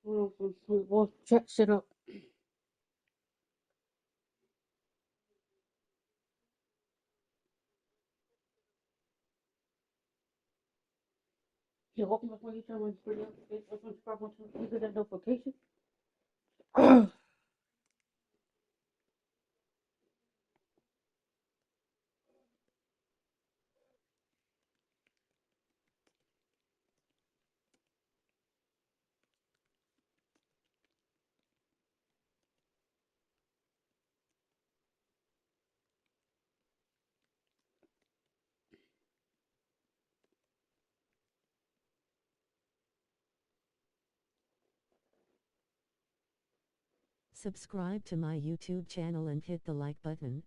We'll check shit up. Yeah, welcome before you tell me for you get that notification. Subscribe to my YouTube channel and hit the like button.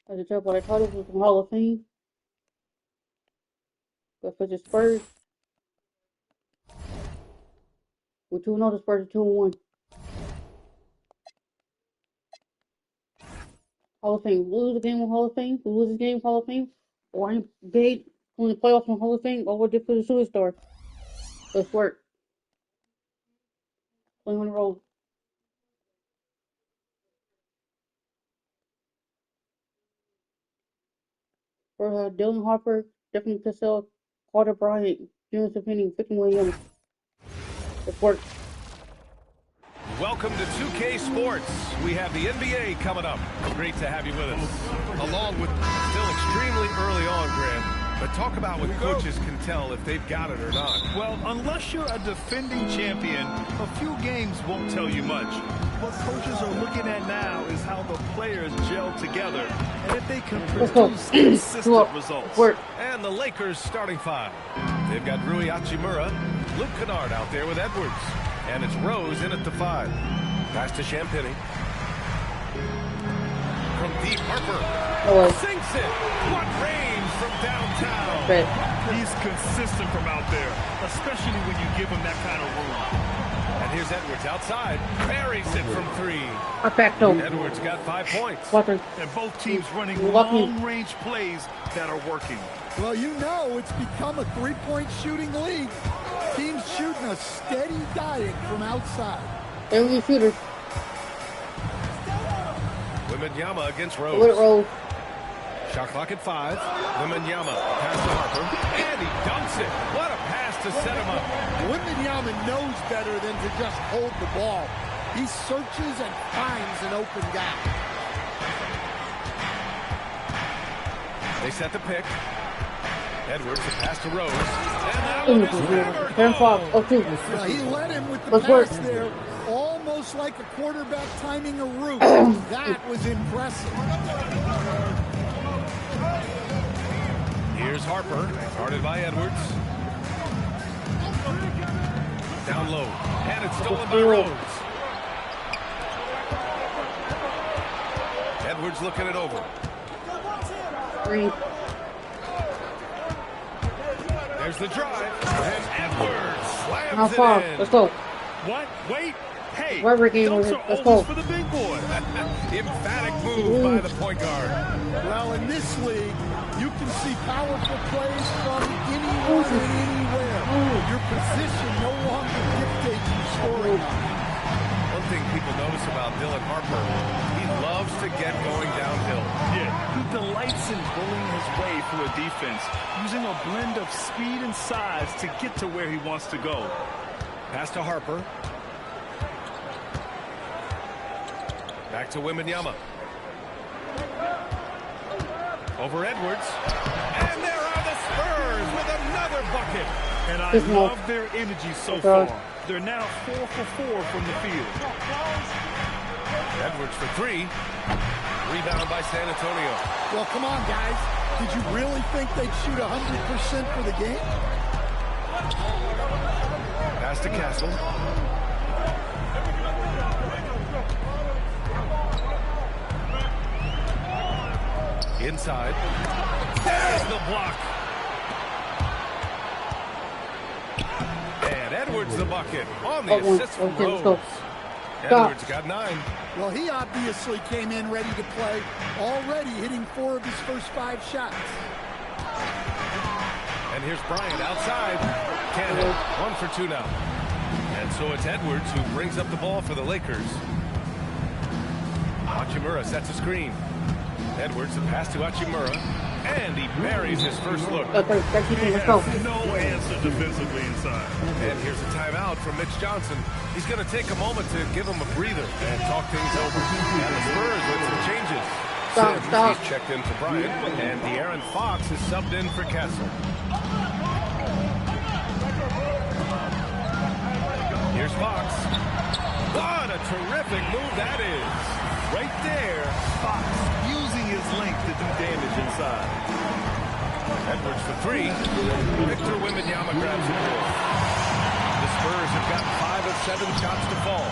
As a tell by the titles was from Hall of Fame. But for the Spurs, we're 2-0. The Spurs are 2-1. Hall of Fame. Lose the game with Hall of Fame. We lose this game with Hall of Fame. Or any big from the playoffs from Hall of Fame. Or we're just for the superstar. Let's work. Playing on the road. For Dylan Harper, Stephen Cassell, Carter Bryant, Junior Sapini, 50 million. Let's work. Welcome to 2K Sports. We have the NBA coming up. Great to have you with us. Along with still extremely early on, Grant. But talk about what coaches can tell if they've got it or not. Well, unless you're a defending champion, a few games won't tell you much. What coaches are looking at now is how the players gel together and if they can produce consistent results. And the Lakers starting five. They've got Rui Hachimura, Luke Kennard out there with Edwards. And it's Rose in at the 5. Pass to Champagny. From deep, Harper sinks it. What range from downtown. He's consistent from out there, especially when you give him that kind of room. And here's Edwards outside. Buries it from 3. Edwards got 5 points. And both teams running long-range plays that are working. Well, you know it's become a three-point shooting league. Teams shooting a steady diet from outside. Every shooter. Wembanyama against Rose. Shot clock at 5. Wembanyama pass to Harper. And he dunks it. What a pass to set him up. Wembanyama knows better than to just hold the ball. He searches and finds an open guy. They set the pick. Edwards, the pass to Rose. And that one is never He led him with the pass there. Almost almost like a quarterback timing a route. That was impressive. Here's Harper, guarded by Edwards. Down low, and it's stolen by Rhodes. Edwards looking it over. There's the drive, and Edwards slams it in. Let's go. What? Wait. Hey, Let's go. For the big boy. Emphatic move by the point guard. Well, in this league, you can see powerful plays from anyone and anywhere. Your position no longer dictates your scoring. One thing people notice about Dylan Harper, he loves to get going downhill. Yeah, he delights in bullying his way through a defense, using a blend of speed and size to get to where he wants to go. Pass to Harper. Back to Wembanyama. Over Edwards. And there are the Spurs with another bucket. And I love their energy so far. They're now 4 for 4 from the field. Edwards for 3. Rebound by San Antonio. Well, come on, guys. Did you really think they'd shoot 100% for the game? Pass to Castle. Inside. There's the block. And Edwards the bucket on the assist from Rhodes. Edwards got 9. Well, he obviously came in ready to play, already hitting 4 of his first 5 shots. And here's Bryant outside. Can't hit. 1 for 2 now. And so it's Edwards who brings up the ball for the Lakers. Hachimura sets a screen. Edwards, the pass to Hachimura, and he buries his first look. He has no answer defensively inside. And here's a timeout from Mitch Johnson. He's going to take a moment to give him a breather and talk things over. And the Spurs with some changes. Sims, he's checked in for Bryant, and De'Aaron Fox is subbed in for Castle. Here's Fox. What a terrific move that is. Right there, Fox using his length to do damage inside. Edwards for 3. Victor Wembanyama grabs it. The Spurs have got 5 of 7 shots to fall.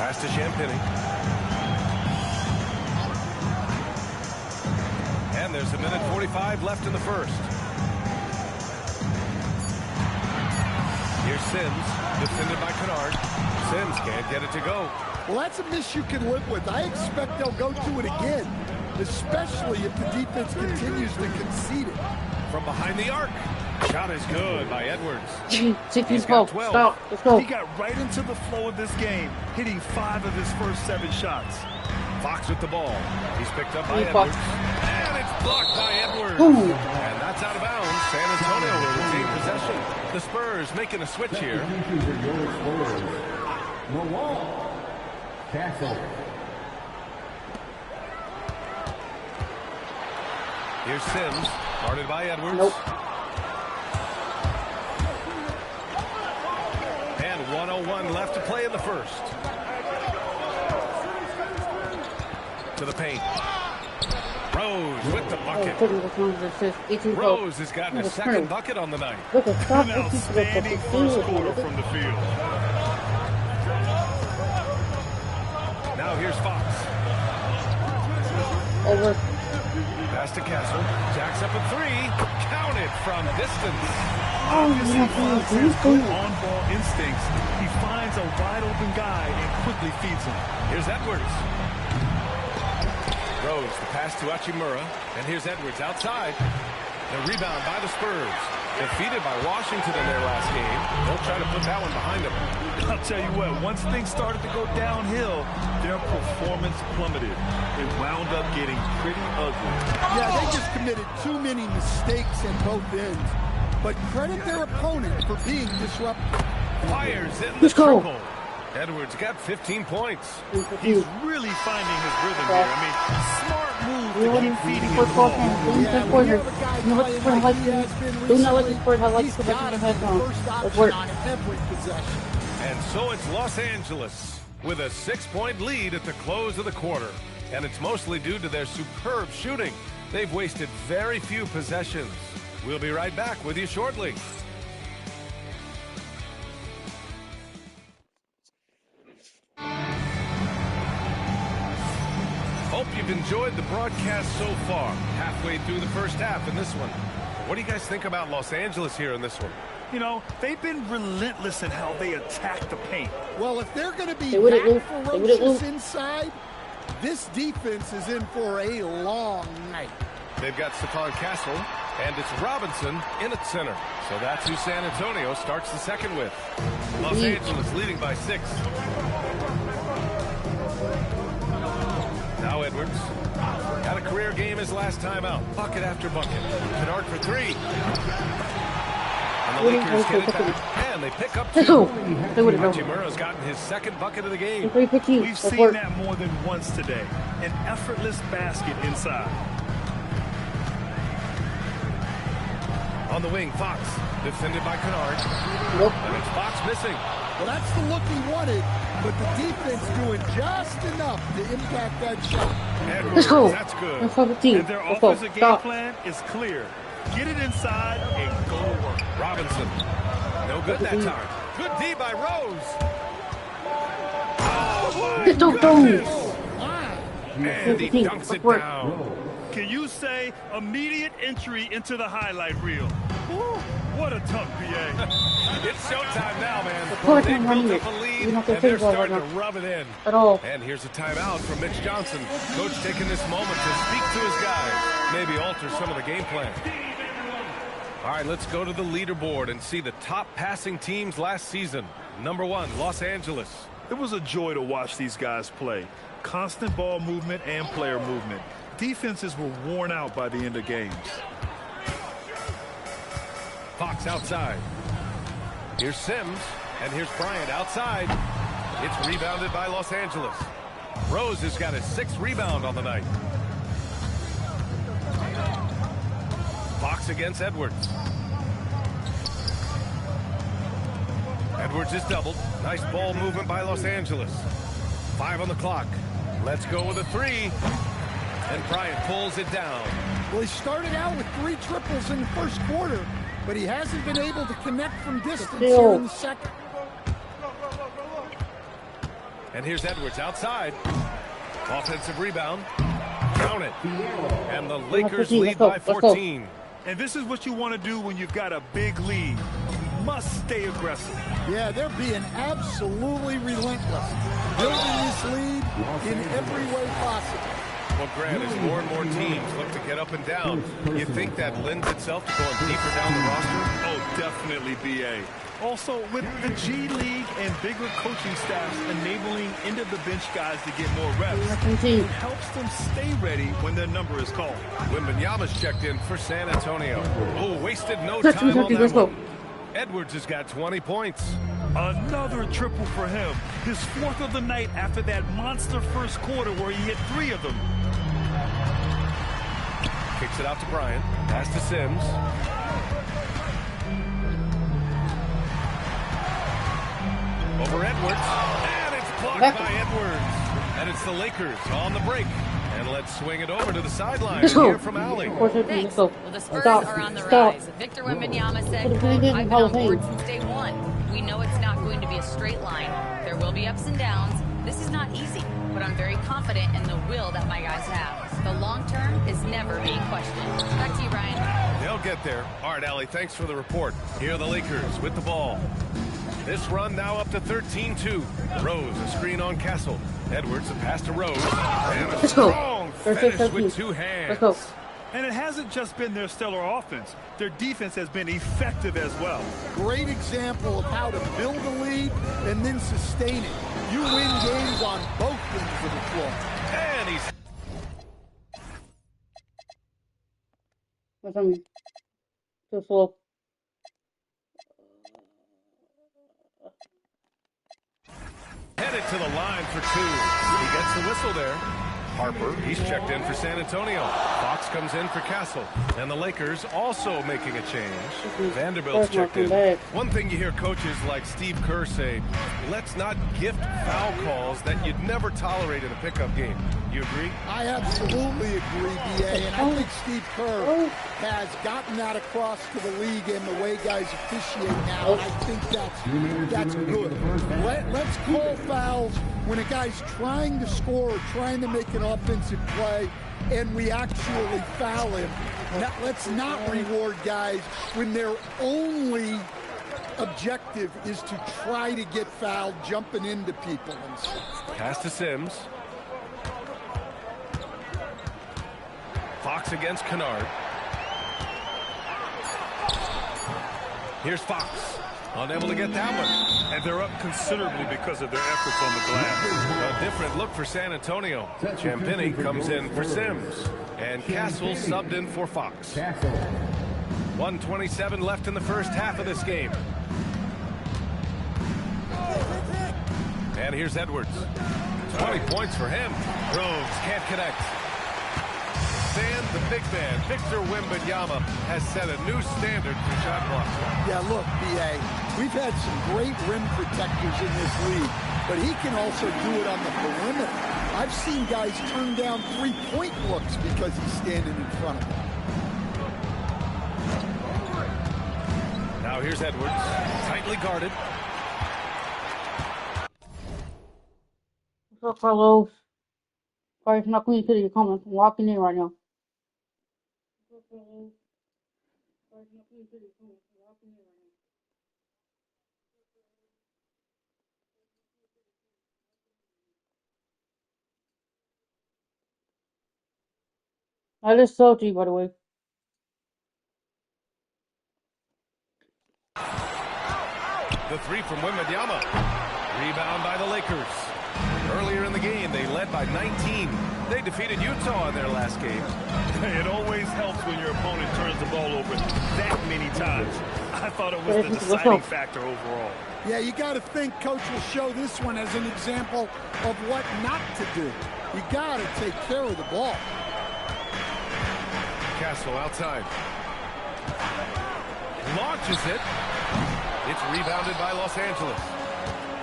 Pass to Champagny. And there's a minute 45 left in the first. Here's Sims, defended by Kennard. Sims can't get it to go. Well, that's a miss you can live with. I expect they'll go to it again, especially if the defense continues to concede it. From behind the arc. Shot is good by Edwards. He's got 12. Stop. Let's go. He got right into the flow of this game, hitting 5 of his first 7 shots. Fox with the ball. He's picked up by Edwards. And it's blocked by Edwards. Ooh. And that's out of bounds. San Antonio will retain possession. The Spurs making a switch here. Castle. Here's Sims, guarded by Edwards. Nope. And 1:01 left to play in the first. To the paint. Rose with the bucket. Rose has gotten a second bucket on the night. An outstanding first quarter from the field. Now here's Fox. Over. Pass to Castle. Jacks up a 3. Counted from distance. His good on-ball instincts. He finds a wide-open guy and quickly feeds him. Here's Edwards. Rose, the pass to Hachimura. And here's Edwards outside. The rebound by the Spurs. Defeated by Washington in their last game. They'll try to put that one behind them. I'll tell you what, once things started to go downhill, their performance plummeted. It wound up getting pretty ugly. Yeah, they just committed too many mistakes at both ends. But credit their opponent for being disruptive. Fires in the triple. Edwards got 15 points. He's really finding his rhythm here. I mean, smart move to keep feeding him the ball. Yeah, when you have a guy playing like he has been recently, he's got to be the first option on every possession. And so it's Los Angeles with a 6-point lead at the close of the quarter. And it's mostly due to their superb shooting. They've wasted very few possessions. We'll be right back with you shortly. Hope you've enjoyed the broadcast so far. Halfway through the first half in this one. What do you guys think about Los Angeles here in this one? You know, they've been relentless in how they attack the paint. Well, if they're going to be that ferocious inside, this defense is in for a long night. They've got Stephon Castle, and it's Robinson in at center. So that's who San Antonio starts the second with. Los Angeles leading by 6. Now Edwards. Had a career game his last time out. Bucket after bucket. Kennard for 3. And the Lakers get it back. And they pick up 2. Hachimura's gotten his second bucket of the game. We've seen that more than once today. An effortless basket inside. On the wing, Fox. Defended by Kennard. And it's Fox missing. Well, that's the look he wanted, but the defense doing just enough to impact that shot. Edwards, Let's go. that's good. Let's go. And their offensive game plan is clear. Get it inside and go to work. Robinson. No good that time. Good D by Rose. Oh, my goodness. And he dunks it down. Can you say immediate entry into the highlight reel? Woo, what a tough BA. It's showtime now, man. Of course, They I'm built running up it. a lead, You don't have to and they're think about starting it to rub it in. at all. And here's a timeout from Mitch Johnson. Coach taking this moment to speak to his guys. Maybe alter some of the game plan. All right, let's go to the leaderboard and see the top passing teams last season. Number 1, Los Angeles. It was a joy to watch these guys play. Constant ball movement and player movement. Defenses were worn out by the end of games. Fox outside. Here's Sims, and here's Bryant outside. It's rebounded by Los Angeles. Rose has got his 6th rebound on the night. Fox against Edwards. Edwards is doubled. Nice ball movement by Los Angeles. 5 on the clock. Let's go with a 3. And Bryant pulls it down. Well, he started out with 3 triples in the first quarter, but he hasn't been able to connect from distance here in the second. And here's Edwards outside. Offensive rebound. Count it. And the Lakers lead by 14. And this is what you want to do when you've got a big lead. You must stay aggressive. Yeah, they're being absolutely relentless. Building this lead in every way possible. Well, Grant, as more and more teams look to get up and down, you think that lends itself to going deeper down the roster? Oh, definitely, BA. Also, with the G League and bigger coaching staffs enabling end-of-the-bench guys to get more reps, it helps them stay ready when their number is called. Wembanyama's checked in for San Antonio. Oh, wasted no time on that one. Edwards has got 20 points. Another triple for him. His 4th of the night after that monster first quarter where he hit 3 of them. Kicks it out to Bryant. Pass to Sims. Over Edwards. And it's blocked by Edwards. And it's the Lakers on the break. And let's swing it over to the sideline and hear from Allie. Thanks. Well, the Spurs are on the rise. Victor Wembanyama said, "I've been on board since day one. We know it's not going to be a straight line. There will be ups and downs. This is not easy, but I'm very confident in the will that my guys have. The long term is never being questioned." Back to you, Brian. They'll get there. All right, Allie, thanks for the report. Here are the Lakers with the ball. This run now up to 13-2. Rose, a screen on Castle. Edwards, a pass to Rose. And a strong finish with 2 hands. Let's go. And it hasn't just been their stellar offense. Their defense has been effective as well. Great example of how to build a lead and then sustain it. You win games on both ends of the floor. And he's... What's on me? Too slow. to the line for two. He gets the whistle there. Harper, he's checked in for San Antonio. Fox comes in for Castle. And the Lakers also making a change. Vanderbilt's checked in. One thing you hear coaches like Steve Kerr say, let's not gift foul calls that you'd never tolerate in a pickup game. You agree? I absolutely agree, B.A. And I think Steve Kerr has gotten that across to the league and the way guys officiate now. And I think that's good. Let's call fouls when a guy's trying to score or trying to make an offensive play and we actually foul him. Now, let's not reward guys when their only objective is to try to get fouled, jumping into people. Pass to Sims. Fox against Kennard. Here's Fox. Unable to get that one. And they're up considerably because of their efforts on the glass. A different look for San Antonio. Champagny comes in for Sims. And Castle subbed in for Fox. 1:27 left in the first half of this game. And here's Edwards. 20 points for him. Rose can't connect. And the big man, Victor Wembanyama, has set a new standard for shot blocking. Yeah, look, B.A., we've had some great rim protectors in this league, but he can also do it on the perimeter. I've seen guys turn down three-point looks because he's standing in front of them. Now here's Edwards, tightly guarded. What's up, Carlos? Sorry for not Queen City. You're coming. I'm walking in right now. I just sold to you, by the way. The three from Wembanyama. Rebound by the Lakers. Earlier in the game, they led by 19. They defeated Utah in their last game. It always helps when your opponent turns the ball over that many times. I thought it was the deciding factor overall. Yeah, you got to think Coach will show this one as an example of what not to do. You got to take care of the ball. Castle outside. Launches it. It's rebounded by Los Angeles.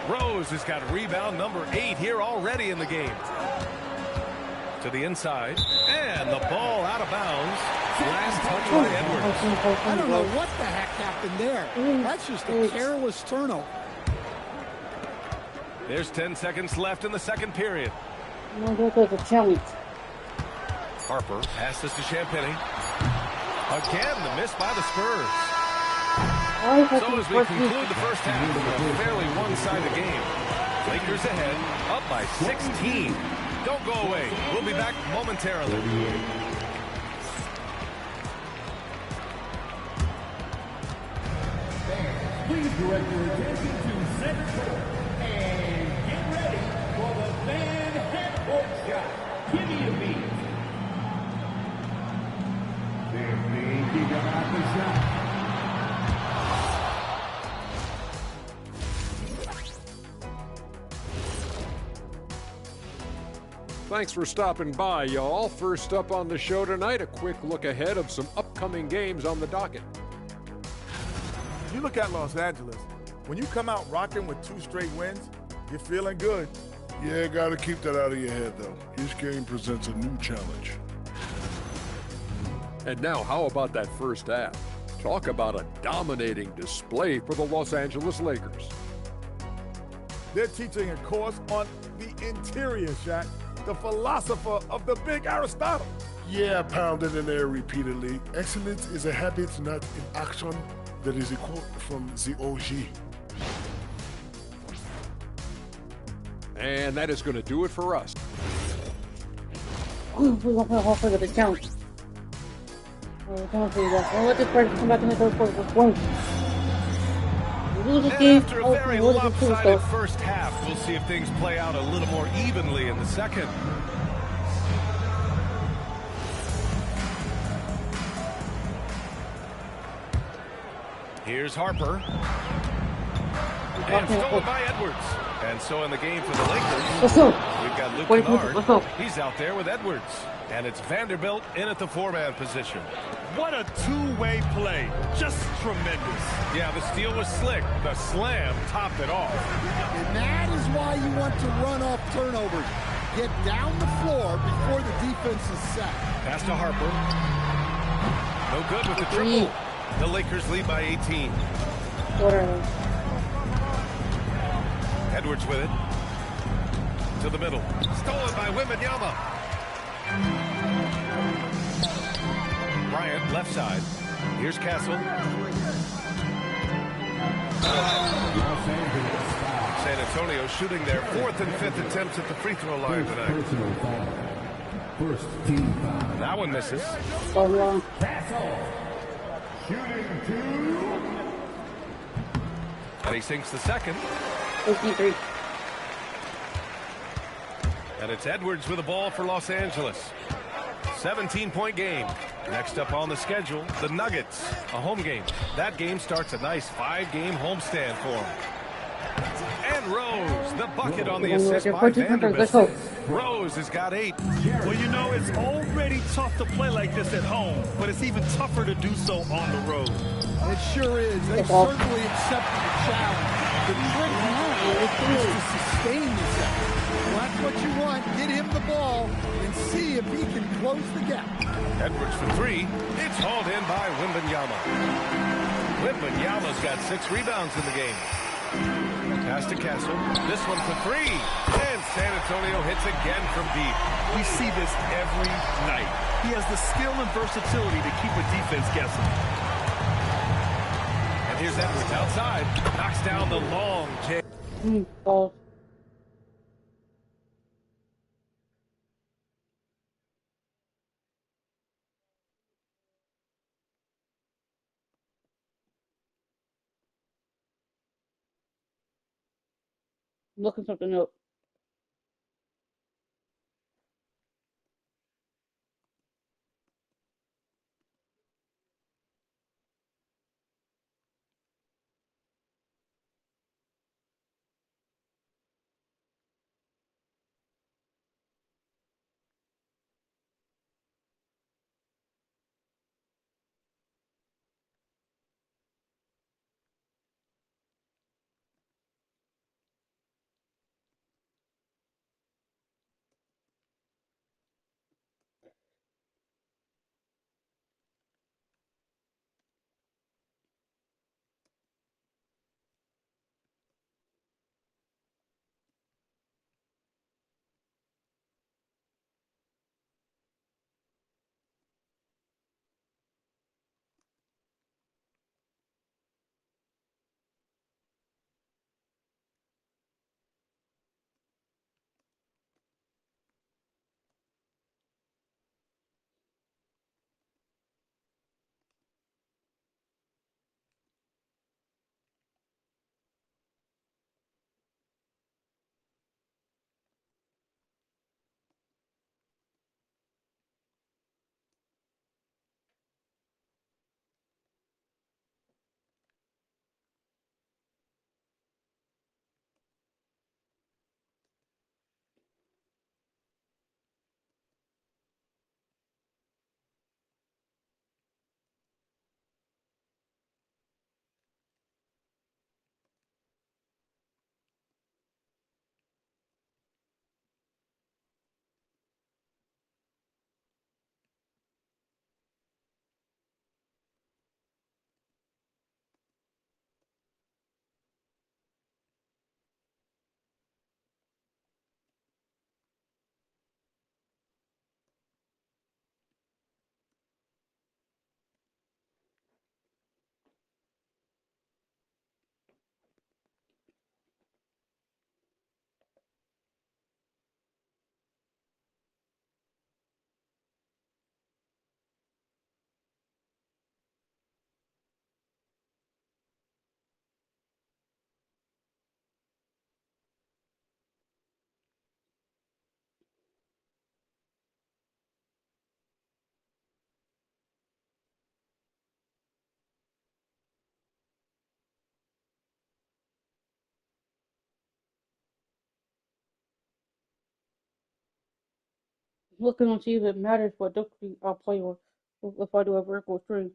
Rose has got rebound number 8 here already in the game. To the inside. And the ball out of bounds. Last touch by Edwards. I don't know what the heck happened there. That's just a careless turnover. There's 10 seconds left in the second period. A challenge. Harper passes to Champagny. Again, the miss by the Spurs. So as we conclude the first half of a fairly one-sided game, Lakers ahead, up by 16. Don't go away. We'll be back momentarily. Please direct your attention to center court and get ready for the fan half-court shot. Give me a beat. There's me kicking out the shot. Thanks for stopping by, y'all. First up on the show tonight, a quick look ahead of some upcoming games on the docket. You look at Los Angeles, when you come out rocking with 2 straight wins, you're feeling good. Yeah, gotta keep that out of your head, though. Each game presents a new challenge. And now, how about that first half? Talk about a dominating display for the Los Angeles Lakers. They're teaching a course on the interior, Shaq, the philosopher of the big Aristotle. Yeah, pounded in there repeatedly. Excellence is a habit, not an action. That is a quote from the OG. And that is going to do it for us. We're going to play a whole thing of the challenge. I'll let this person come back in the third quarter. And after a very lopsided first half, we'll see if things play out a little more evenly in the second. Here's Harper. And stolen by Edwards. And so in the game for the Lakers, let's go. we've got Luke Wait, Kennard. let's go. He's out there with Edwards. And it's Vanderbilt in at the four-man position. What a two-way play. Just tremendous. Yeah, the steal was slick. The slam topped it off. And that is why you want to run off turnovers. Get down the floor before the defense is set. Pass to Harper. No good with the triple. The Lakers lead by 18. Edwards with it. To the middle. Stolen by Wembanyama. Bryant, left side. Here's Castle. San Antonio shooting their fourth and fifth attempts at the free throw line tonight. First team foul. That one misses. Shooting two. And he sinks the second. 53. And it's Edwards with the ball for Los Angeles. 17-point game. Next up on the schedule, the Nuggets, a home game. That game starts a nice 5-game homestand for them. And Rose, the bucket on the assist by Vanderbilt. Rose has got 8. Well, you know, it's already tough to play like this at home, but it's even tougher to do so on the road. It sure is. They certainly accepted the challenge. The trick now is to sustain this effort. Well, that's what you want. Get him the ball and see if he can close the gap. Edwards for 3. It's hauled in by Wembanyama. Wembanyama's got 6 rebounds in the game. Pass to Castle. This one for 3. And San Antonio hits again from deep. We see this every night. He has the skill and versatility to keep a defense guessing. And here's Edwards outside. Knocks down the long J. Ball. Looking something up. looking on TV, it matters what difficulty I'll play on if I do a vertical stream.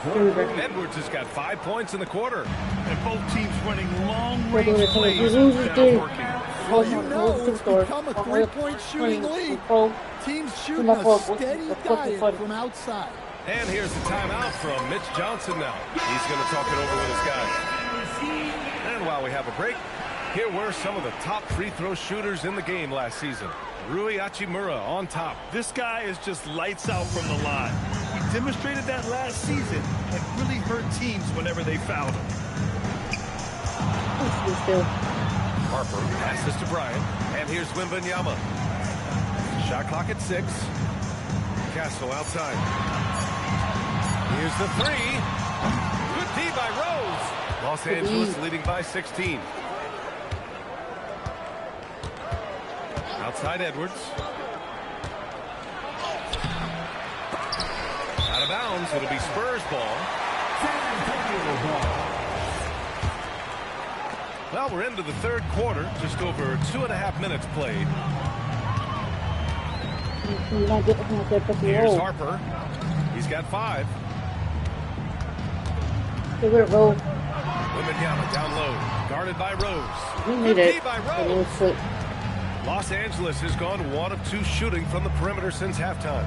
Edwards has got 5 points in the quarter. And both teams running long-range Whether plays. he loses That's game, working. Well, you know it's become a three-point shooting league. Teams shooting a steady diet from outside. And here's the timeout from Mitch Johnson now. He's going to talk it over with his guys. And while we have a break, here were some of the top free throw shooters in the game last season. Rui Hachimura on top. This guy is just lights out from the line. He demonstrated that last season and really hurt teams whenever they fouled him. Harper passes to Bryant. And here's Wembanyama. Shot clock at 6. Castle outside. Here's the 3. Good D by Rose. Los Angeles leading by 16. Outside Edwards. Out of bounds. It'll be Spurs ball. Well, we're into the third quarter. Just over 2.5 minutes played. Here's Harper. He's got 5. Wembanyama down low. Guarded by Rose. Good D by Rose. Los Angeles has gone 1 of 2 shooting from the perimeter since halftime.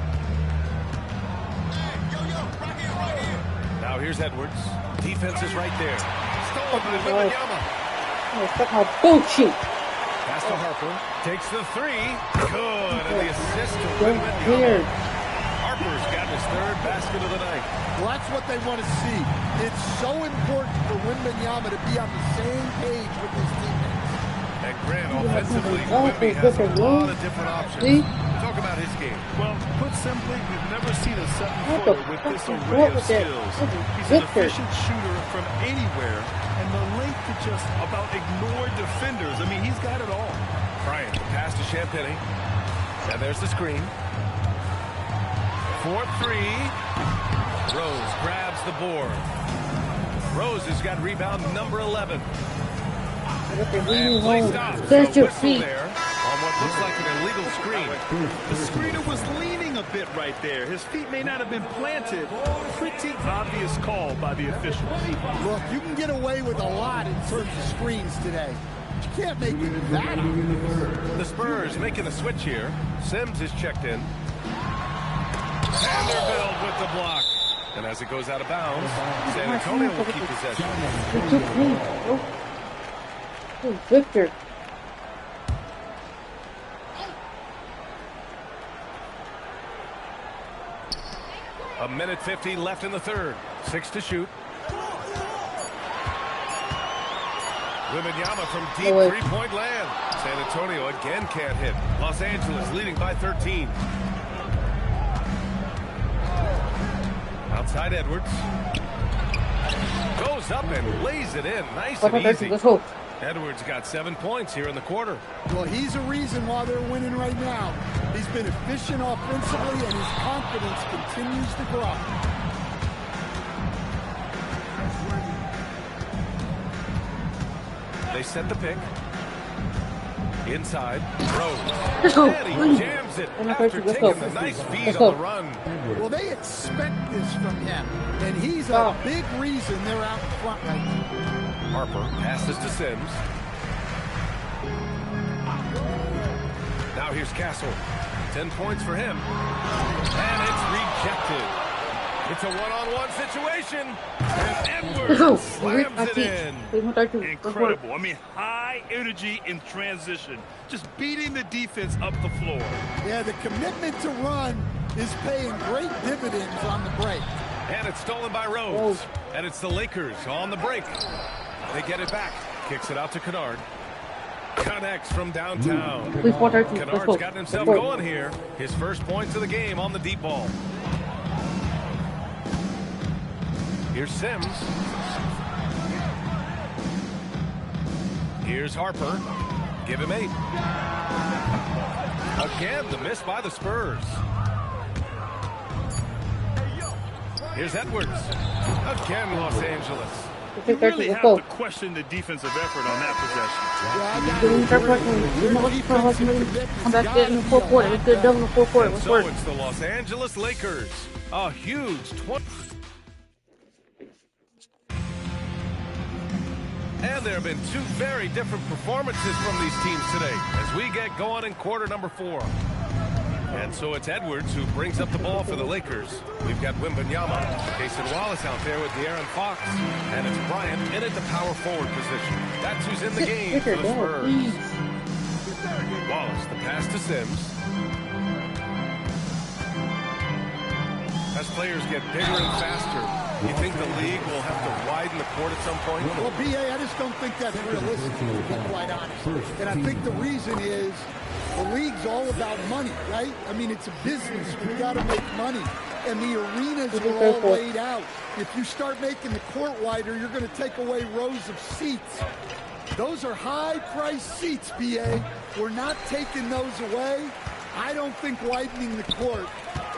Now Now here's Edwards. Defense is right there. Stolen by Wembanyama. That's my bullshit. Pass to Harper. Takes the three. Good. And the assist to Don't Wembanyama. Harper's got his third basket of the night. Well, that's what they want to see. It's so important for Wembanyama to be on the same page with his teammates. And Grant, offensively, Wemby has a lot of different options. Talk about his game. Well, put simply, we've never seen a 7-footer with this array of skills. He's an efficient shooter from anywhere, and the length to just about ignore defenders. I mean, he's got it all. Bryant, pass to Champagny. And there's the screen. 4-3. Rose grabs the board. Rose has got rebound number 11. And play stops. There's your Whistle feet. there on what looks like an illegal screen. The screener was leaning a bit right there. His feet may not have been planted. Pretty obvious call by the officials. Look, you can get away with a lot in terms of screens today. You can't make it that obvious. The Spurs making a switch here. Sims is checked in. Vanderbilt with the block. And as it goes out of bounds, San Antonio will keep possession. Victor. A minute 50 left in the third. 6 to shoot. Wembanyama from deep three-point land. San Antonio again can't hit. Los Angeles leading by 13. Outside Edwards. Goes up and lays it in. Nice and easy. Let's go. Edwards got 7 points here in the quarter. Well, he's a reason why they're winning right now. He's been efficient offensively, and his confidence continues to grow. They set the pick. Inside. Rose. And he jams it after taking the nice feed on the run. Well, they expect this from him, and he's a big reason they're out in front right now. Harper passes to Sims. Now here's Castle. 10 points for him. And it's rejected. It's a one-on-one situation. And Edwards slams it in. Incredible. I mean, high energy in transition. Just beating the defense up the floor. Yeah, the commitment to run is paying great dividends on the break. And it's stolen by Rose. And it's the Lakers on the break. They get it back. Kicks it out to Kennard. Connects from downtown. Kennard's gotten himself going here. His first points of the game on the deep ball. Here's Sims. Here's Harper. Give him 8. Again, the miss by the Spurs. Here's Edwards. Again, Los Angeles. You really have to question the defensive effort on that possession. Come back there in the fourth quarter. Let's get done in the fourth quarter. Let's work. So it's the Los Angeles Lakers. A huge 20. And there have been 2 very different performances from these teams today as we get going in quarter number 4. And so it's Edwards who brings up the ball for the Lakers. We've got Wembanyama, Jason Wallace out there with De'Aaron Fox, and it's Bryant in at the power forward position. That's who's in the game for the Spurs. Wallace, the pass to Sims. As players get bigger and faster, you think the league will have to widen the court at some point? Well, B.A., I just don't think that's realistic, to be quite honest. And I think the reason is the league's all about money, right? I mean, it's a business. We've got to make money. And the arenas are all laid out. If you start making the court wider, you're going to take away rows of seats. Those are high-priced seats, B.A. We're not taking those away. I don't think widening the court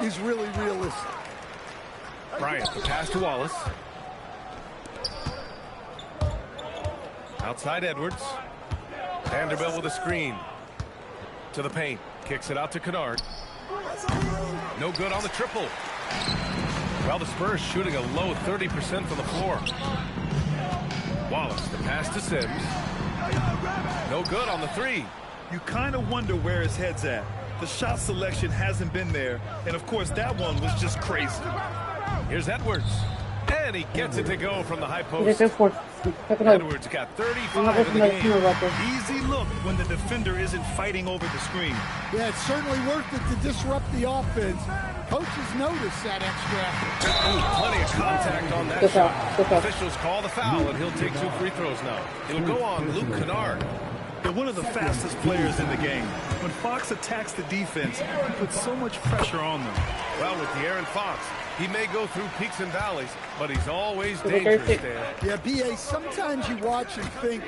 is really realistic. Bryant, the pass to Wallace. Outside Edwards. Vanderbilt with a screen. To the paint. Kicks it out to Kennard. No good on the triple. Well, the Spurs shooting a low 30% from the floor. Wallace, the pass to Sims. No good on the 3. You kind of wonder where his head's at. The shot selection hasn't been there. And, of course, that one was just crazy. Here's Edwards. And he gets it to go from the high post. Edwards got 35 in the game. Easy look when the defender isn't fighting over the screen. Yeah, it's certainly worth it to disrupt the offense. Coaches notice that extra effort. Plenty of contact on that shot. Officials call the foul, and he'll take 2 free throws now. It'll go on Luke Kennard. They're one of the fastest players in the game. When Fox attacks the defense, he puts so much pressure on them. Well, with De'Aaron Fox, he may go through peaks and valleys, but he's always dangerous there. Yeah, B.A., sometimes you watch and think,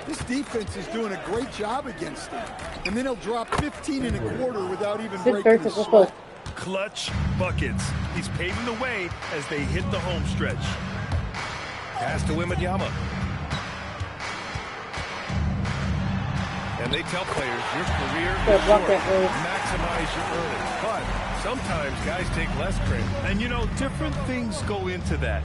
this defense is doing a great job against him. And then he'll drop 15 in a quarter without even breaking the sweat. Clutch buckets. He's paving the way as they hit the home stretch. Pass to Wembanyama. And they tell players, your career is short. Maximize your earnings. But sometimes guys take less credit. And you know, different things go into that.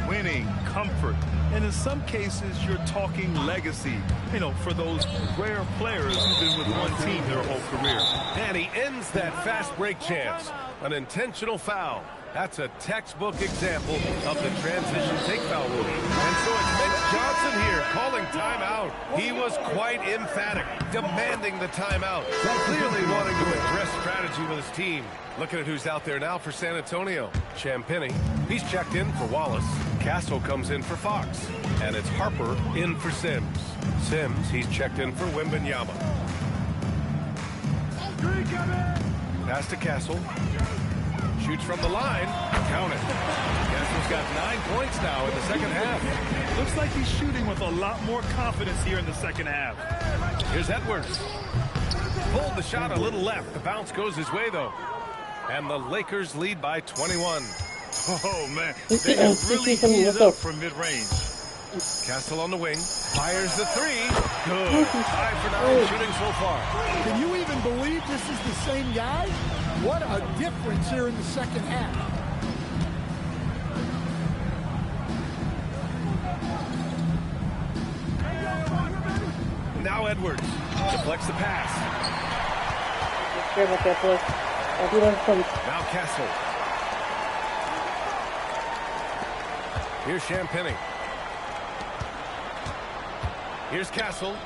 Winning, comfort, and in some cases, you're talking legacy. You know, for those rare players who've been with one team their whole career. And he ends that fast break chance. An intentional foul. That's a textbook example of the transition take foul rule. And so it's Mitch Johnson here calling timeout. He was quite emphatic, demanding the timeout. Clearly wanting to address strategy with his team. Looking at who's out there now for San Antonio. Champagnie, he's checked in for Wallace. Castle comes in for Fox. And it's Harper in for Sims. Sims, he's checked in for Wembanyama. Pass to Castle. Shoots from the line. Count it. Castle's got 9 points now in the second half. Looks like he's shooting with a lot more confidence here in the second half. Here's Edwards. Pulled the shot a little left. The bounce goes his way, though. And the Lakers lead by 21. Oh, man. They have really heated up from mid-range. Castle on the wing. Fires the 3. Good. 5 for 9 shooting so far. Can you even believe this is the same guy? What a difference here in the second half. Now Edwards deflects the pass. Now Castle. Here's Champagnie. Here's Castle.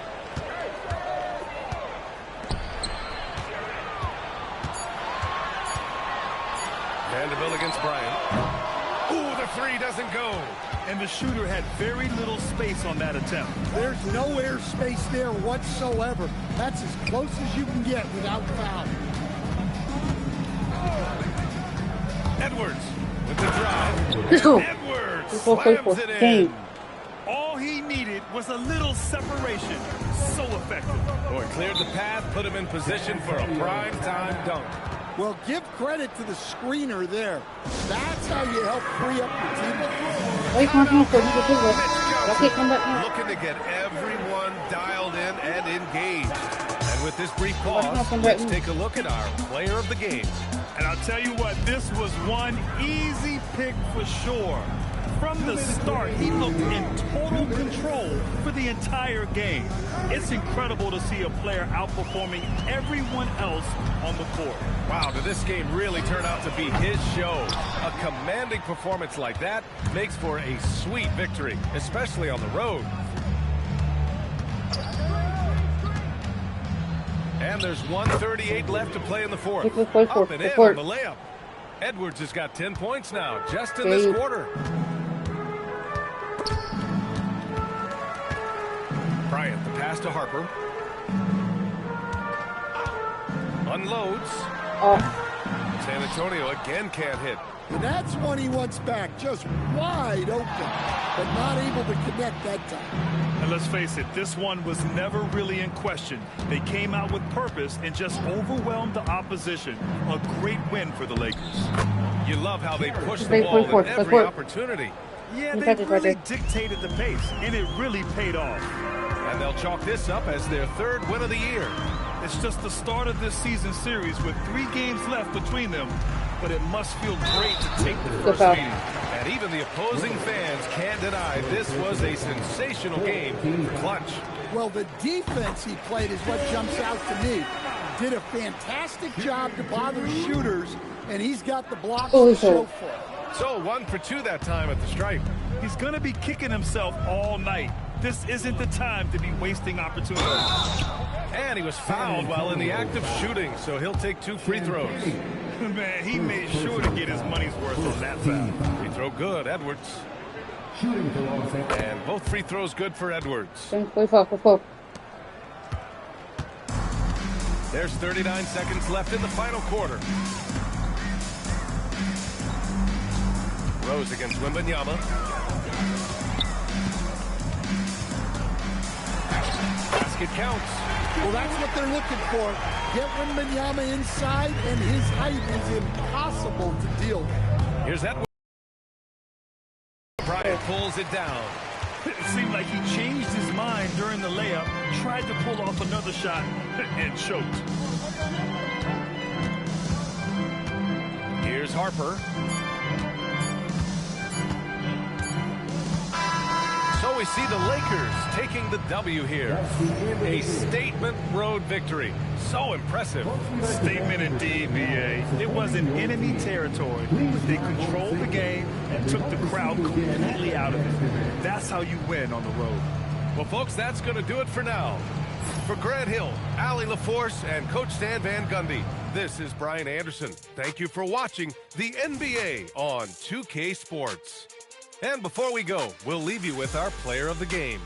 Vanderbilt against Bryant. Ooh, the 3 doesn't go. And the shooter had very little space on that attempt. There's no air space there whatsoever. That's as close as you can get without foul. Edwards with the drive. Edwards slams it in. All he needed was a little separation. So effective. Boy, cleared the path, put him in position for a prime-time dunk. Well, give credit to the screener there. That's how you help free up your team. Looking to get everyone dialed in and engaged. And with this brief pause, let's take a look at our player of the game. And I'll tell you what, this was one easy pick for sure. From the start, he looked in total control for the entire game. It's incredible to see a player outperforming everyone else on the court. Wow, did this game really turn out to be his show? A commanding performance like that makes for a sweet victory, especially on the road. And there's 1:38 left to play in the fourth. Up and in on the layup. Edwards has got 10 points now, just in this quarter. Bryant, the pass to Harper. Unloads. San Antonio again can't hit. And that's one he wants back, just wide open, but not able to connect that time. And let's face it, this one was never really in question. They came out with purpose and just overwhelmed the opposition. A great win for the Lakers. You love how they push the ball at every opportunity. Yeah, they really dictated the pace, and it really paid off. And they'll chalk this up as their 3rd win of the year. It's just the start of this season series with 3 games left between them, but it must feel great to take the first meeting. And even the opposing fans can't deny this was a sensational game for Clutch. Well, the defense he played is what jumps out to me. Did a fantastic job to bother shooters, and he's got the blocks to show for it. So 1 for 2 that time at the stripe. He's going to be kicking himself all night. This isn't the time to be wasting opportunities. And he was fouled while in the act of shooting, so he'll take 2 free throws. Man, he made sure to get his money's worth on that foul. Free throw good, Edwards. And both free throws good for Edwards. There's 39 seconds left in the final quarter. Rose against Wembanyama. Basket counts. Well, that's what they're looking for. Get Wembanyama inside, and his height is impossible to deal with. Here's Edwards. Bryant pulls it down. It seemed like he changed his mind during the layup, tried to pull off another shot, and choked. Here's Harper. So we see the Lakers taking the W here. A statement road victory. So impressive. Statement indeed, BA. It was in enemy territory, but they controlled the game and took the crowd completely out of it. That's how you win on the road. Well, folks, that's going to do it for now. For Grant Hill, Allie LaForce, and Coach Stan Van Gundy, this is Brian Anderson. Thank you for watching the NBA on 2K Sports. And before we go, we'll leave you with our player of the game.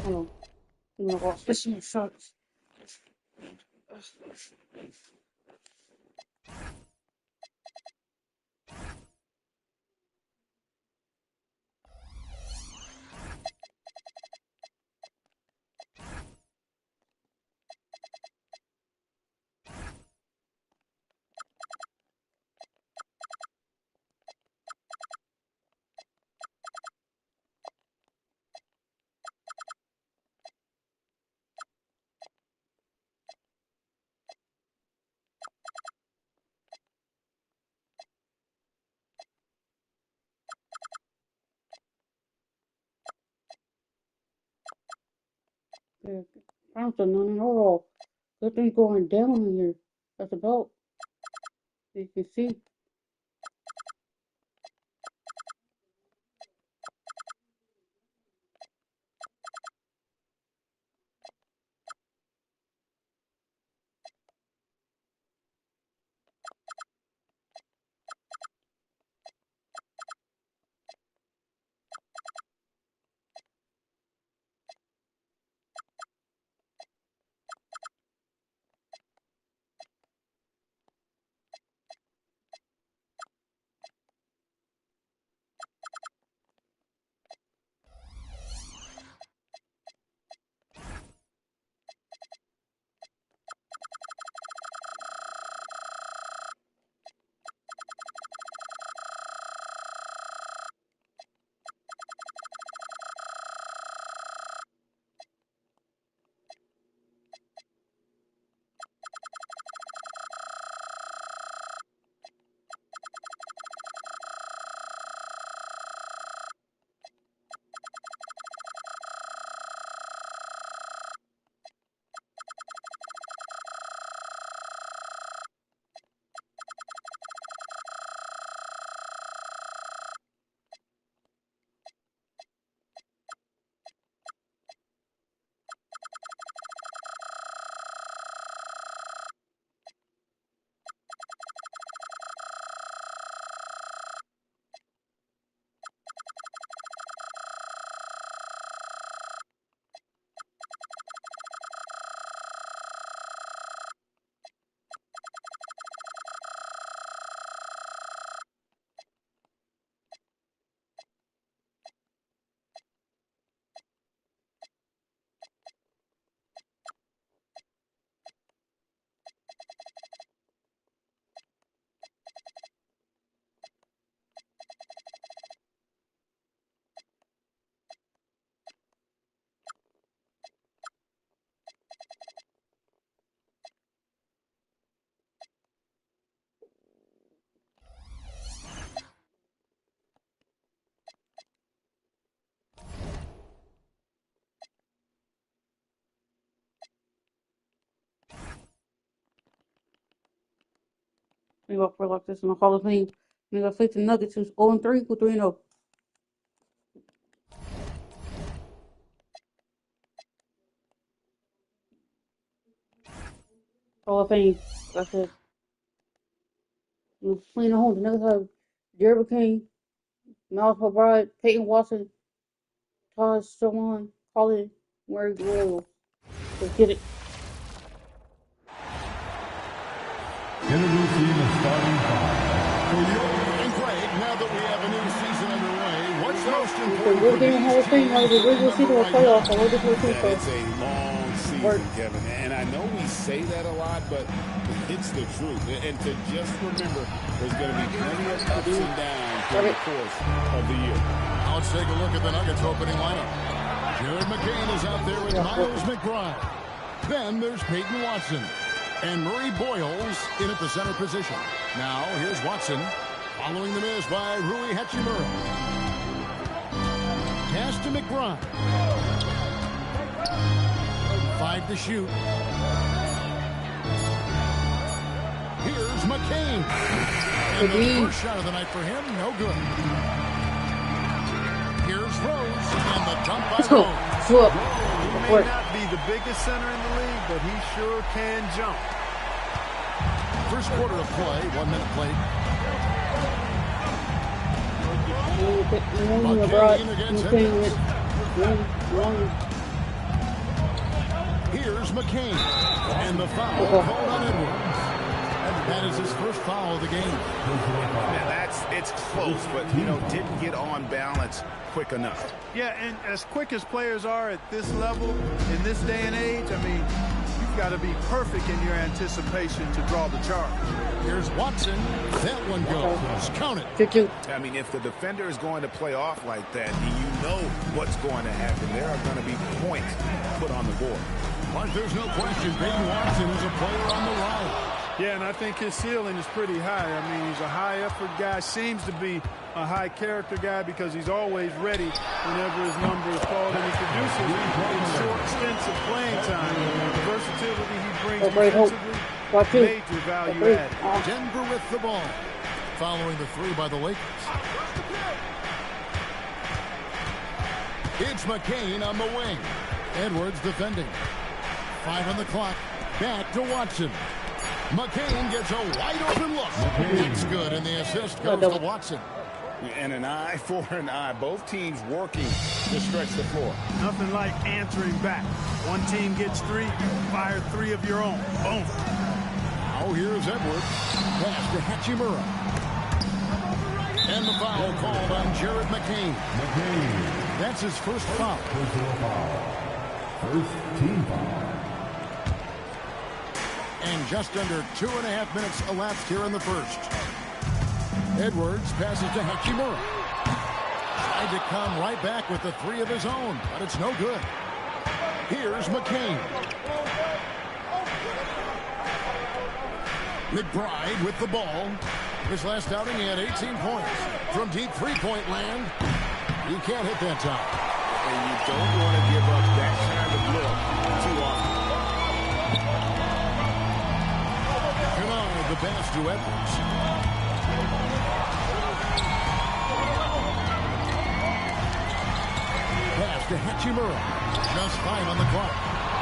Hold on. I'm gonna wash this in shorts. Found some none at all. Good thing going down in here. That's about. You can see. Think about for like this in the Hall of Fame. We got face the Nuggets who's 0-3 who 3-0. Hall of Fame. Like I said. Playing at home. The Nuggets have Jerry King, Miles McBride, Peyton Watson, Todd Strowman, Colin Murray Royals. Let's get it. Introducing the starting five. And Greg, now that we have a new season underway, what's most important? We're getting Hall of Fame like the regular season or playoffs. I waited for the It's a long season, Kevin, and I know we say that a lot, but it's the truth. And to just remember, there's going to be plenty of ups and downs during the course of the year. Now let's take a look at the Nuggets opening lineup. Jared McCain is out there with Miles McBride. Then there's Peyton Watson. And Murray Boyles in at the center position. Now, here's Watson, following the miss by Rui Hachimura. Pass to McBride. 5 to shoot. Here's McCain. And the first shot of the night for him, no good. Here's Rose, and the dunk by Rose. He may not be the biggest center in the league, but he sure can jump. First quarter of play, 1 minute played. Here's McCain, and the foul called on Edwards. That is his first foul of the game. Now it's close, but didn't get on balance quick enough. Yeah, and as quick as players are at this level, in this day and age, I mean, you've got to be perfect in your anticipation to draw the charge. Here's Watson. That one goes. Count it. I mean, if the defender is going to play off like that, you know what's going to happen. There are going to be points put on the board. But there's no question Peyton Watson is a player on the rise. Yeah, and I think his ceiling is pretty high. I mean, he's a high-effort guy, seems to be a high-character guy because he's always ready whenever his number is called, and he produces in short stints of playing time. The versatility he brings defensively, major value added. Denver with the ball, following the 3 by the Lakers. It's McCain on the wing. Edwards defending. 5 on the clock. Back to Watson. McCain gets a wide-open look. It's good, and the assist goes to Watson. And an eye for an eye. Both teams working to stretch the floor. Nothing like answering back. One team gets 3, you fire 3 of your own. Boom. Now here's Edwards. Pass to Hachimura. And the foul called on Jared McCain. That's his first foul. First team foul. And just under 2.5 minutes elapsed here in the first. Edwards passes to Hachimura. Tried to come right back with the 3 of his own, but it's no good. Here's McCain. McBride with the ball. His last outing, he had 18 points. From deep three-point land, he can't hit that time. And you don't want to give up that kind of look too often. The pass to Edwards. Pass to Hachimura. Just 5 on the clock.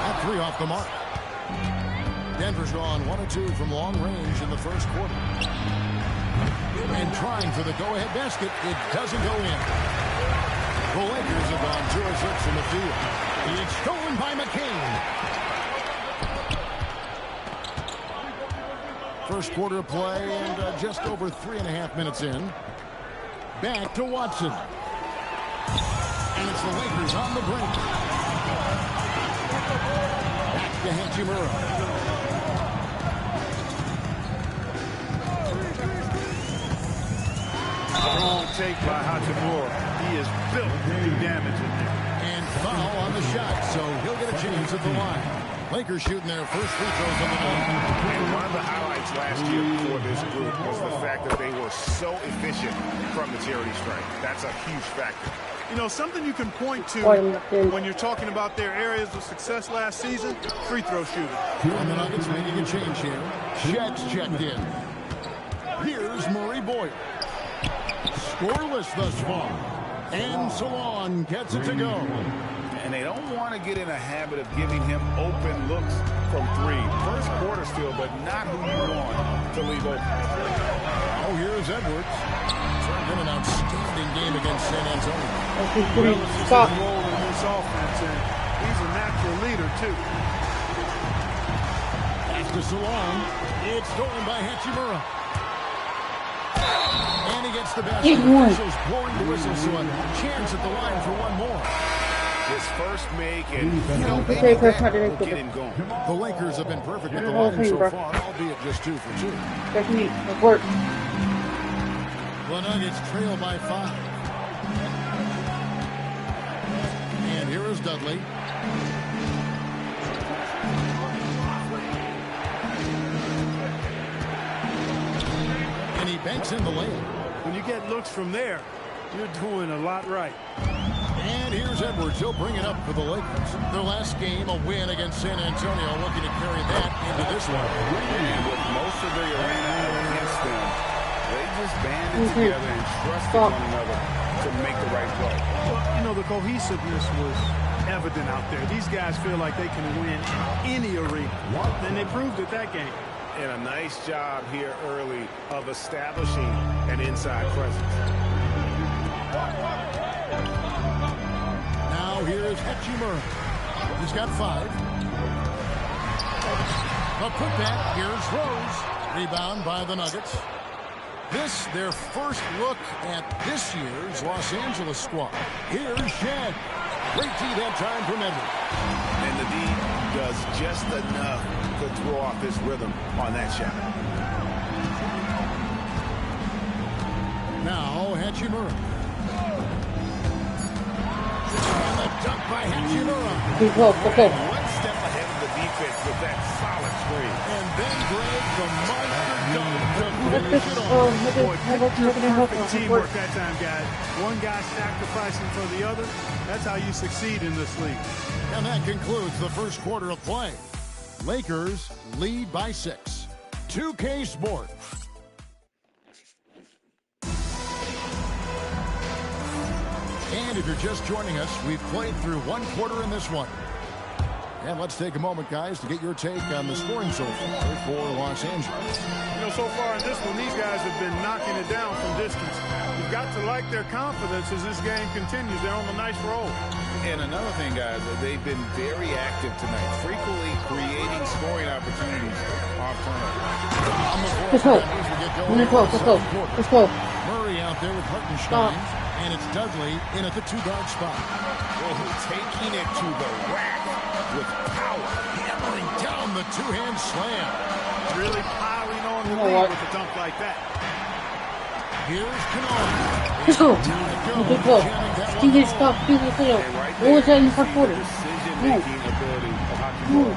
At 3 off the mark. Denver's gone 1 of 2 from long range in the first quarter. And trying for the go-ahead basket, it doesn't go in. The Lakers have gone 2 of 6 from the field. It's stolen by McCain. First quarter of play and just over 3.5 minutes in. Back to Watson. And it's the Lakers on the brink. Back to Hachimura. Strong take by Hachimura. He is built to do damage in there. And foul on the shot, so he'll get a chance at the line. Lakers shooting their first free throws on the night. And one of the highlights last year for this group was the fact that they were so efficient from the charity stripe. That's a huge factor. You know, something you can point to when you're talking about their areas of success last season, free throw shooting. And the Nuggets making a change here. Shaq's checked in. Here's Murray Boyle. Scoreless thus far. And Salon gets it to go. And they don't want to get in a habit of giving him open looks from three. First quarter still, but not who you want to leave open. Oh, here's Edwards. Turned in an outstanding game against San Antonio. Stop. Role in this offense, and he's a natural leader, too. Pass to Salon. It's stolen by Hachimura. And he gets the basket. Officials blowing the whistle, so a chance at the line for one more. His first make, and you know, maybe that will get him going. The Lakers have been perfect at the line so far, albeit just 2 for 2. Technique, work. The Nuggets trail by 5. And here is Dudley. And he banks in the lane. When you get looks from there, you're doing a lot right. And here's Edwards. He'll bring it up for the Lakers. Their last game, a win against San Antonio, looking to carry that into this one. And with most of the arena against them, they just banded together and trusted one another to make the right play. Well, you know, the cohesiveness was evident out there. These guys feel like they can win in any arena, and they proved it that game. And a nice job here early of establishing an inside presence. Now here's Hachimura. He's got 5. A putback. Here's Rose. Rebound by the Nuggets. This, their first look at this year's Los Angeles squad. Here's Shed. Great D that time from Edwards. And the D does just enough to throw off this rhythm on that shot. Now Hachimura. And the dunk by Hachimura. One step ahead of the defense with that solid screen. And then Greg, the monster dunk to finish it off. Boy, perfect teamwork that time, guys. One guy sacrificing for the other. That's how you succeed in this league. And that concludes the first quarter of play. Lakers lead by 6. 2K Sports. And if you're just joining us, we've played through 1 quarter in this one. And let's take a moment, guys, to get your take on the scoring so far for Los Angeles. You know, so far in this one, these guys have been knocking it down from distance. You've got to like their confidence as this game continues. They're on a nice roll. And another thing, guys, they've been very active tonight, frequently creating scoring opportunities off turnover. Let's go. Let's go. Murray out there with Hartenstein. And it's Dudley in at the 2-guard spot. Oh, taking it to the rack with power. Hammering down the 2-hand slam. Really piling on the lead with a dunk like that. Here's Canard. Let's go. Let's go. DJ, stop. DJ, stop. What was that in the front quarter? Decision-making ability of Hachimura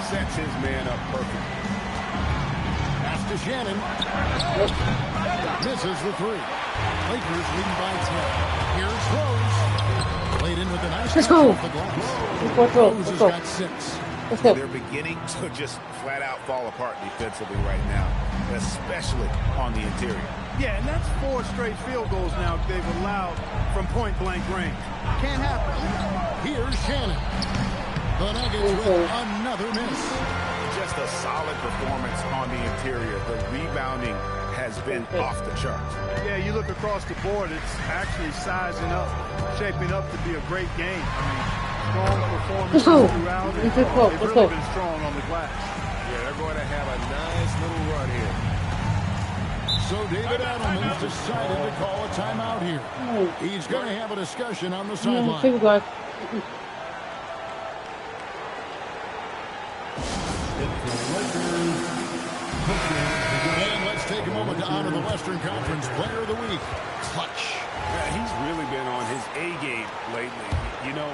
sets his man up perfect. Pass to Shannon. Misses the 3. Lakers leading by 10. Here's Rose. Played in with a nice Let's go. off the glass. Rose has got 6. Let's go. They're beginning to just flat out fall apart defensively right now, especially on the interior. Yeah, and that's 4 straight field goals now they've allowed from point-blank range. Can't happen. Here's Shannon. The Nuggets with another miss. Just a solid performance on the interior. The rebounding has been off the charts. Yeah, you look across the board, it's actually sizing up, shaping up to be a great game. I mean, strong performance throughout. They've really been strong on the glass. Yeah, they're going to have a nice little run here. So David Adelman's decided to call a timeout here. He's going to have a discussion on the sideline. And let's take a moment to honor the Western Conference Player of the Week, Clutch. Yeah, he's really been on his A game lately. You know,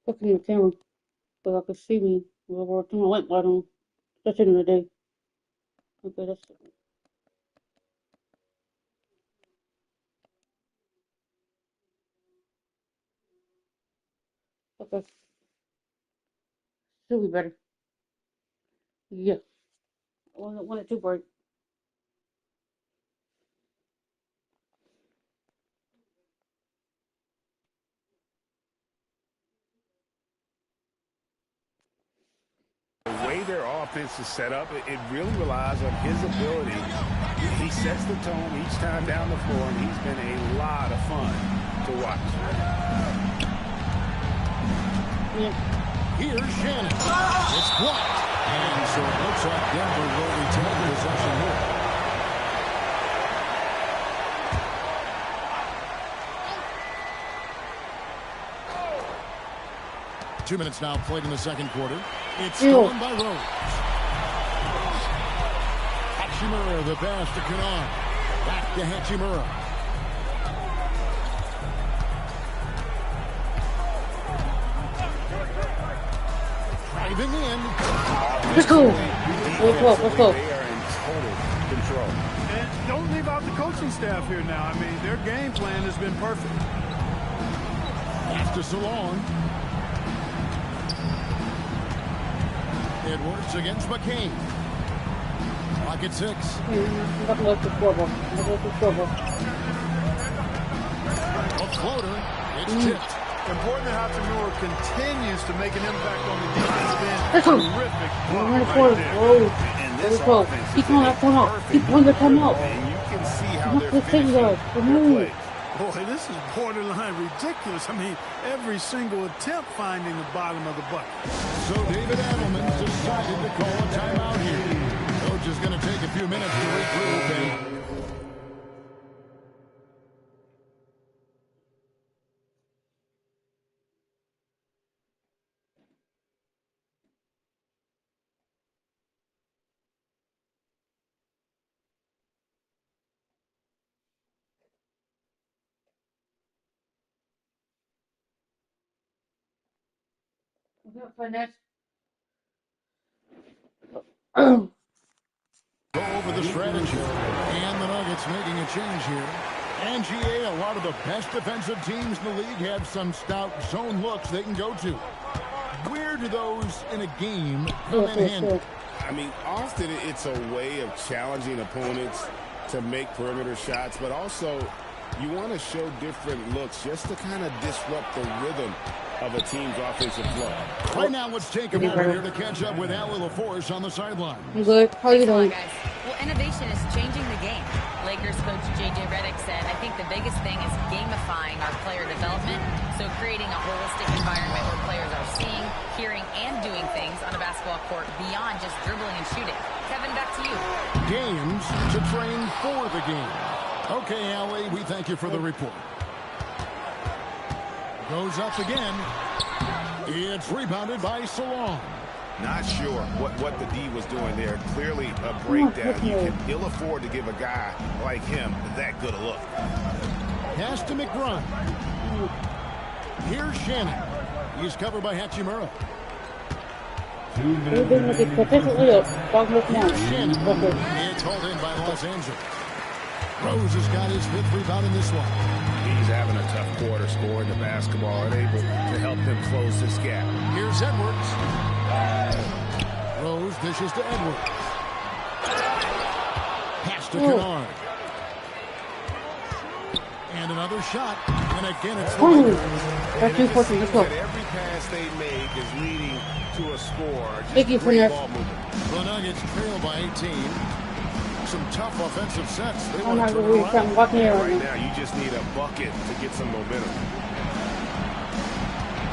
looking at the camera, but I could see me. Well, turn my light on. That's it in the day. Okay, that's it. Okay. Should be better. Yeah. I want it too bright. The way their offense is set up, it really relies on his ability. He sets the tone each time down the floor, and he's been a lot of fun to watch. Yeah. Here's Shannon. It's blocked. And so it looks like Denver will retain possession here. Two minutes now played in the second quarter. It's stolen by Rose. Hachimura, the pass to Kennard. Back to Hachimura. Driving in. Let's go. Let's go. They are in total control. And don't leave out the coaching staff here now. I mean, their game plan has been perfect. After Salon. Edwards against McCain. Clock at 6. A floater. It's tipped. Important that Hachimura continues to make an impact on the defensive end. Terrific block right there. And this offense keep on that time out. Keep on the time out. And you can see how they're finishing their plays. Boy, this is borderline ridiculous. I mean, every single attempt finding the bottom of the bucket. So David Adelman decided to call a timeout here. Coach is going to take a few minutes to regroup. Finesse. Go over the strategy. And the Nuggets making a change here. And GA, a lot of the best defensive teams in the league have some stout zone looks they can go to. Where do those in a game come in handy? I mean, often it's a way of challenging opponents to make perimeter shots, but also you want to show different looks just to kind of disrupt the rhythm of a team's offensive flow. Right now, let's take a moment here to catch up with Allie LaForce on the sideline. I'm good. How are you doing? Guys. Well, innovation is changing the game. Lakers coach J.J. Redick said, I think the biggest thing is gamifying our player development, so creating a holistic environment where players are seeing, hearing, and doing things on a basketball court beyond just dribbling and shooting. Kevin, back to you. Games to train for the game. Okay, Allie, we thank you for the report. Goes up again. It's rebounded by Salon. Not sure what the D was doing there. Clearly a breakdown. You can ill afford to give a guy like him that good a look. Pass to McBride. Here's Shannon. He's covered by Hachimura. Here's Shannon. It's hauled in by Los Angeles. Rose has got his 5th rebound in this one. He's having a tough quarter scoring the basketball and able to help them close this gap. Here's Edwards. Rose dishes to Edwards. Pass to Kennard. And another shot. And again, it's the Lakers. Every pass they make is leading to a score. Just great ball movement. The Nuggets trail by 18. Some tough offensive sets. They I'm want not to going turn to around. Right now, you just need a bucket to get some momentum.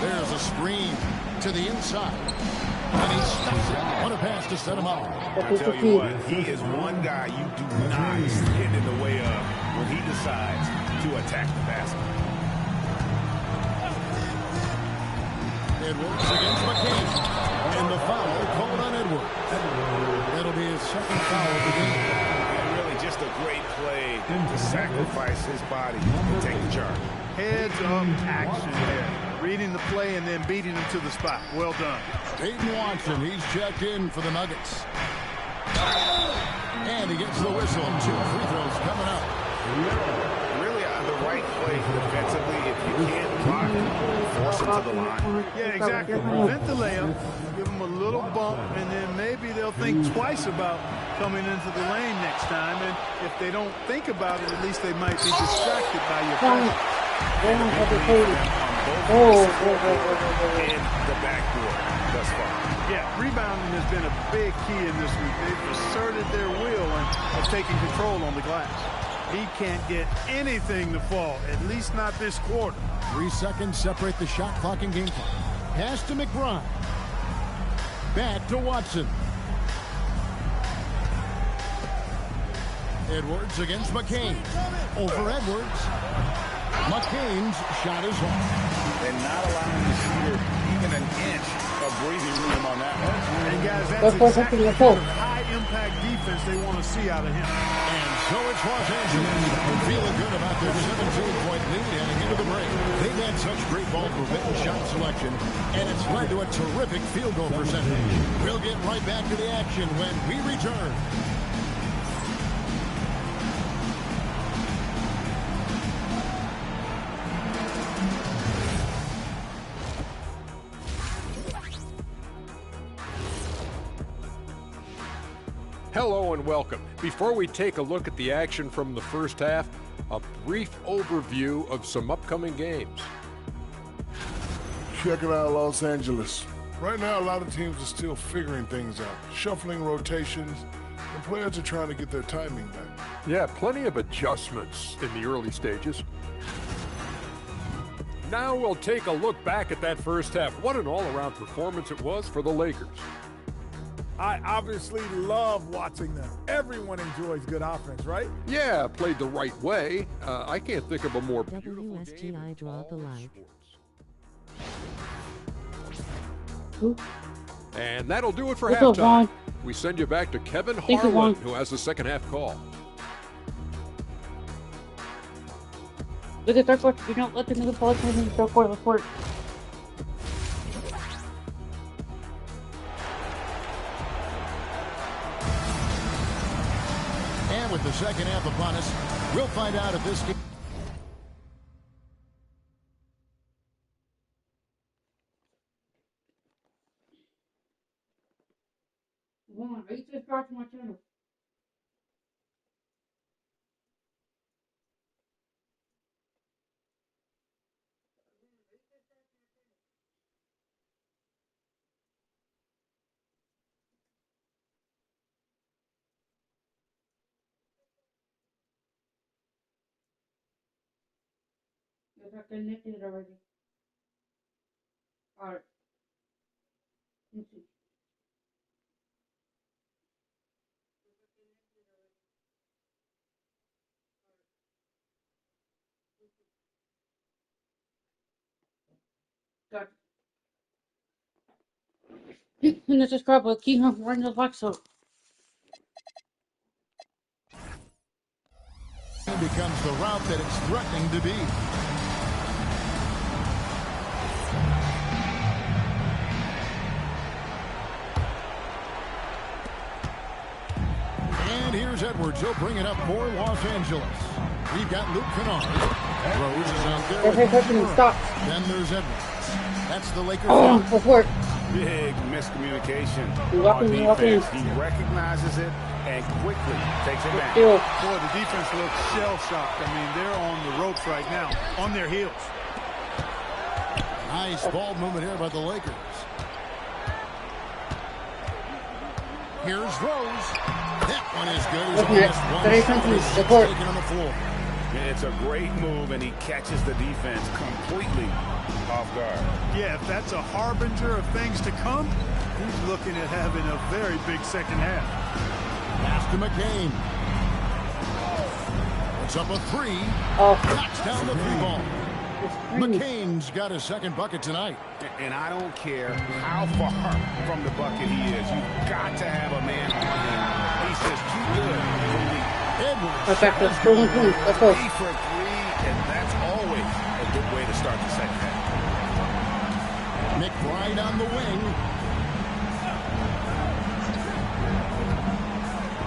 There's a screen to the inside. And he stops it. What a pass to set him up. I tell you what, he is one guy you do not stand in the way of when he decides to attack the basket. Edwards against McCain. And the foul called on Edwards. That'll be his second foul of the game. And really just a great play to sacrifice his body and take the charge. Heads-up action there. Reading the play and then beating him to the spot. Well done. Peyton Watson, he's checked in for the Nuggets. And he gets the whistle. 2 free throws coming up. Really on the right play defensively. If you can't block it, force it to the line. Yeah, exactly. Prevent the layup, give them a little bump, and then maybe they'll think twice about coming into the lane next time. And if they don't think about it, at least they might be distracted by your presence. In the backboard thus far. Yeah, rebounding has been a big key in this week. They've asserted their will and have taken control on the glass. He can't get anything to fall, at least not this quarter. 3 seconds separate the shot clock and game clock. Pass to McBride. Back to Watson. Edwards against McCain. Over Edwards. McCain's shot is off. And not allowing the shooter even an inch of breathing room on that one. And guys, that's exactly the kind of high-impact defense they want to see out of him. And so it's Los Angeles. Feeling good about their 17-point lead heading into the break. They've had such great ball movement and shot selection, and it's led to a terrific field goal percentage. We'll get right back to the action when we return. Hello and welcome. Before we take a look at the action from the first half, a brief overview of some upcoming games. Check it out, Los Angeles. Right now, a lot of teams are still figuring things out, shuffling rotations, and players are trying to get their timing back. Yeah, plenty of adjustments in the early stages. Now we'll take a look back at that first half. What an all-around performance it was for the Lakers. I obviously love watching them. Everyone enjoys good offense, right? Yeah, played the right way. I can't think of a more beautiful game WSGI draw the line. And that'll do it for What's up, halftime. Vaughn? We send you back to Kevin Thank you, Harlan, Vaughn. who has the second half call. Look at third quarter. You don't let the nigga ball come in the third quarter report. And with the second half upon us, we'll find out if this game... Vaughn, are you subscribed to my channel? Yes, I connected it already. Alright. Let me see. Got it. And the subscriber, keep on running the box up. becomes the route that it's threatening to be. And here's Edwards. He'll bring it up for Los Angeles. We've got Luke Kennard. Rose is out there. Then there's Edwards. That's the Lakers. Big miscommunication on defense. He recognizes it and quickly takes it back. Boy, the defense looks shell-shocked. I mean, they're on the ropes right now, on their heels. Nice ball movement here by the Lakers. Here's Rose. That one is good. He's almost taken on the floor. It's a great move, and he catches the defense completely off guard. Yeah, if that's a harbinger of things to come, he's looking at having a very big second half. Pass to McCain. Puts up a three. Knocks down the three ball. McCain's got his second bucket tonight. And I don't care how far from the bucket he is. You've got to have a man on him. He's just too good for me. Edwards. Let's go. Three for three, and that's always a good way to start the second half. McBride on the wing.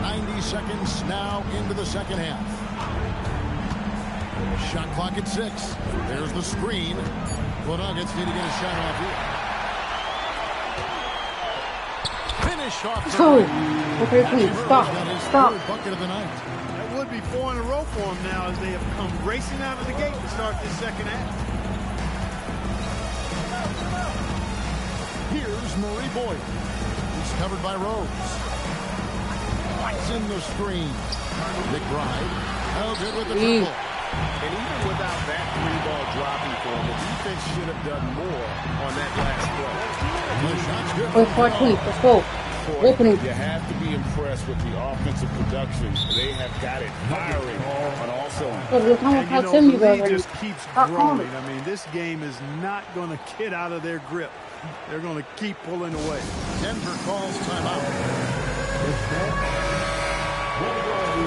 90 seconds now into the second half. Shot clock at 6. There's the screen. The Nuggets need to get a shot off here. Finish off the Okay, please, stop. Bucket of the night. That would be 4 in a row for him now as they have come racing out of the gate to start this second half. Here's Murray Boyd. He's covered by Rose. It's in the screen. McBride. Oh, good with the dribble. And even without that 3-ball dropping for him, the defense should have done more on that last play. Let's go. Opening. You have to be impressed with the offensive production. They have got it firing on all cylinders. And, the lead just keeps growing. I mean, this game is not going to get out of their grip. They're going to keep pulling away. Denver calls timeout.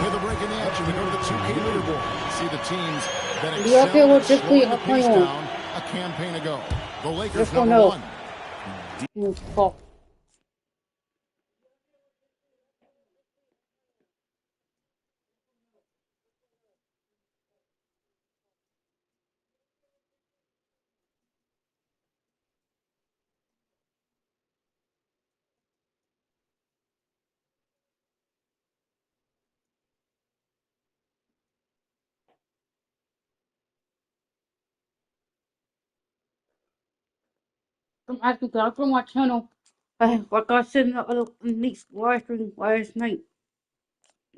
With a break in the action, we go to the 2K leaderboard. See the teams that excelled at slowing the pace down a campaign ago. The Lakers number 1. I'm asking because I put on my channel, like I said in the other next live stream last night.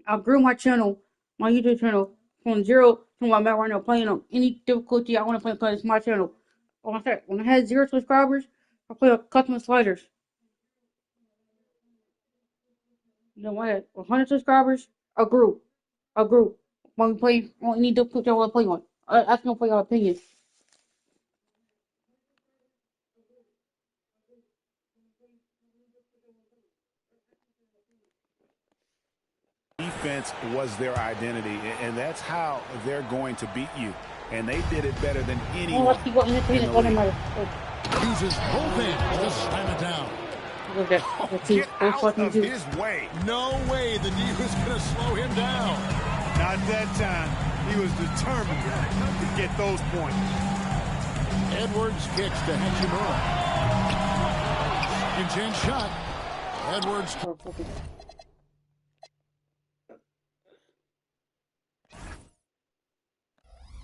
I grew my channel, my YouTube channel, from 0 to where I'm at right now, playing on any difficulty I want to play because it's my channel. When I had 0 subscribers, I played with custom sliders. You know, I had 100 subscribers, I grew. When we play on any difficulty I want to play on. I can play your opinion. Defense was their identity, and that's how they're going to beat you. And they did it better than anyone. Uses both hands to slam it down. Get out of his way. No way the knee was going to slow him down. Not that time. He was determined to get those points. Edwards kicks to Hachimura. Intense shot. Edwards.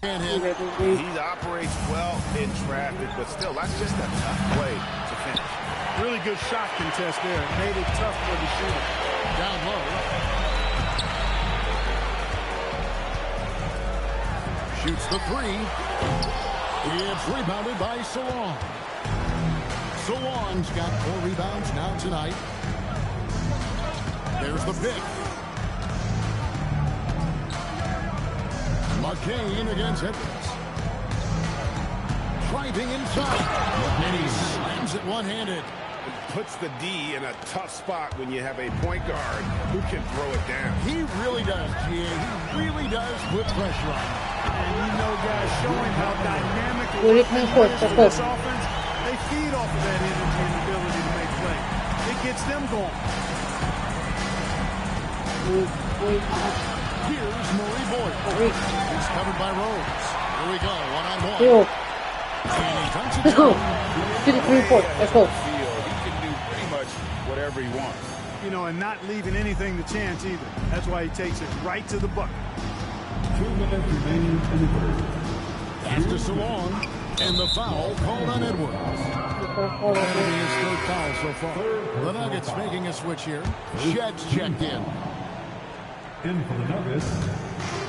He operates well in traffic, but still, that's just a tough play to finish. Really good shot contest there. It made it tough for the shooter. Down low. Shoots the 3. It's rebounded by Salon. Salon's got 4 rebounds now tonight. There's the pick. McCain against Edwards. Driving inside. And he slams it one-handed. Puts the D in a tough spot when you have a point guard who can throw it down. He really does, GA. He really does put pressure on. And you know, guys, showing how dynamic this offense, they feed off of that energy and ability to make plays. It gets them going. Here's Murray Boyd. He's covered by Rose. Here we go, one-on-one. And he dunks it down. Let's go. He can do pretty much whatever he wants. You know, and not leaving anything to chance either. That's why he takes it right to the bucket. 2 minutes remaining in the third. Pass to Salon, and the foul called on Edwards. That'll be his 3rd foul so far. The Nuggets making a switch here. Shed's checked in. In for the Nuggets,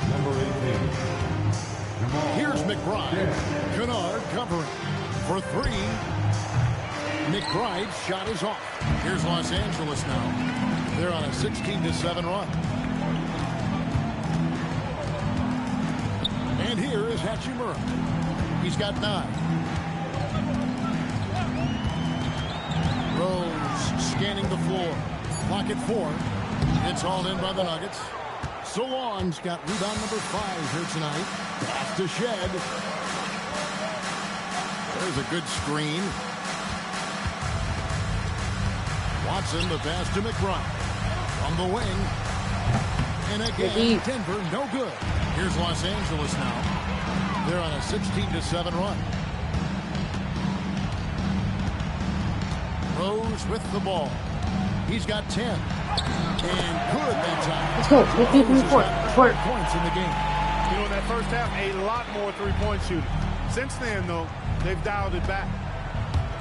number 18. Here's McBride. Kennard covering for 3. McBride's shot is off. Here's Los Angeles now. They're on a 16-7 run. And here is Hachimura. He's got 9. Rose scanning the floor. Clock at 4. It's hauled in by the Nuggets. Salon's got rebound number 5 here tonight. Pass to Shed. There's a good screen. Watson, the pass to McBride. From the wing. And again, Denver, no good. Here's Los Angeles now. They're on a 16-7 run. Rose with the ball. He's got 10. And good that time. Let's go. Let's do 3 points in the game. You know, in that first half, a lot more three-point shooting. Since then, though, they've dialed it back.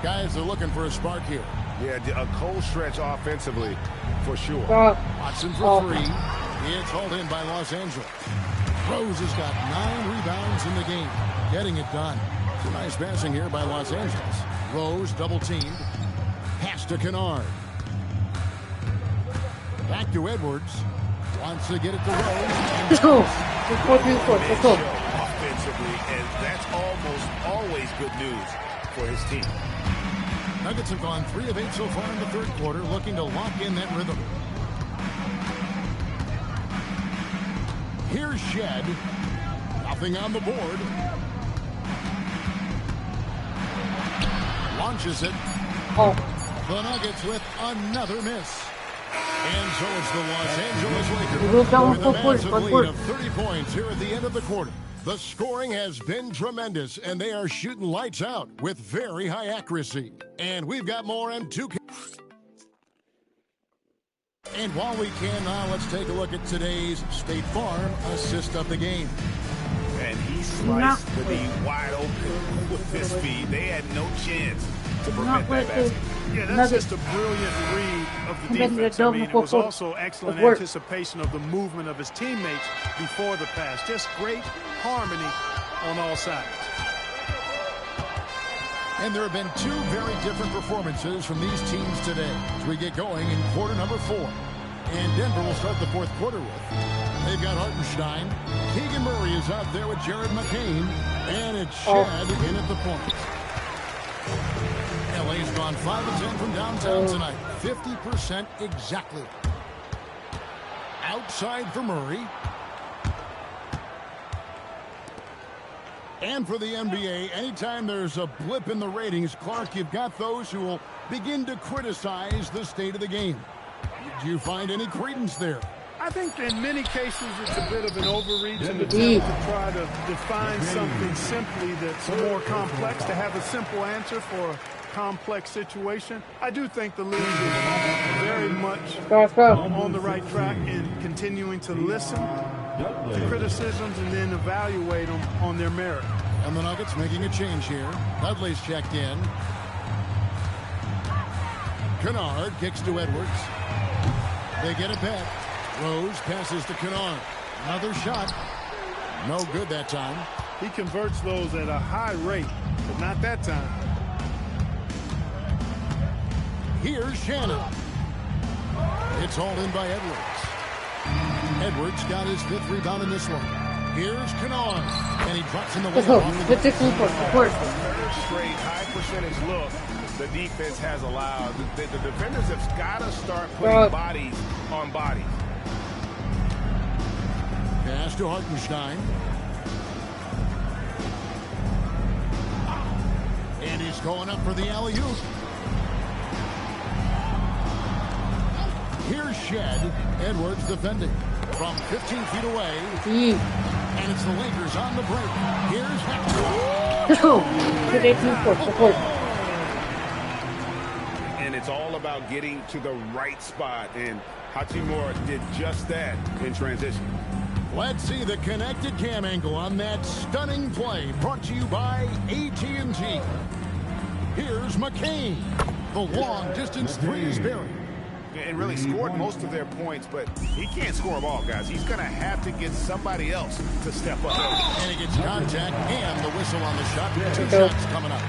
Guys are looking for a spark here. Yeah, a cold stretch offensively, for sure. Watson for 3. It's hauled in by Los Angeles. Rose has got 9 rebounds in the game. Getting it done. Some nice passing here by Los Angeles. Rose double-teamed. Pass to Kennard. Back to Edwards. Wants to get it to Rose. Let's go. Let's go. Offensively, and that's almost always good news for his team. Nuggets have gone 3 of 8 so far in the third quarter, looking to lock in that rhythm. Here's Shed. Nothing on the board. Launches it. The Nuggets with another miss. And so it's the Los Angeles Lakers with a massive lead of 30 points here at the end of the quarter. The scoring has been tremendous, and they are shooting lights out with very high accuracy. And we've got more M2K. And while we can now, let's take a look at today's State Farm assist of the game. And he sliced the D wide open with this feed. They had no chance to prevent that basket. Yeah, that's just a brilliant read of the defense. I mean, it was also excellent anticipation of the movement of his teammates before the pass. Just great harmony on all sides. And there have been 2 very different performances from these teams today as we get going in quarter number 4. And Denver will start the fourth quarter with. They've got Hartenstein. Keegan Murray is out there with Jared McCain. And it's Shad in at the point. LA's gone 5 of 10 from downtown tonight. 50% exactly. Outside for Murray. And for the NBA, anytime there's a blip in the ratings, Clark, you've got those who will begin to criticize the state of the game. Did you find any credence there? I think in many cases it's a bit of an overreach and attempt to try to define something simply that's more complex, to have a simple answer for a complex situation. I do think the league is very much on the right track in continuing to listen to criticisms and then evaluate them on their merit. And the Nuggets making a change here. Dudley's checked in. Kennard kicks to Edwards. They get it back. Rose passes to Kennard. Another shot. No good that time. He converts those at a high rate, but not that time. Here's Shannon. It's hauled in by Edwards. Edwards got his 5th rebound in this one. Here's Kennard. And he drops in the way. Third straight high percentage look the defense has allowed. The defenders have got to start putting bodies on bodies. Pass to Hartenstein. And he's going up for the alley-oop. Here's Shed. Edwards defending from 15 feet away. And it's the Lakers on the break. Here's Hector. And it's all about getting to the right spot. And Hachimura did just that in transition. Let's see the connected cam angle on that stunning play, brought to you by AT&T. Here's McCain. The long-distance 3 is buried. And really scored most of their points, but he can't score them all, guys. He's going to have to get somebody else to step up. And he gets contact and the whistle on the shot. 2 shots coming up.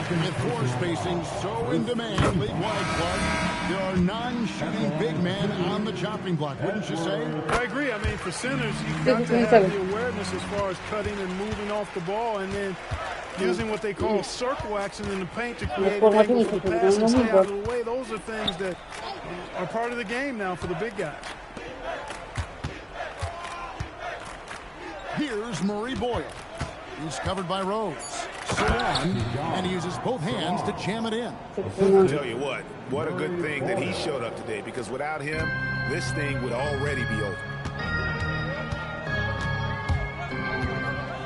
With 4 spacing so in demand, league-wide, Clark, there are non-shooting big men on the chopping block, wouldn't you say? I agree. I mean, for centers, you've got to have the awareness as far as cutting and moving off the ball, and then using what they call circle action in the paint to create an angle for the pass and stay out of the way. Those are things that are part of the game now for the big guys. Here's Murray Boyle. He's covered by Rose. So on, and he uses both hands to jam it in. I'll tell you what a good thing that he showed up today, because without him, this thing would already be over.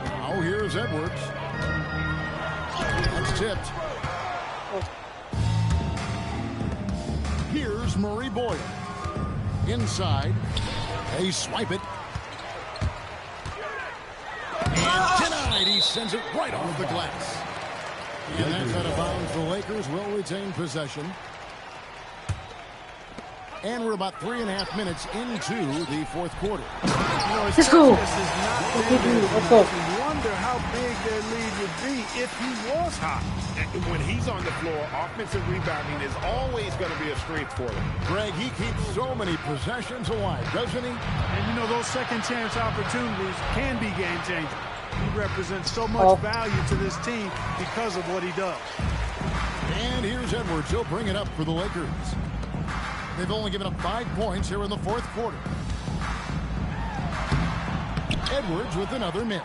Now here's Edwards. That's tipped. Here's Murray Boyle. Inside. They swipe it. And denied. He sends it right off the glass. And that's out of bounds. The Lakers will retain possession. And we're about 3.5 minutes into the fourth quarter. Let's go. Let's go. You wonder how big their lead would be if he was hot. When he's on the floor, offensive rebounding is always going to be a strength for him. Greg, he keeps so many possessions alive, doesn't he? And you know, those second chance opportunities can be game changing. He represents so much value to this team because of what he does. And here's Edwards. He'll bring it up for the Lakers. They've only given up 5 points here in the fourth quarter. Edwards with another miss.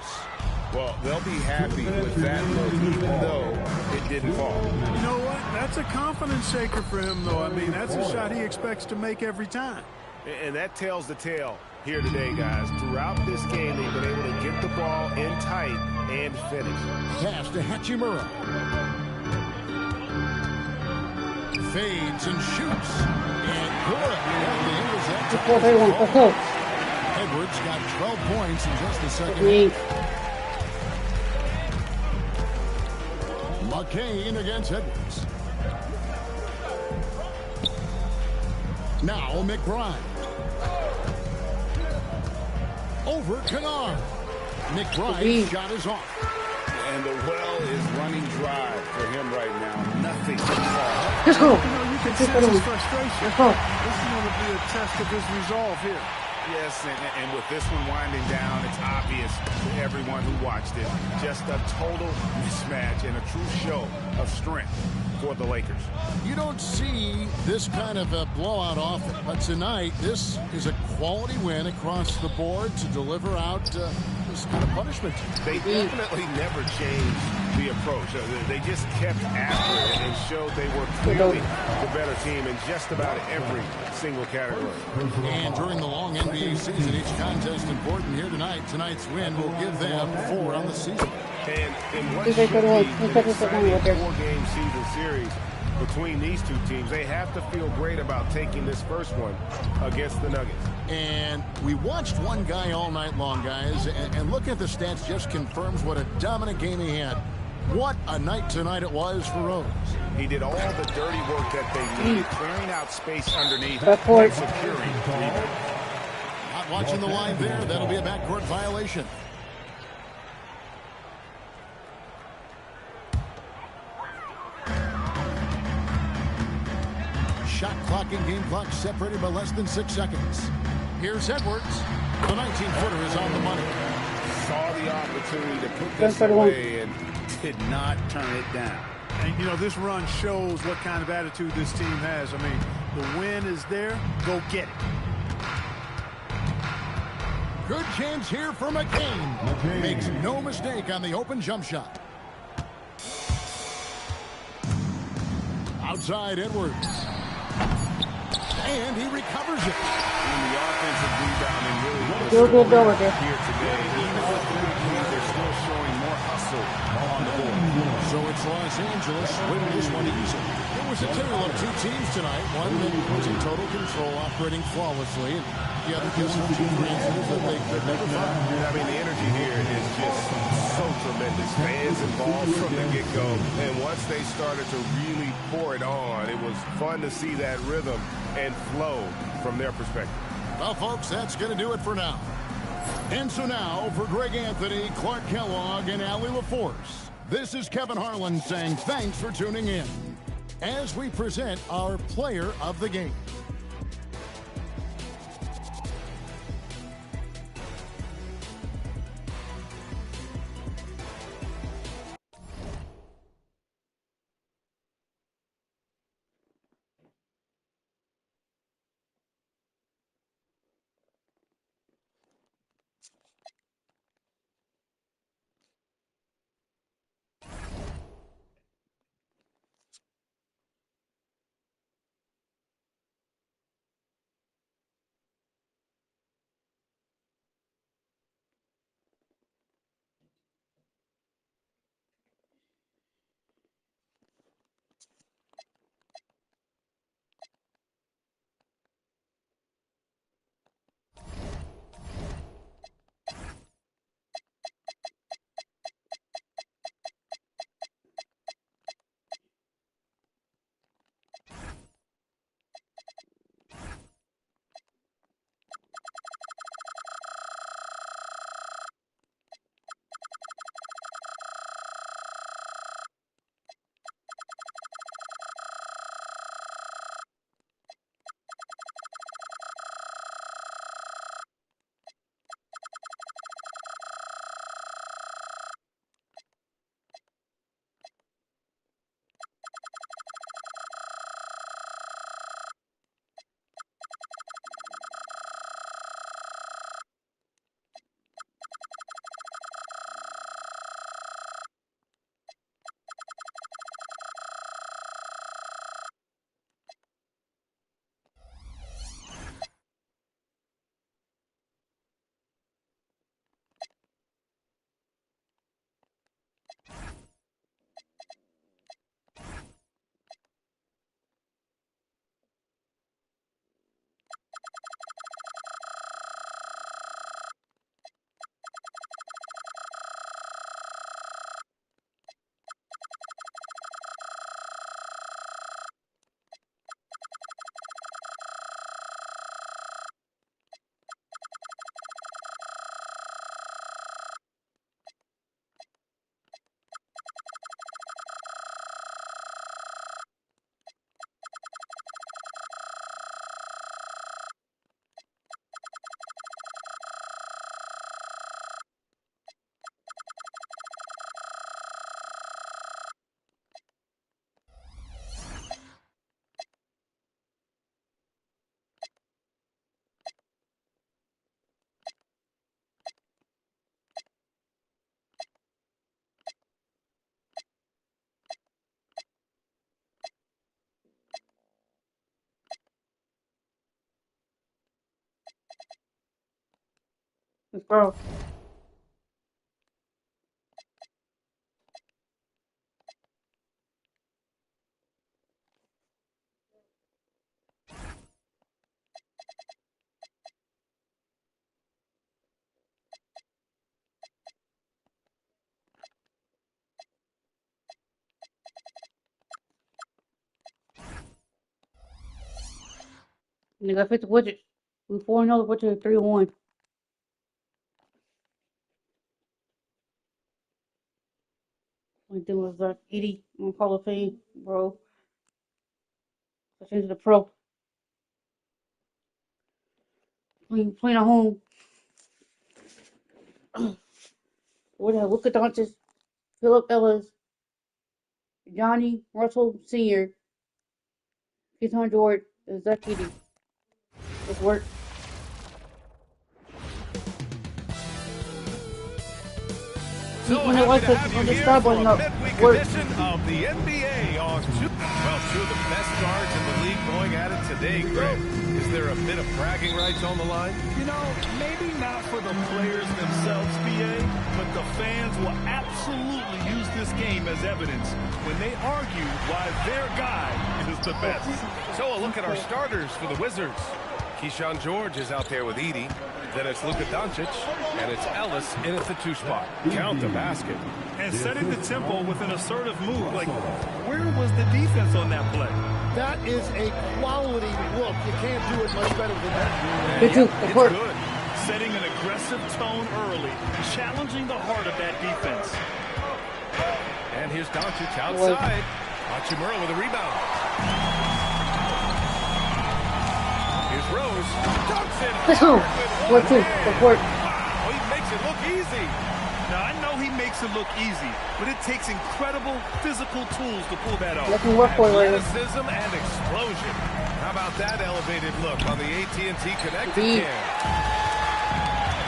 Well, they'll be happy with that look, even though it didn't fall. You know what? That's a confidence shaker for him, though. I mean, that's a shot he expects to make every time. And that tells the tale here today, guys. Throughout this game, they've been able to get the ball in tight and finish. Pass to Hachimura. Fades and shoots. And good. Edwards got 12 points in just the second. McCain against Edwards. Now McBride. Over Kennard. McBride's shot is off. And the well is running dry for him right now. Nothing. Let's go. You know, you can sense his frustration. This is going to be a test of his resolve here. Yes, and with this one winding down, it's obvious to everyone who watched it. Just a total mismatch and a true show of strength for the Lakers. You don't see this kind of a blowout often, but tonight this is a quality win across the board to deliver out this kind of punishment. They definitely never changed the approach. They just kept after it and showed they were clearly the better team in just about every single category. And during the long NBA season, each contest important here tonight. Tonight's win will give them 4 on the season. And in what should be an exciting 4-game season series between these two teams, they have to feel great about taking this first one against the Nuggets. And we watched one guy all night long, guys, and look at the stats, just confirms what a dominant game he had. What a night tonight it was for Rose. He did all the dirty work that they needed, clearing out space underneath Backcourt. and securing the rebound. Not watching the line there. That'll be a backcourt violation. Shot clock and game clock separated by less than 6 seconds. Here's Edwards. The 19-footer is on the money. Saw the opportunity to put this away and did not turn it down. And, you know, this run shows what kind of attitude this team has. I mean, the win is there. Go get it. Good chance here for McCain. Makes no mistake on the open jump shot. Outside Edwards. And he recovers it. And the offensive rebounding really was here today. Even with the lead, they're still showing more hustle on the board. So it's Los Angeles winning this one easy. It was a tale of 2 teams tonight. One that was in total control, operating flawlessly. And the other gives them 2 answers that they could never find. I mean, the energy here is just so tremendous. Fans involved from the get-go. And once they started to really pour it on, it was fun to see that rhythm and flow from their perspective. Well, folks, that's going to do it for now. And so now, for Greg Anthony, Clark Kellogg, and Allie LaForce, this is Kevin Harlan saying thanks for tuning in as we present our player of the game. Let's go. Nigga, 50 widgets. We 4-0, what's it? 3-1. Only thing was 80 on Hall of Fame, bro. Let's into the pro. Playing at home. What the hell? Luka Doncic, Philip Ellis, Johnny Russell Sr., Keaton George, and Zach Edey. Let's work. So happy to have you here for a midweek edition of the NBA on two of the best guards in the league going at it today, Greg. Is there a bit of bragging rights on the line? You know, maybe not for the players themselves, BA, but the fans will absolutely use this game as evidence when they argue why their guy is the best. So a look at our starters for the Wizards. Keyshawn George is out there with Edey. Then it's Luka Doncic, and it's Ellis in at the 2 spot. Count the basket. And setting the tempo with an assertive move. Like, where was the defense on that play? That is a quality look. You can't do it much better than that. It's good. Setting an aggressive tone early, challenging the heart of that defense. And here's Doncic outside. Hachimura with a rebound. Here's Rose. Dunks it hard with one hand. Oh, he makes it look easy. Now, I know he makes it look easy, but it takes incredible physical tools to pull that off. Athleticism and explosion. How about that elevated look on the AT&T connected cam?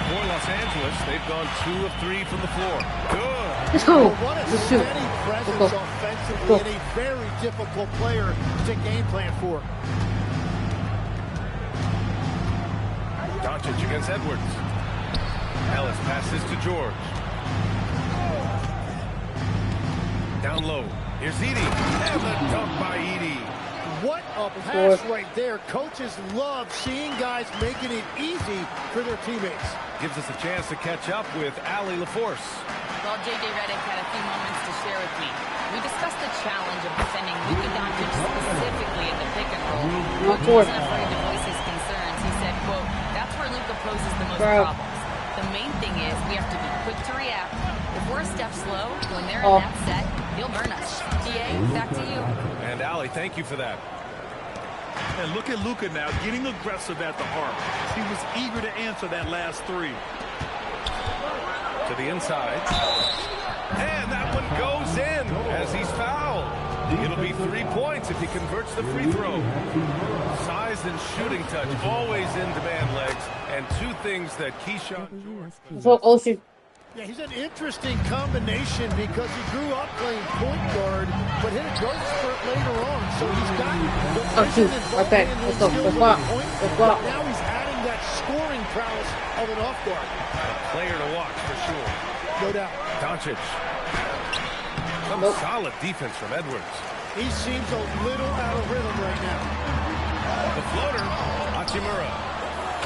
For Los Angeles, they've gone 2 of 3 from the floor. Good. Let's go. What a steady presence offensively and a very difficult player to game plan for. Doncic against Edwards. Ellis passes to George. Down low. Here's Edey. And the dunk by Edey. What a pass right there. Coaches love seeing guys making it easy for their teammates. Gives us a chance to catch up with Allie LaForce. Well, J.J. Redick had a few moments to share with me. We discussed the challenge of defending Luka Doncic specifically in the pick and roll. He wasn't afraid to voice his concerns. He said, quote, that's where Luka poses the most problems. The main thing is we have to be quick to react. If we're a step slow, when they're in that set, he'll burn us. DA, back to you. And Allie, thank you for that. And look at Luka now, getting aggressive at the arc. He was eager to answer that last 3. To the inside. And that one goes in as he's fouled. It'll be 3 points if he converts the free throw. Size and shooting touch, always in demand, legs. And 2 things that Keyshawn George... Yeah, he's an interesting combination because he grew up playing point guard, but hit a growth spurt later on. So he's got the vision and skill with point guard. Now he's adding that scoring prowess of an off guard. A player to watch for sure. No doubt. Doncic. Some solid defense from Edwards. He seems a little out of rhythm right now. The floater, Hachimura.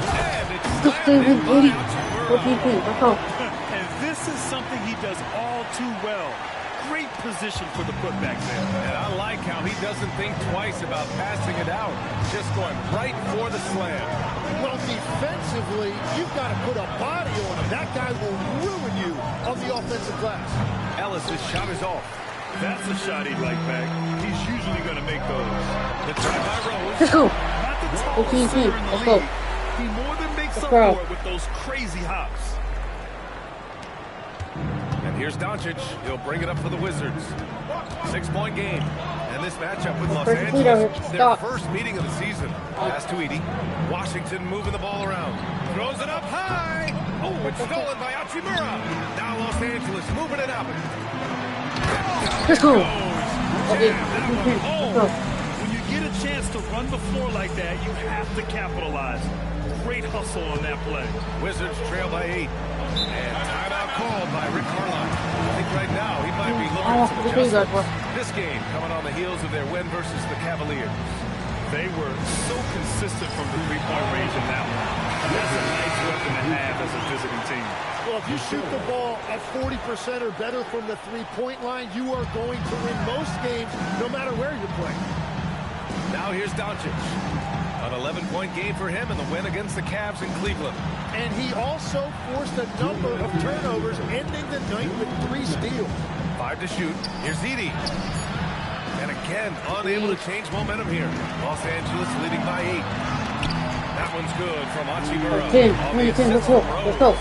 And it's slammed in by Hachimura. And this is something he does all too well. Great position for the putback there. And I like how he doesn't think twice about passing it out. Just going right for the slam. Well, defensively, you've got to put a body on him. That guy will ruin you on the offensive glass. Ellis' shot is off. That's a shot he'd like back. He's usually going to make those. The try by Rose. Let's go. Not the tallest center in the league. He more than makes up for it with those crazy hops. And here's Doncic. He'll bring it up for the Wizards. 6-point game. And this matchup with Los Angeles, their first meeting of the season. Pass to Edey. Washington moving the ball around. Throws it up high. Oh, it's stolen by Hachimura. Now Los Angeles moving it up. When you get a chance to run the floor like that, you have to capitalize. Great hustle on that play. Wizards trail by 8. And timeout called by Rick Carlisle. I think right now he might be looking at some adjustments. This game coming on the heels of their win versus the Cavaliers. They were so consistent from the three-point range in that one. That's a nice weapon to have as a visiting team. Well, if you shoot the ball at 40% or better from the three-point line, you are going to win most games, no matter where you're playing. Now here's Doncic. An 11-point game for him in the win against the Cavs in Cleveland. And he also forced a number of turnovers, ending the night with 3 steals. 5 to shoot. Here's Edey. And again, unable to change momentum here. Los Angeles leading by 8. That one's good from Hachimura. 10, let's go. Let's go.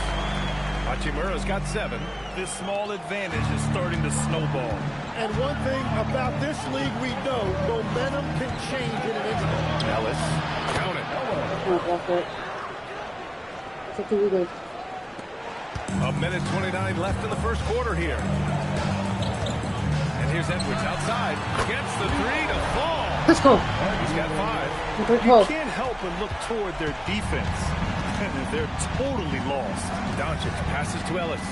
Hachimura's got 7. This small advantage is starting to snowball. And one thing about this league we know, momentum can change in an instant. Ellis, count it. A minute 29 left in the first quarter here. And here's Edwards outside. Gets the 3 to fall. Let's go. He's got 5. You can't help but look toward their defense. They're totally lost. Doncic passes to Ellis.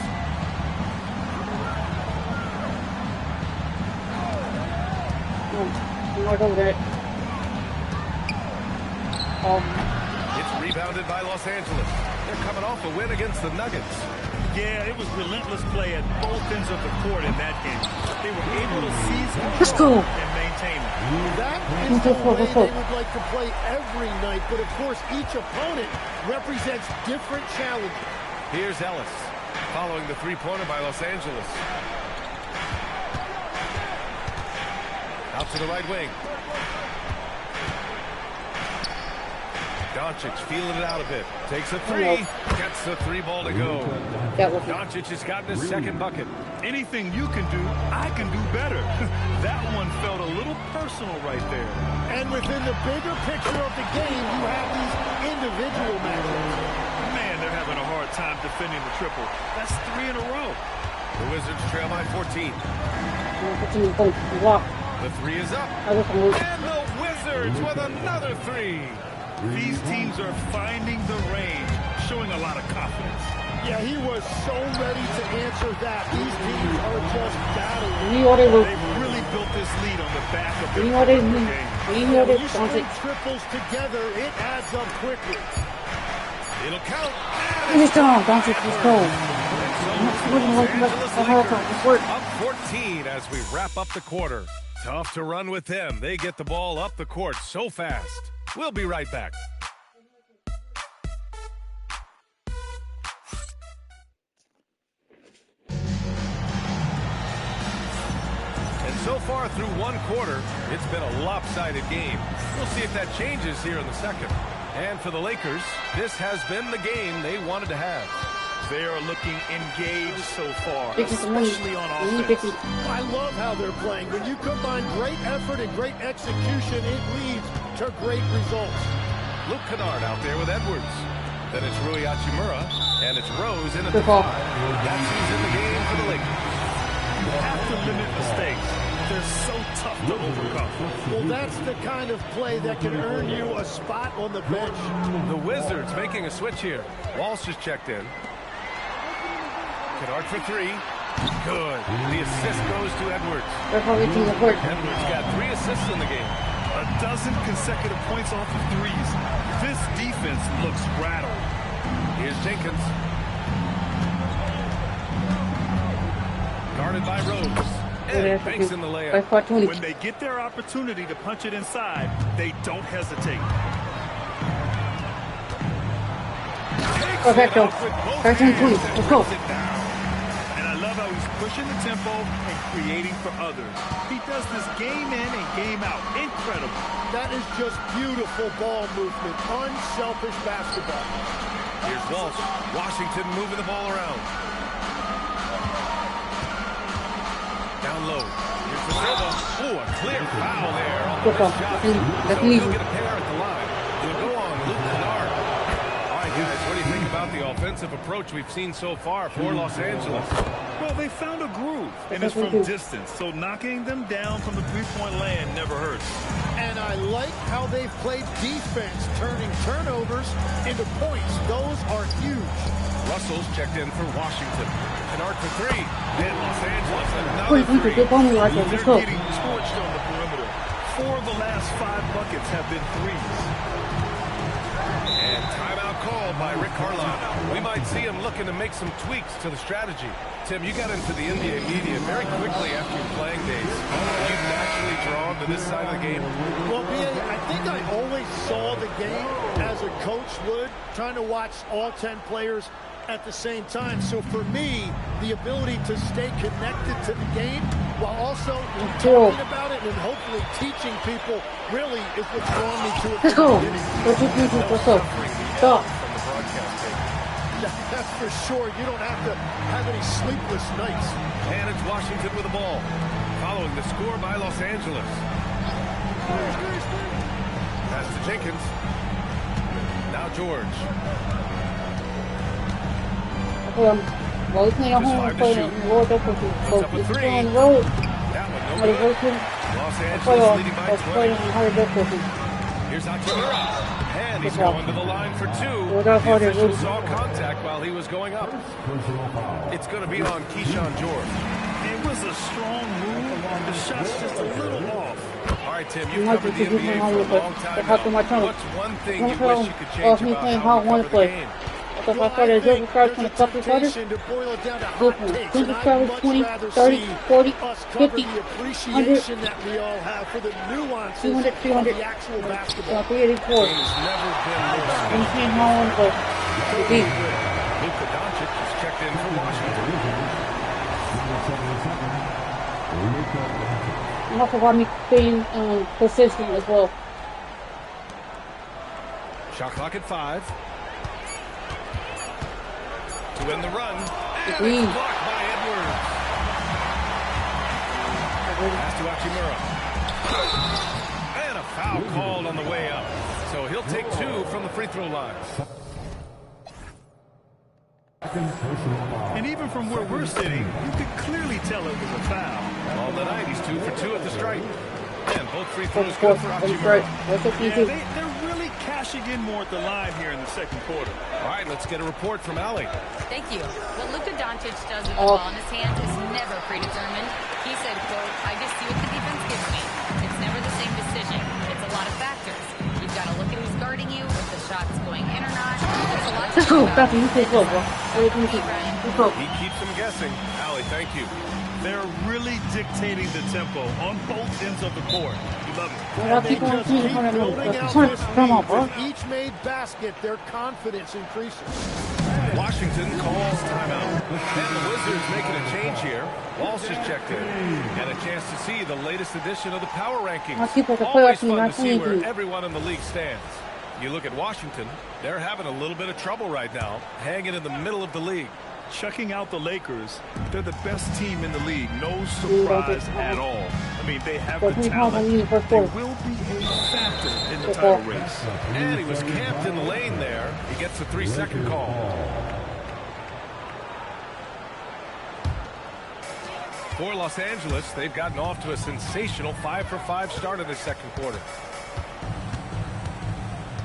It's rebounded by Los Angeles. They're coming off a win against the Nuggets. Yeah, it was relentless play at both ends of the court in that game. They were able to seize Let's go. control and maintain it. That is the way they would like to play every night, but of course each opponent represents different challenges. Here's Ellis, following the three-pointer by Los Angeles. Out to the right wing. Doncic feeling it out a bit. Takes a 3. Gets the 3 ball to go. Doncic has gotten his second bucket. Anything you can do, I can do better. That one felt a little personal right there. And within the bigger picture of the game, you have these individual matchups. Man, they're having a hard time defending the triple. That's 3 in a row. The Wizards trail by 14. The 3 is up. And the Wizards with another 3. These teams are finding the range, showing a lot of confidence. Yeah, he was so ready to answer that. These teams are just battling. They've really built this lead on the back of their game. When you string triples together, it adds up quickly. It'll count. Let's go. Doncic, let's go. Up 14 as we wrap up the quarter. Tough to run with them. They get the ball up the court so fast. We'll be right back. And so far through one quarter, it's been a lopsided game. We'll see if that changes here in the second. And for the Lakers, this has been the game they wanted to have. They are looking engaged so far, especially on offense. I love how they're playing. When you combine great effort and great execution, it leads to great results. Luke Kennard out there with Edwards. Then it's Rui Hachimura, and it's Rose in at Good the call. 5. That's who's in the game for the Lakers. You have to limit mistakes. They're so tough to overcome. Well, that's the kind of play that can earn you a spot on the bench. The Wizards making a switch here. Walsh has checked in. Kennard for 3. Good. The assist goes to Edwards. Edwards got 3 assists in the game. A dozen consecutive points off of threes. This defense looks rattled. Here's Jenkins. Guarded by Rose. And banks in the layup. When they get their opportunity to punch it inside, they don't hesitate. Perfecto. 13 points. Let's go. And I love how he's pushing the tempo and creating for others. He does this game in and game out. Incredible. That is just beautiful ball movement. Unselfish basketball. Here's Walsh. Washington moving the ball around. Down low. Here's the Silva. Ooh, a clear foul there on the shot. So he'll get a pair at the line. He'll go on Luke Kennard. All right, guys, what do you think about the offensive offensive approach we've seen so far for Los Angeles. Well, they found a groove, and it's from distance, so knocking them down from the three-point land never hurts. And I like how they've played defense, turning turnovers into points. Those are huge. Russell's checked in for Washington. An arc for three. And Los Angeles another three. They're getting torched on the perimeter. 4 of the last 5 buckets have been threes. And timeout called by Rick Carlisle. We might see him looking to make some tweaks to the strategy. Tim, you got into the NBA media very quickly after your playing days. Are you naturally drawn to this side of the game? Well, I think I always saw the game as a coach would, trying to watch all 10 players at the same time. So for me, the ability to stay connected to the game while also talking about it and hopefully teaching people really is what's drawn me to it. Stop. That's for sure. You don't have to have any sleepless nights. And it's Washington with the ball, following the score by Los Angeles. Pass to Jenkins. Now George. Well, we playing at home, playing in the road, that's what we playing on the road. Los Angeles leading by 20. Here's Hachimura. And he's going to the line for 2. The official saw contact while he was going up. It's going to be on Keyshawn George. It was a strong move. The shot's just a little off. All right, Tim, you've covered the NBA for a long time now. What's one thing you wish you could change about how you cover the game? Because I started doing cards from the couple starters. Different. 20 cards, 20, 30, 40, 50, 100, 200, 300, 384. And seeing how one goes. Luka Doncic is checked in for Washington. And also got me being consistent as well. Shot clock at 5. To win the run. And it's blocked by Edwards. Pass to Hachimura. And a foul called on the way up. So he'll take 2 from the free throw line. And even from where we're sitting, you could clearly tell it was a foul. On the night, he's 2 for 2 at the stripe. And both free throws good for Hachimura. They're really cashing in more at the line here in the second quarter. All right, let's get a report from Allie. Thank you. What Luka Doncic does with the ball in his hands is never predetermined. He said, quote, I just see what the defense gives me. It's never the same decision. It's a lot of factors. You've got to look at who's guarding you, if the shot's going in or not. There's a lot to think about. He keeps them guessing. Allie, thank you. They're really dictating the tempo on both ends of the court. You love it. They just keep building out this lead. With each made basket, their confidence increases. Washington calls timeout. And the Wizards making a change here. Walsh is checked in. And a chance to see the latest edition of the power rankings. Always fun to see where everyone in the league stands. You look at Washington, they're having a little bit of trouble right now, hanging in the middle of the league. Checking out the Lakers, they're the best team in the league. No surprise at all. I mean, they have the talent. They will be a factor in the title race. And he was camped in the lane there. He gets a 3-second call. For Los Angeles, they've gotten off to a sensational 5-for-5 start in the second quarter.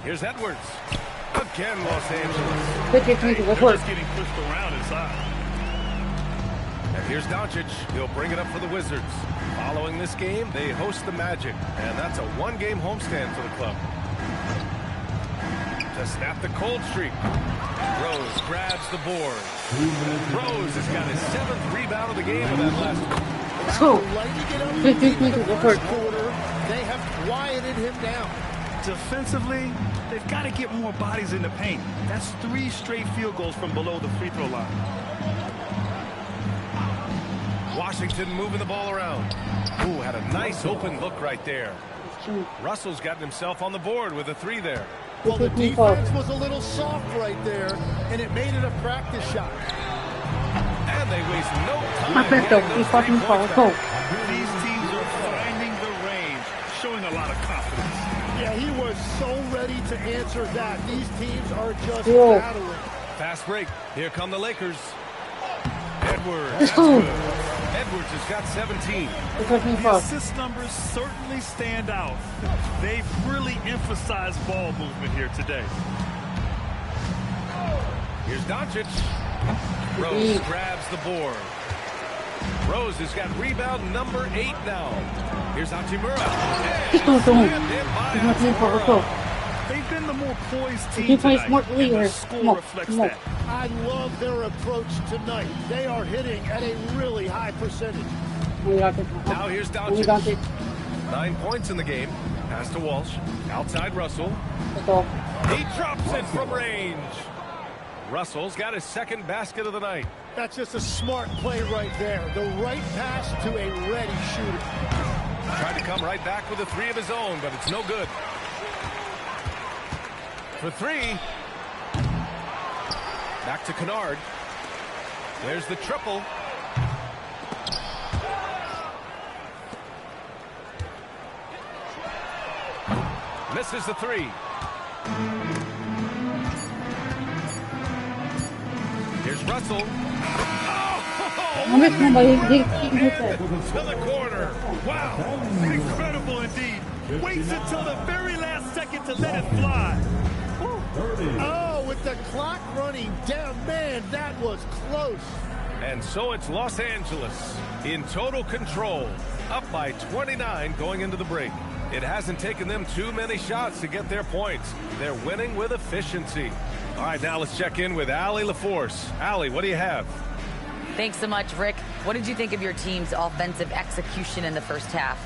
Here's Edwards. Again, Los Angeles. They're just getting pushed around inside. And here's Doncic. He'll bring it up for the Wizards. Following this game, they host the Magic. And that's a 1-game homestand for the club. To snap the cold streak. Rose grabs the board. Rose has got his 7th rebound of the game in that last one. They have quieted him down. Defensively, they've got to get more bodies in the paint. That's 3 straight field goals from below the free throw line. Washington moving the ball around. Ooh, had a nice open look right there. Russell's gotten himself on the board with a 3 there. Well, the defense was a little soft right there, and it made it a practice shot. And they waste no time getting those 3 points back. These teams are finding the range, showing a lot of confidence. Yeah, he was so ready to answer that. These teams are just battling. Fast break. Here come the Lakers. Edwards. That's good. Edwards has got 17. The assist numbers certainly stand out. They've really emphasized ball movement here today. Here's Doncic. Rose grabs the board. Rose has got rebound number 8 now. Here's Hachimura. They've been the more poised team tonight, and the score reflects that. I love their approach tonight. They are hitting at a really high percentage. Now here's Doncic. 9 points in the game. Pass to Walsh. Outside Russell. He drops it from range. Russell's got his second basket of the night. That's just a smart play right there. The right pass to a ready shooter. Tried to come right back with a 3 of his own, but it's no good. For 3. Back to Kennard. There's the triple. Misses the 3. Here's Russell. To the corner. Wow. Incredible indeed. Waits until the very last second to let it fly. Oh, with the clock running down, man, that was close. And so it's Los Angeles in total control, up by 29 going into the break. It hasn't taken them too many shots to get their points. They're winning with efficiency. All right, now let's check in with Allie LaForce. Allie, what do you have? Thanks so much, Rick. What did you think of your team's offensive execution in the first half?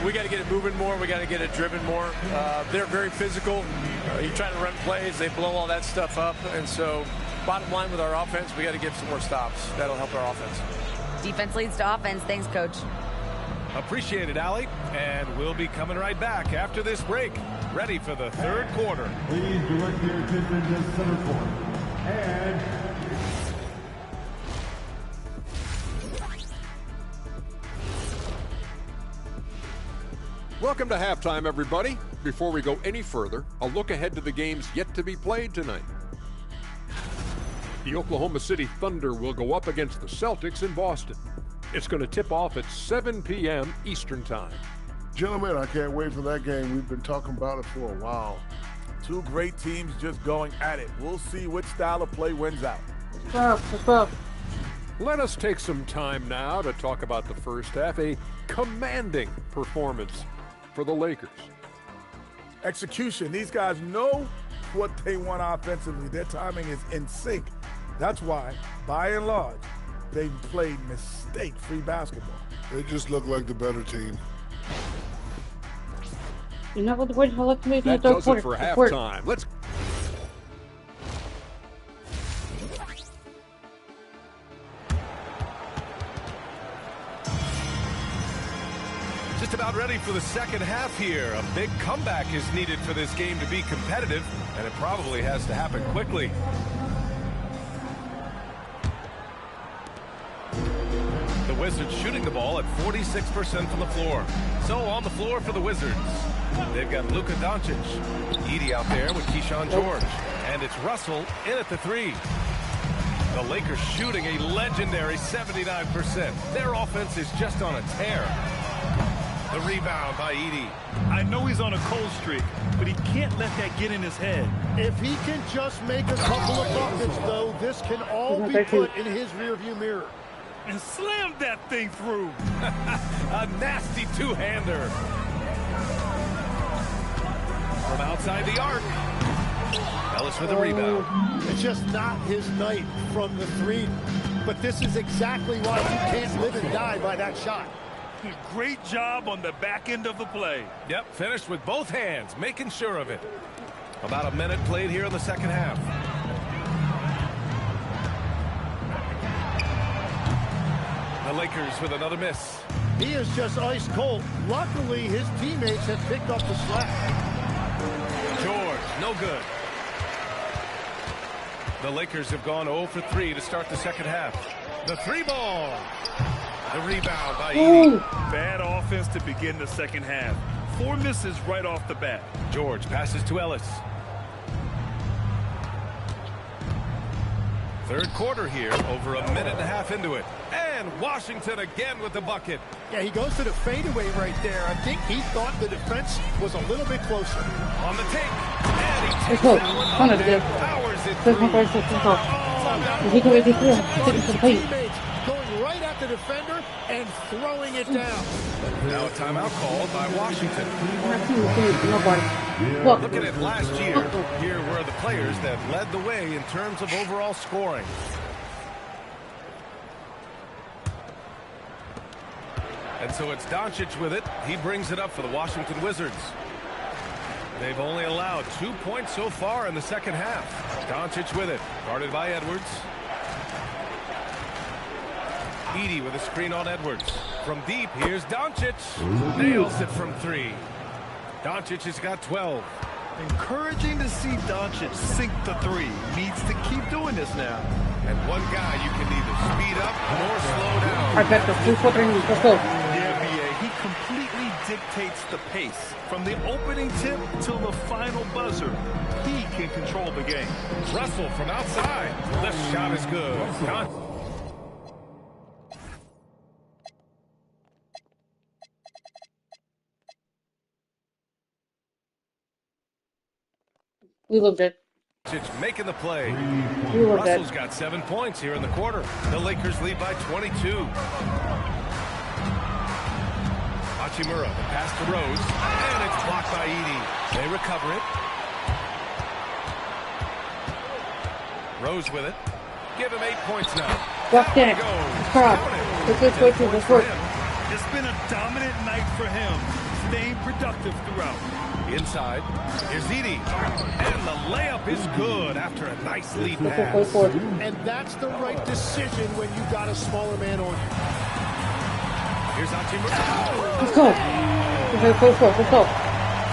We got to get it moving more. We got to get it driven more. They're very physical. You try to run plays, they blow all that stuff up. And so, bottom line with our offense, we got to get some more stops. That'll help our offense. Defense leads to offense. Thanks, Coach. Appreciate it, Allie. And we'll be coming right back after this break. Ready for the third quarter. Please direct your attention to center court. And Welcome to halftime, everybody. Before we go any further, a look ahead to the games yet to be played tonight. The Oklahoma City Thunder will go up against the Celtics in Boston. It's going to tip off at 7 p.m. Eastern Time. Gentlemen, I can't wait for that game. We've been talking about it for a while. 2 great teams just going at it. We'll see which style of play wins out. Let us take some time now to talk about the first half. A commanding performance for the Lakers. Execution. These guys know what they want offensively. Their timing is in sync. That's why, by and large, they've played mistake-free basketball. They just look like the better team. You know what the word for that does it for halftime. Let's. Just about ready for the second half here. A big comeback is needed for this game to be competitive, and it probably has to happen quickly. The Wizards shooting the ball at 46% from the floor. So on the floor for the Wizards, they've got Luka Doncic. Edey out there with Keyshawn George. And it's Russell in at the 3. The Lakers shooting a legendary 79%. Their offense is just on a tear. The rebound by Edey. I know he's on a cold streak, but he can't let that get in his head. If he can just make a couple of buckets, though, this can all be put in his rearview mirror. And slammed that thing through. A nasty two-hander. From outside the arc. Ellis with a rebound. It's just not his night from the 3. But this is exactly why you can't live and die by that shot. Great job on the back end of the play. Yep, finished with both hands, making sure of it. About a minute played here in the second half. The Lakers with another miss. He is just ice cold. Luckily, his teammates have picked up the slack. George, no good. The Lakers have gone 0 for 3 to start the second half. The 3-ball. The rebound by Edey. Bad offense to begin the second half. 4 misses right off the bat. George passes to Ellis. Third quarter here, over a minute and a half into it. And Washington again with the bucket. Yeah, he goes to the fadeaway right there. I think he thought the defense was a little bit closer. On the take. And he takes that one up and powers it through. Teammates going right at the defender and throwing it down. Now a timeout called by Washington. Looking at last year, here were the players that led the way in terms of overall scoring. And so it's Doncic with it. He brings it up for the Washington Wizards. They've only allowed 2 points so far in the second half. Doncic with it, guarded by Edwards. Edey with a screen on Edwards. From deep, here's Doncic. Nails it from 3. Doncic has got 12. Encouraging to see Doncic sink the 3. Needs to keep doing this now. And one guy you can neither speed up nor slow down. Yeah, BA, he completely dictates the pace. From the opening tip till the final buzzer, he can control the game. Russell from outside. The shot is good. We loved it. Making the play. Russell's got 7 points here in the quarter. The Lakers lead by 22. Hachimura, the pass to Rose, and it's blocked by Edey. They recover it. Rose with it. Give him 8 points now. Blocked it. It's been a dominant night for him. Staying productive throughout. Inside, here's Edey. And the layup is good after a nice lead pass. And that's the right decision when you got a smaller man on you. Here's Hachimura. Let's go. Let's go.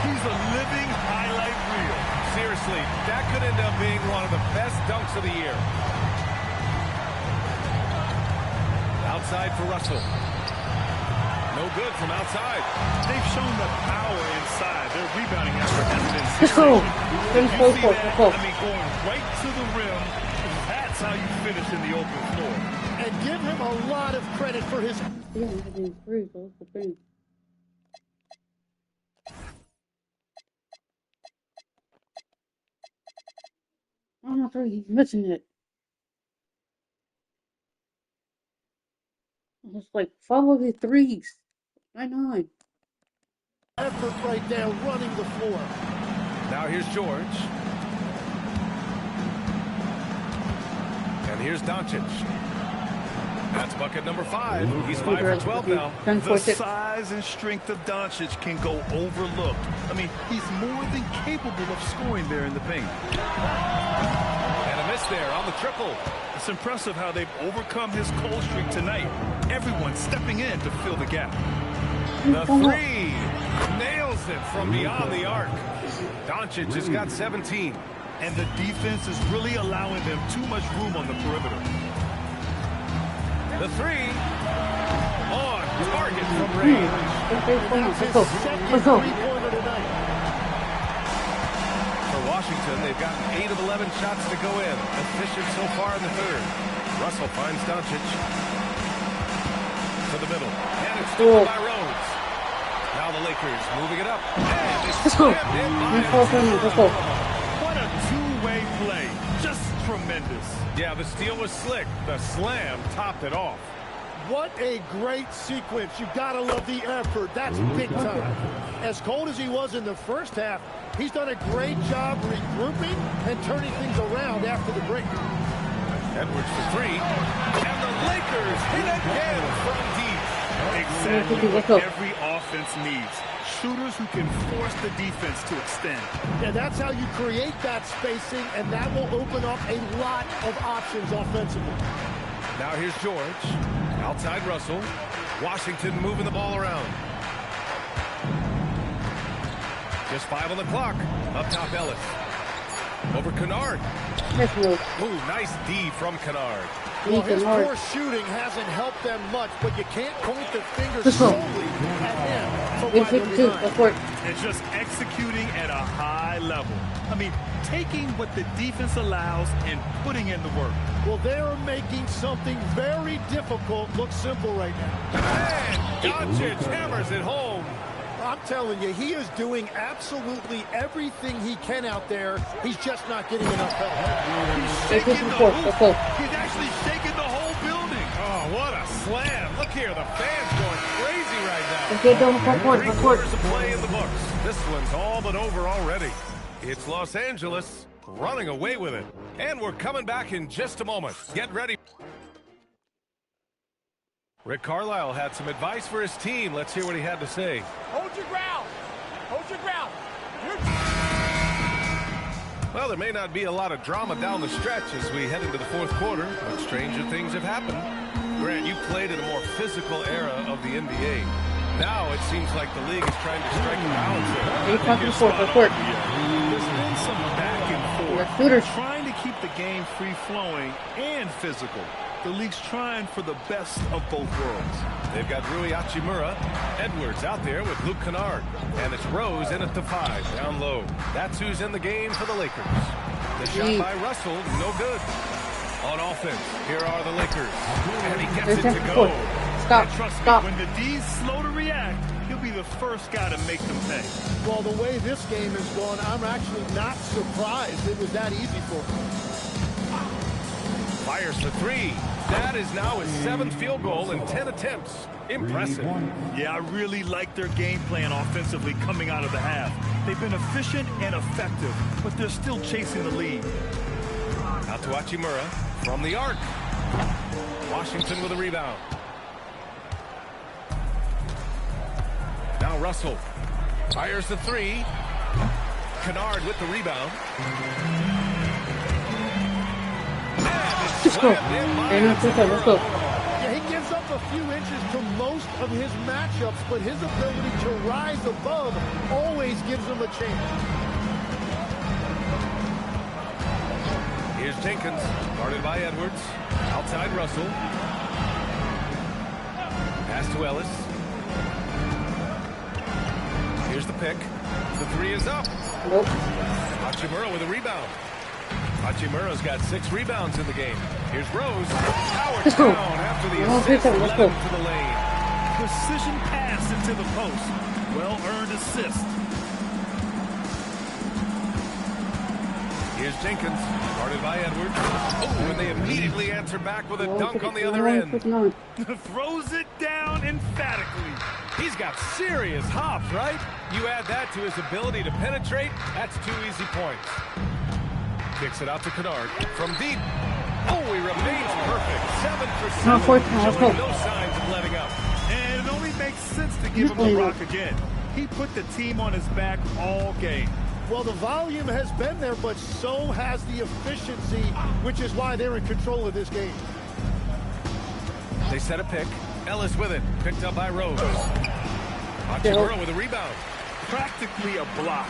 He's a living highlight reel. Seriously, that could end up being one of the best dunks of the year. Outside for Russell. No good from outside. They've shown the power inside. Their rebounding effort has been Let's go. I mean, going right to the rim, that's how you finish in the open floor. And give him a lot of credit for his... I'm not sure he's missing it. It's like 5 of his threes. 9-9. Effort right there, running the floor. Now here's George. And here's Doncic. That's bucket number 5. He's 5 for 12 now. The size and strength of Doncic can go overlooked. I mean, he's more than capable of scoring there in the paint. And a miss there on the triple. It's impressive how they've overcome his cold streak tonight. Everyone stepping in to fill the gap. The 3. Nails it from beyond the arc. Doncic has got 17. And the defense is really allowing them too much room on the perimeter. The 3. On target from range. Let's go. For Washington, they've gotten 8 of 11 shots to go in. Efficient so far in the third. Russell finds Doncic. To the middle. And it's stolen by Rhodes. Now the Lakers moving it up. And it's slammed in by What a two-way play. Just tremendous. Yeah, the steal was slick. The slam topped it off. What a great sequence. You gotta love the effort. That's big time. As cold as he was in the first half, he's done a great job regrouping and turning things around after the break. Edwards for 3. And the Lakers hit again from deep. Exactly what every offense needs. Shooters who can force the defense to extend. Yeah, that's how you create that spacing, and that will open up a lot of options offensively. Now here's George. Outside Russell. Washington moving the ball around. Just 5 on the clock. Up top Ellis. Over Kennard. Ooh, nice D from Kennard. Well, his poor shooting hasn't helped them much, but you can't point the finger solely at him. And just executing at a high level. level. I mean, taking what the defense allows and putting in the work. Well, they're making something very difficult look simple right now. And Doncic hammers it home. I'm telling you, he is doing absolutely everything he can out there. He's just not getting enough help. He's shaking the hoop. He's actually shaking the whole building. Oh, what a slam. Look here, the fans going crazy right now. Okay, Three-quarters of play in the books. This one's all but over already. It's Los Angeles running away with it. And we're coming back in just a moment. Get ready. Rick Carlisle had some advice for his team. Let's hear what he had to say. Hold your ground. Hold your ground. Well, there may not be a lot of drama down the stretch as we head into the fourth quarter, but stranger things have happened. Grant, you played in a more physical era of the NBA. Now it seems like the league is trying to strike a balance there. There's been some back and forth, trying to keep the game free-flowing and physical. The league's trying for the best of both worlds. They've got Rui Hachimura, Edwards out there with Luke Kennard, and it's Rose in at the 5, down low. That's who's in the game for the Lakers. The shot by Russell, no good. On offense, here are the Lakers, and he gets it to go. Stop. When the D's slow to react, he'll be the first guy to make them pay. Well, the way this game is going, I'm actually not surprised it was that easy for him. Fires the 3. That is now his 7th field goal in 10 attempts. Impressive. Yeah, I really like their game plan offensively coming out of the half. They've been efficient and effective, but they're still chasing the lead. Out to Hachimura from the arc. Washington with a rebound. Now Russell fires the 3. Kennard with the rebound. Let's go. Yeah, he gives up a few inches to most of his matchups, but his ability to rise above always gives him a chance. Here's Jenkins, guarded by Edwards. Outside Russell. Pass to Ellis. Here's the pick. The 3 is up. Nope. Hachimura with a rebound. Hachimura's got 6 rebounds in the game. Here's Rose. Power down after the assist. Led him to the lane. Precision pass into the post. Well-earned assist. Here's Jenkins, guarded by Edwards. Oh, and they immediately answer back with a dunk on the other end. Throws it down emphatically. He's got serious hops, right? You add that to his ability to penetrate, that's 2 easy points. Kicks it out to Kennard from deep. Oh, he remains perfect. 7 for 7, showing no signs of letting up. And it only makes sense to give him the rock again. He put the team on his back all game. Well, the volume has been there, but so has the efficiency, which is why they're in control of this game. They set a pick. Ellis with it. Picked up by Rose. Hachimura with a rebound. Practically a block.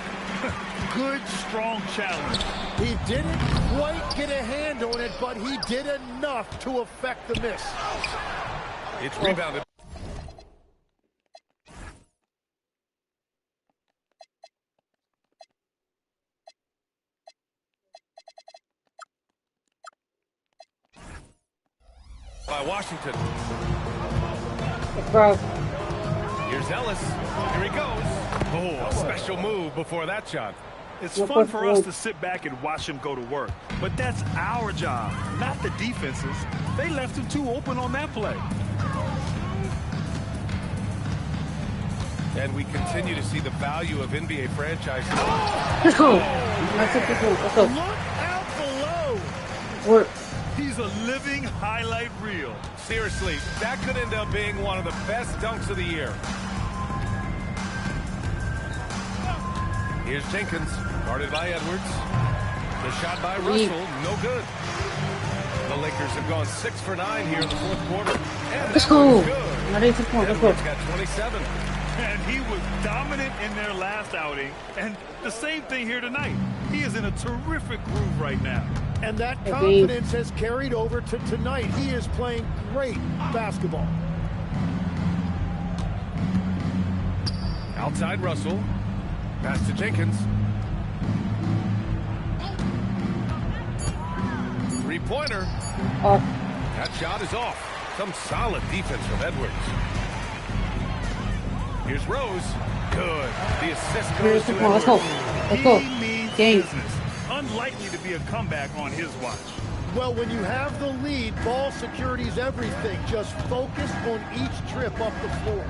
Good, strong challenge. He didn't quite get a hand on it, but he did enough to affect the miss. It's rebounded. By Washington. Here's Ellis. Here he goes. Oh, a special move before that shot. It's fun for us to sit back and watch him go to work. But that's our job, not the defense's. They left him too open on that play. And we continue to see the value of NBA franchises. Let's go. Look out below. He's a living highlight reel. Seriously, that could end up being one of the best dunks of the year. Here's Jenkins, guarded by Edwards. The shot by Russell, no good. The Lakers have gone 6 for 9 here in the fourth quarter. And Let's go. Edwards got 27. And he was dominant in their last outing. And the same thing here tonight. He is in a terrific groove right now. And that confidence has carried over to tonight. He is playing great basketball. Outside Russell. Pass to Jenkins. three-pointer. That shot is off. Some solid defense from Edwards. Here's Rose. Good. The assist goes to Edwards. Let's go. Let's go. He means Game. business. Unlikely to be a comeback on his watch. Well, when you have the lead, ball security is everything. Just focus on each trip up the floor.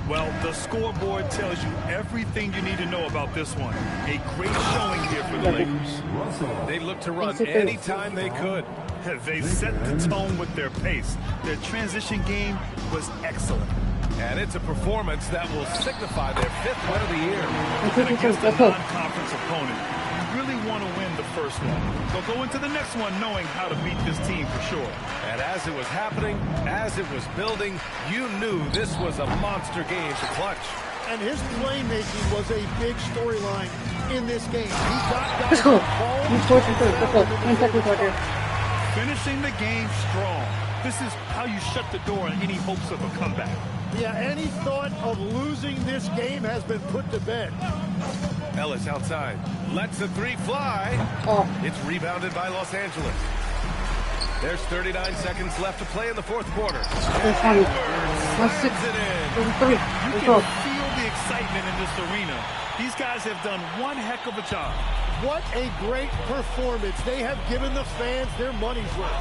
Well, the scoreboard tells you everything you need to know about this one. A great showing here for the Lakers. They look to run anytime they could. They set the tone with their pace. Their transition game was excellent. And it's a performance that will signify their 5th win of the year. And against a non-conference opponent, you really want to win the first one. So go into the next one knowing how to beat this team for sure. And as it was happening, as it was building, you knew this was a monster game to clutch. And his playmaking was a big storyline in this game. He got guys Let's go. Let's go. Finishing the game strong. This is how you shut the door on any hopes of a comeback. Yeah, any thought of losing this game has been put to bed. Ellis outside. Lets the three fly. It's rebounded by Los Angeles. There's 39 seconds left to play in the 4th quarter. That's You can feel the excitement in this arena. These guys have done one heck of a job. What a great performance. They have given the fans their money's worth.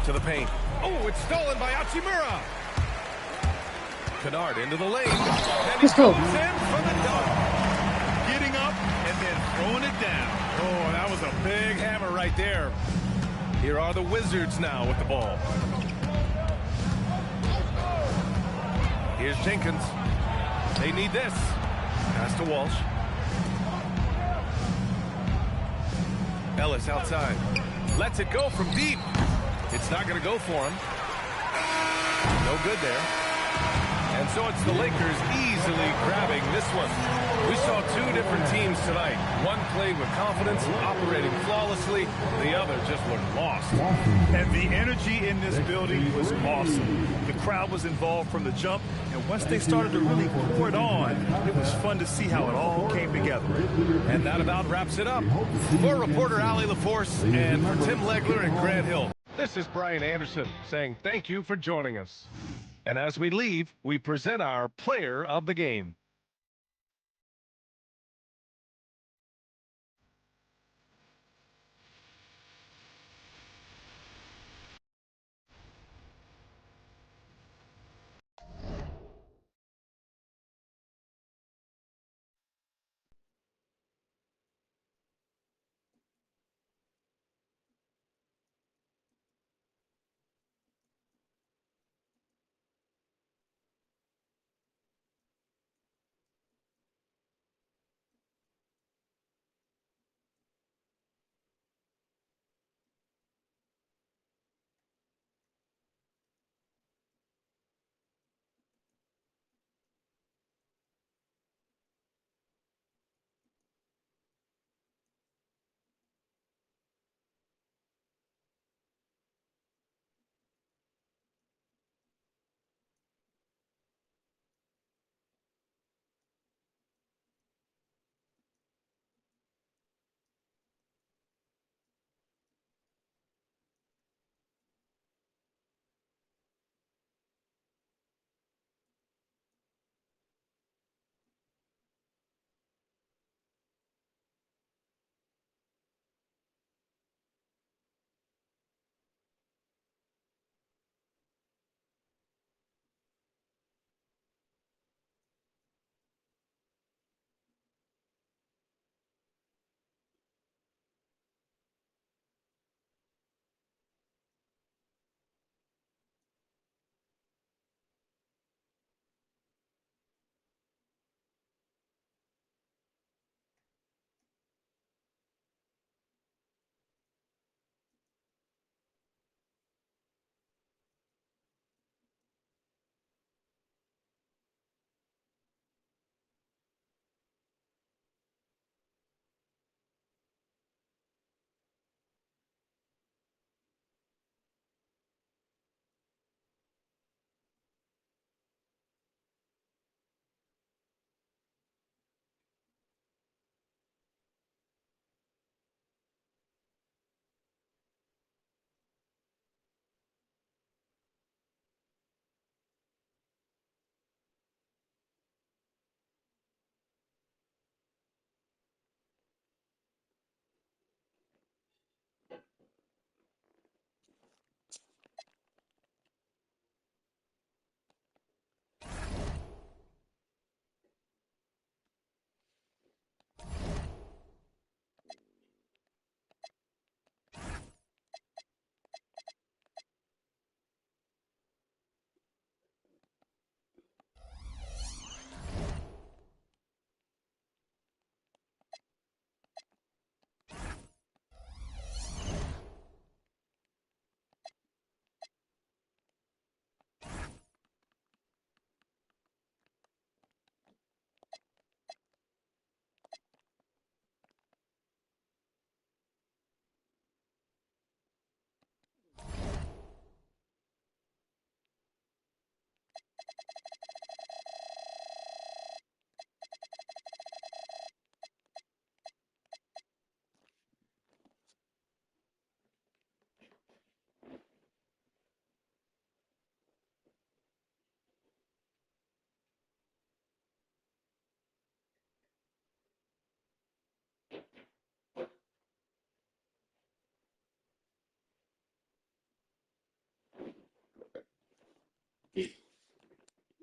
To the paint. Oh, it's stolen by Hachimura. Kennard into the lane. And he goes in for the dunk. Getting up and then throwing it down. Oh, that was a big hammer right there. Here are the Wizards now with the ball. Here's Jenkins. They need this. Pass to Walsh. Ellis outside. Lets it go from deep. It's not going to go for him. No good there. And so it's the Lakers easily grabbing this one. We saw 2 different teams tonight. One played with confidence, operating flawlessly. The other just looked lost. And the energy in this building was awesome. The crowd was involved from the jump, and once they started to really pour it on, it was fun to see how it all came together. And that about wraps it up. For reporter Allie LaForce and for Tim Legler and Grant Hill, this is Brian Anderson saying thank you for joining us. And as we leave, we present our player of the game.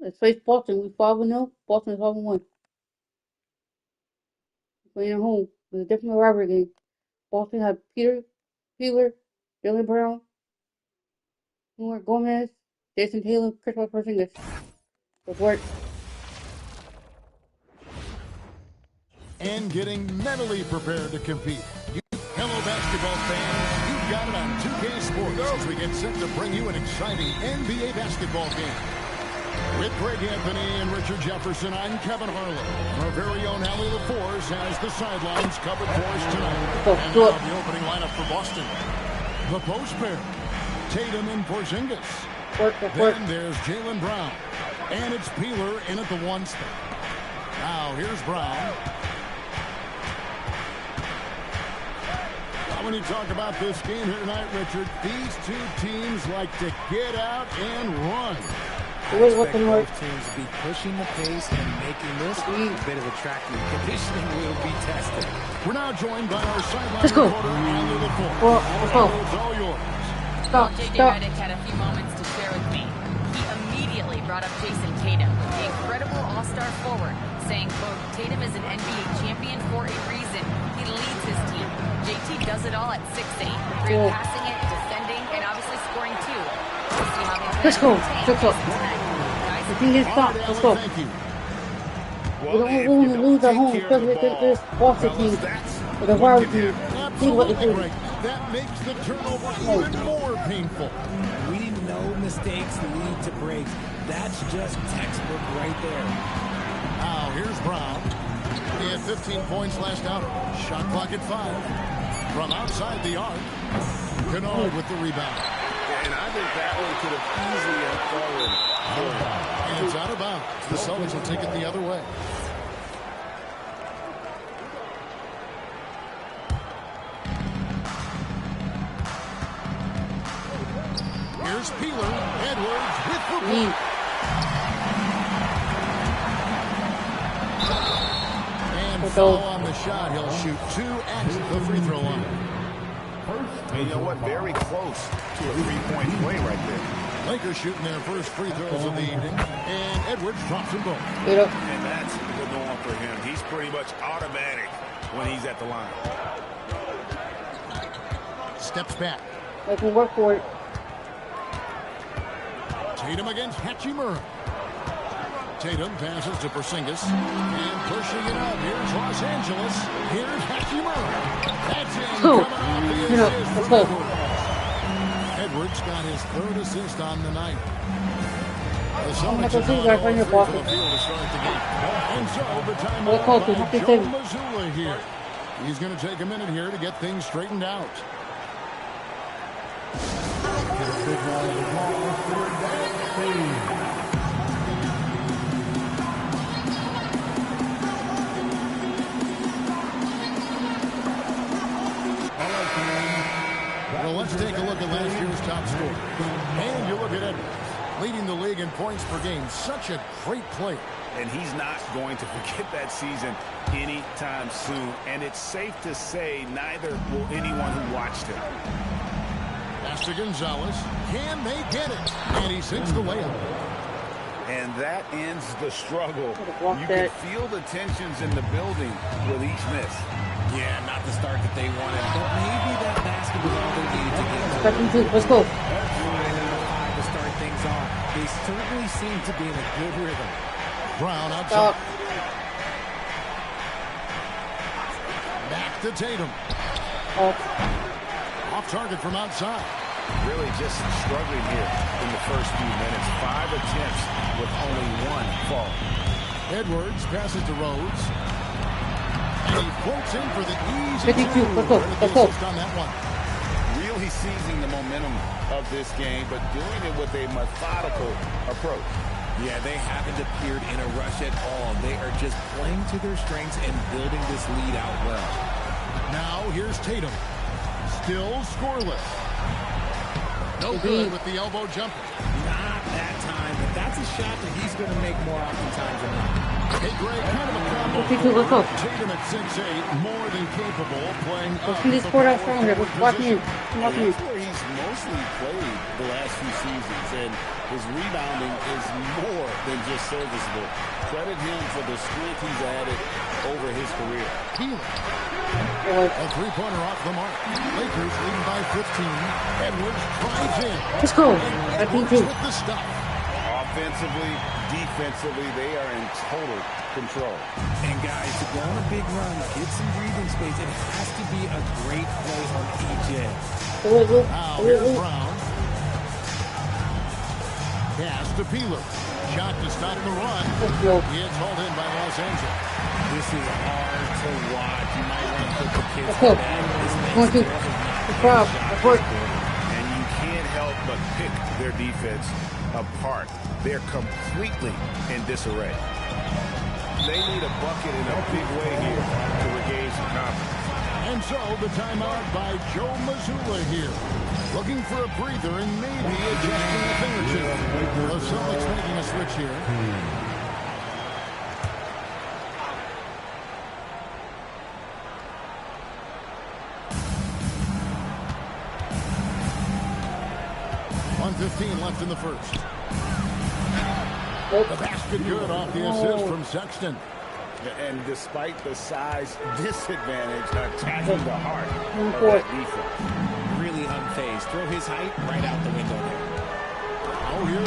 Let's face Boston. We 5-0. Boston is 5-1. Playing at home. It was a different rivalry game. Boston had Peeler, Jalen Brown, Numer Gomez, Jason Taylor, Christopher Porzingis. Good work. And getting mentally prepared to compete. Hello, basketball fans. You've got it on 2K Sports as we get set to bring you an exciting NBA basketball game. With Greg Anthony and Richard Jefferson, I'm Kevin Harlan. Our very own Allie LaForce has the sidelines covered for us tonight. And now the opening lineup for Boston. The post pair, Tatum and Porzingis. Then there's Jalen Brown. And it's Peeler in at the 1 spot. Now here's Brown. When you talk about this game here tonight, Richard, these two teams like to get out and run. I expect both teams to be pushing the pace and making this a bit of a track and conditioning will be tested. We're now joined by our sideline reporter, Allie LaForce. Let's go. It's all yours. Well, J.J. Redick had a few moments to share with me. He immediately brought up Jason Tatum, the incredible all-star forward, saying, quote, Tatum is an NBA champion for a reason. He leads his team. JT does it all at 6'8", passing it, defending, and obviously scoring too. We'll see how they Let's go. Let's go. The thing is stop. Let's go. We don't want to lose at home, especially against this Boston team. Or the rival team. See what they do. That makes the turnover even more painful. We know mistakes lead to breaks. That's just textbook right there. Now here's Brown. He had 15 points last outing. Shot clock at 5. From outside the arc, Kennard with the rebound. And I think that one could have easily fallen. And it's out of bounds. The Celtics will take it the other way. Here's Peeler. Edwards with the lead. And foul on the shot. He'll shoot 2 at the free throw line. And you know what? Very close to a three-point play right there. Lakers shooting their first free throws of the evening. And Edwards drops them both. And that's the norm for him. He's pretty much automatic when he's at the line. Steps back. They can work for it. Tatum against Hachimura. Tatum passes to Porzingis. And pushing it up. Here's Los Angeles. Here's Hachimura. That's in. Coming off the assist. Edwards got his 3rd assist on the night. The Celtics are now from the field to start the game. And so the timeout by Joe Mazzulla here. He's going to take a minute here to get things straightened out. Well, let's take a look at last year's top scorer. And you look at Edwards, leading the league in points per game. Such a great player. And he's not going to forget that season anytime soon. And it's safe to say neither will anyone who watched him. Pass to Gonzalez. Can they get it? And he sinks the layup. And that ends the struggle. You can feel the tensions in the building with each miss. Yeah, not the start that they wanted, but maybe that basket was all they needed to get. Let's go. To start things off. They certainly seem to be in a good rhythm. Brown outside. Back to Tatum. Off target from outside. Really just struggling here in the first few minutes. 5 attempts with only 1 fall. Edwards passes to Rhodes. And he floats in for the easy 52. Let's go. On that one. Really seizing the momentum of this game, but doing it with a methodical approach. Yeah, they haven't appeared in a rush at all. They are just playing to their strengths and building this lead out well. Now here's Tatum. Still scoreless. No good with the elbow jumper. Not that time, but that's a shot that he's going to make more oftentimes than not. Hey, Greg, kind of a combo. Let's go. Tatum at 6'8", more than capable of playing Let's see this court out from here. Let's walk in. That's where he's most mostly played the last few seasons, and his rebounding is more than just serviceable. Credit him for the strength he's added over his career. A three-pointer off the mark. Lakers leading by 15. Edwards drives in. Let's go. Edwards with the stop. Offensively, defensively, they are in total control. And guys, to go on a big run, get some breathing space, it has to be a great play on each end. Now here's Brown. Pass to Peeler. Shot to stop the run. It's hauled in by Los Angeles. This is hard to watch. You might want to put the kids on that. And you can't help but pick their defense apart. They're completely in disarray. They need a bucket in a big way here to regain some confidence. And so the timeout by Joe Mazzulla here. Looking for a breather and maybe adjusting a thing or two. The Celtics making a switch here. .1:15 left in the first. The basket good off the assist from Sexton. And despite the size disadvantage, attacking the heart of that defense. Really unfazed. Throw his height right out the window there. Oh, here's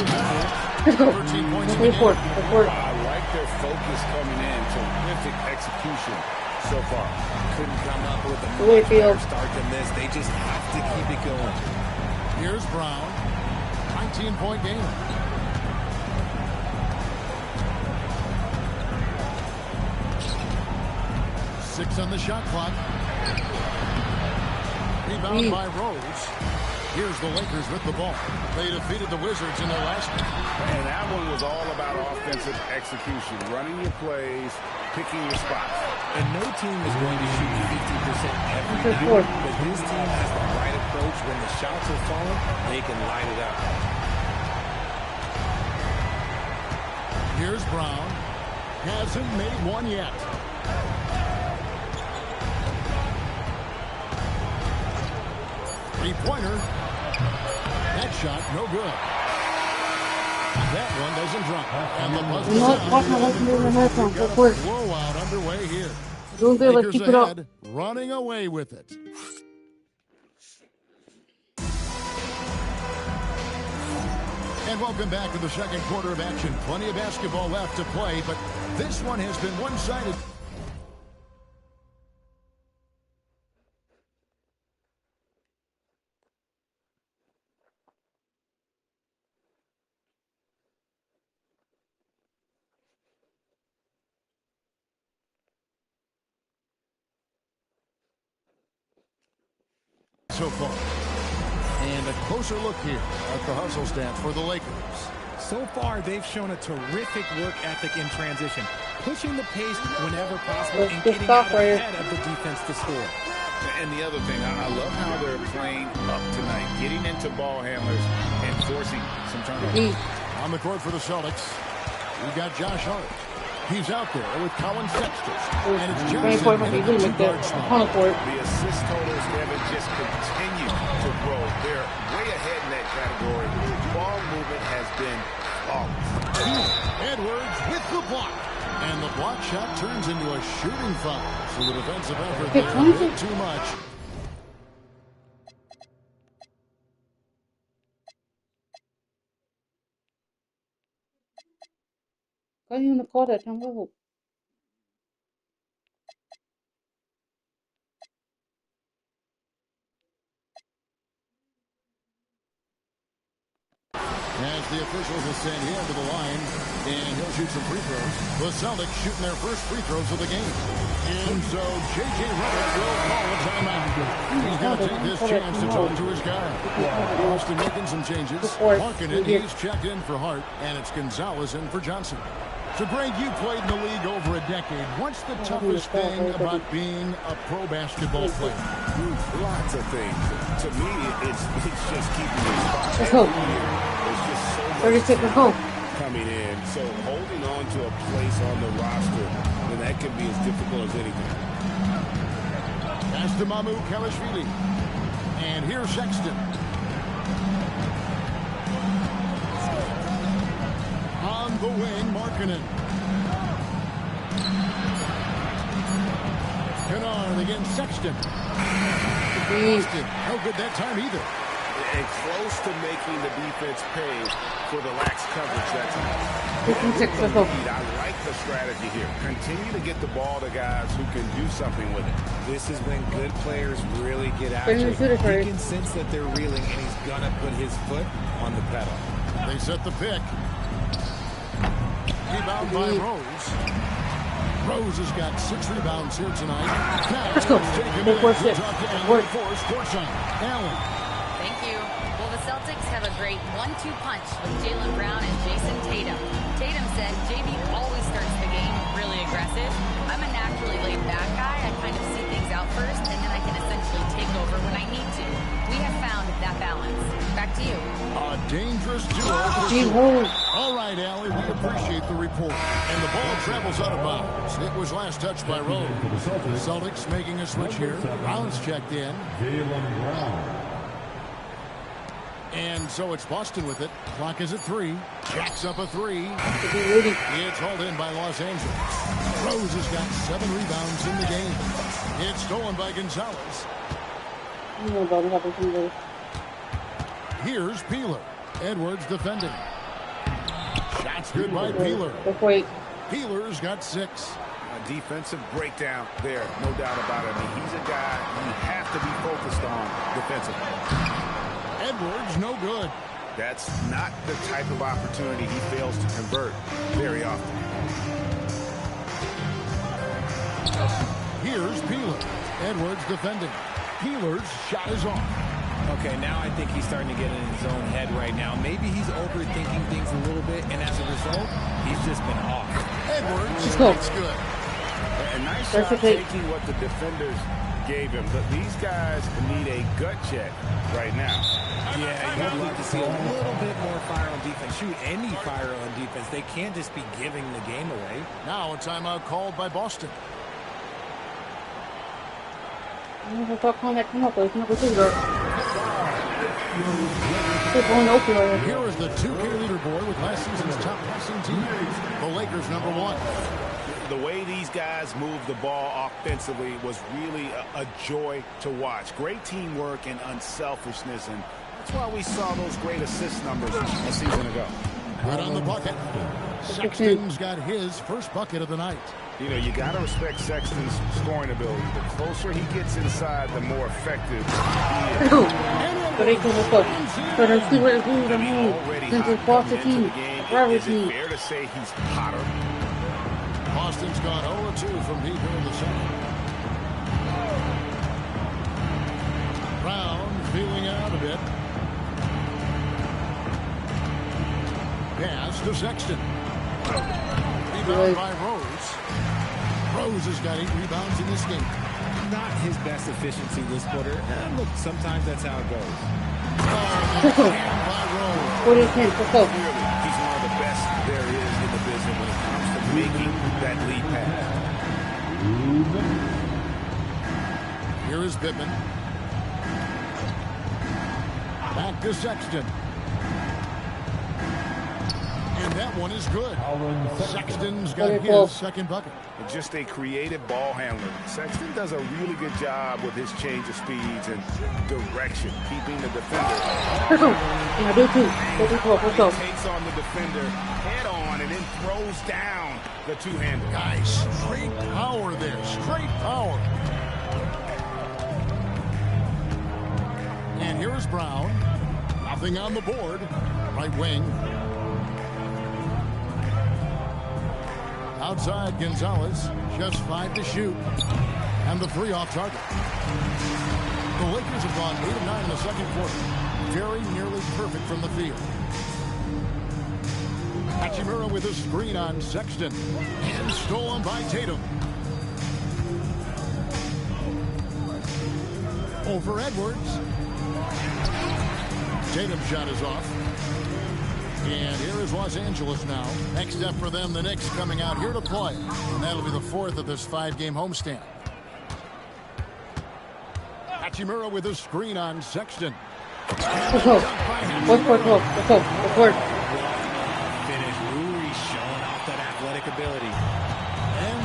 13 points in the game. I like their focus coming in. Terrific execution so far. Couldn't come up with a much better start than this. They just have to keep it going. Here's Brown. 19-point game. Six on the shot clock. Rebound by Rose. Here's the Lakers with the ball. They defeated the Wizards in their last game. And that one was all about offensive execution. Running your plays, picking your spots. And no team is going to shoot 50% every night. But this team has the right approach. When the shots are falling, they can light it up. Here's Brown. Hasn't made one yet. Three-pointer. That shot, no good. That one doesn't drop. And the buzzer sound. Blowout underway here. Lakers ahead, running away with it. And welcome back to the second quarter of action. Plenty of basketball left to play, but this one has been one-sided. So far. And a closer look here at the hustle stats for the Lakers. So far, they've shown a terrific work ethic in transition, pushing the pace whenever possible and getting out ahead of the defense to score. And the other thing, I love how they're playing up tonight, getting into ball handlers and forcing some turnovers. On the court for the Celtics, we've got Josh Hart. He's out there with Colin Sexton. And it's Johnson in the two-guard spot. The assist totals haven't just continued to grow. They're way ahead in that category. Ball movement has been flawless. Edwards with the block. And the block shot turns into a shooting foul. So the defensive effort there a bit too much. Casi una cosa, chamo. As the officials will send him to the line, and he'll shoot some free throws. The Celtics shooting their first free throws of the game. And so J.J. Redick will call a timeout. He's going to take this chance to talk to his guy. Austin making some changes. Marking it, he's checked in for Hart, and it's Gonzalez in for Johnson. So, Greg, you played in the league over a decade. What's the toughest thing about being a pro basketball player? Lots of things. To me, it's just keeping your spot. There's just so much coming in. So holding on to a place on the roster, then that can be as difficult as anything. Pass to Mycareer. And here's Sexton. On the wing, Markkanen. Kennard against Sexton. Boston, no good that time either. And close to making the defense pay for the lax coverage that time. I like the strategy here. Continue to get the ball to guys who can do something with it. This is when good players really get after it. He can sense that they're reeling, and he's going to put his foot on the pedal. They set the pick. Rebound by Rose. Rose has got 6 rebounds here tonight. Let's go. Go for it. Allen. Thank you. Well, the Celtics have a great 1-2 punch with Jaylen Brown and Jason Tatum. Tatum said, JB always starts the game really aggressive. I'm a naturally laid-back guy. I kind of see things out first, and then I can essentially take over when I need to. We have found that balance. Back to you. A dangerous duo. All right, Allie, we appreciate the report. And the ball travels out of bounds. It was last touched by Rose. The Celtics making a switch here. Brown's checked in. And so it's Boston with it. Clock is at 3. Jacks up a 3. It's hauled in by Los Angeles. Rose has got 7 rebounds in the game. It's stolen by Gonzalez. Here's Peeler. Edwards defending. Shots good by Peeler. Peeler's got 6. A defensive breakdown there, no doubt about it. I mean, he's a guy you have to be focused on defensively. Edwards, no good. That's not the type of opportunity he fails to convert very often. Here's Peeler. Edwards defending. Peeler's shot is off. Okay, now I think he's starting to get in his own head right now. Maybe he's overthinking things a little bit, and as a result, he's just been off. Edwards, that's good. A nice shot taking what the defenders gave him, but these guys need a gut check right now. Yeah, you'd love to see a little bit more fire on defense. Shoot, any fire on defense. They can't just be giving the game away. Now a timeout called by Boston. Here is the 2K leaderboard with last season's top passing team. The Lakers #1. The way these guys moved the ball offensively was really a joy to watch. Great teamwork and unselfishness, and that's why we saw those great assist numbers a season ago. Right on the bucket. Sexton's got his first bucket of the night. You know, you got to respect Sexton's scoring ability. The closer he gets inside, the more effective he is. Is it fair to say he's hotter? Boston's gone 0-2 from deep here in the second. Brown feeling out a bit. Pass to Sexton. Rebound by Rose. Rose has got 8 rebounds in this game. Not his best efficiency this quarter. Look, sometimes that's how it goes. By Rose. He's one of the best there is in the business when it comes to making that lead pass. Here is Pittman. Back to Sexton. And that one is good. Sexton's got his second bucket. Just a creative ball handler. Sexton does a really good job with his change of speeds and direction, keeping the defender. He takes on the defender head on and then throws down the two-hander. Guys, straight power there. Straight power. And here is Brown. Nothing on the board. Right wing. Outside Gonzalez, just 5 to shoot. And the 3 off target. The Lakers have gone 8 of 9 in the second quarter. Very nearly perfect from the field. Hachimura with a screen on Sexton. And stolen by Tatum. Over Edwards. Tatum's shot is off. And here is Los Angeles now. Next step for them, the Knicks coming out here to play. And that'll be the 4th of this 5-game homestand. Hachimura with a screen on Sexton. Finish. Rui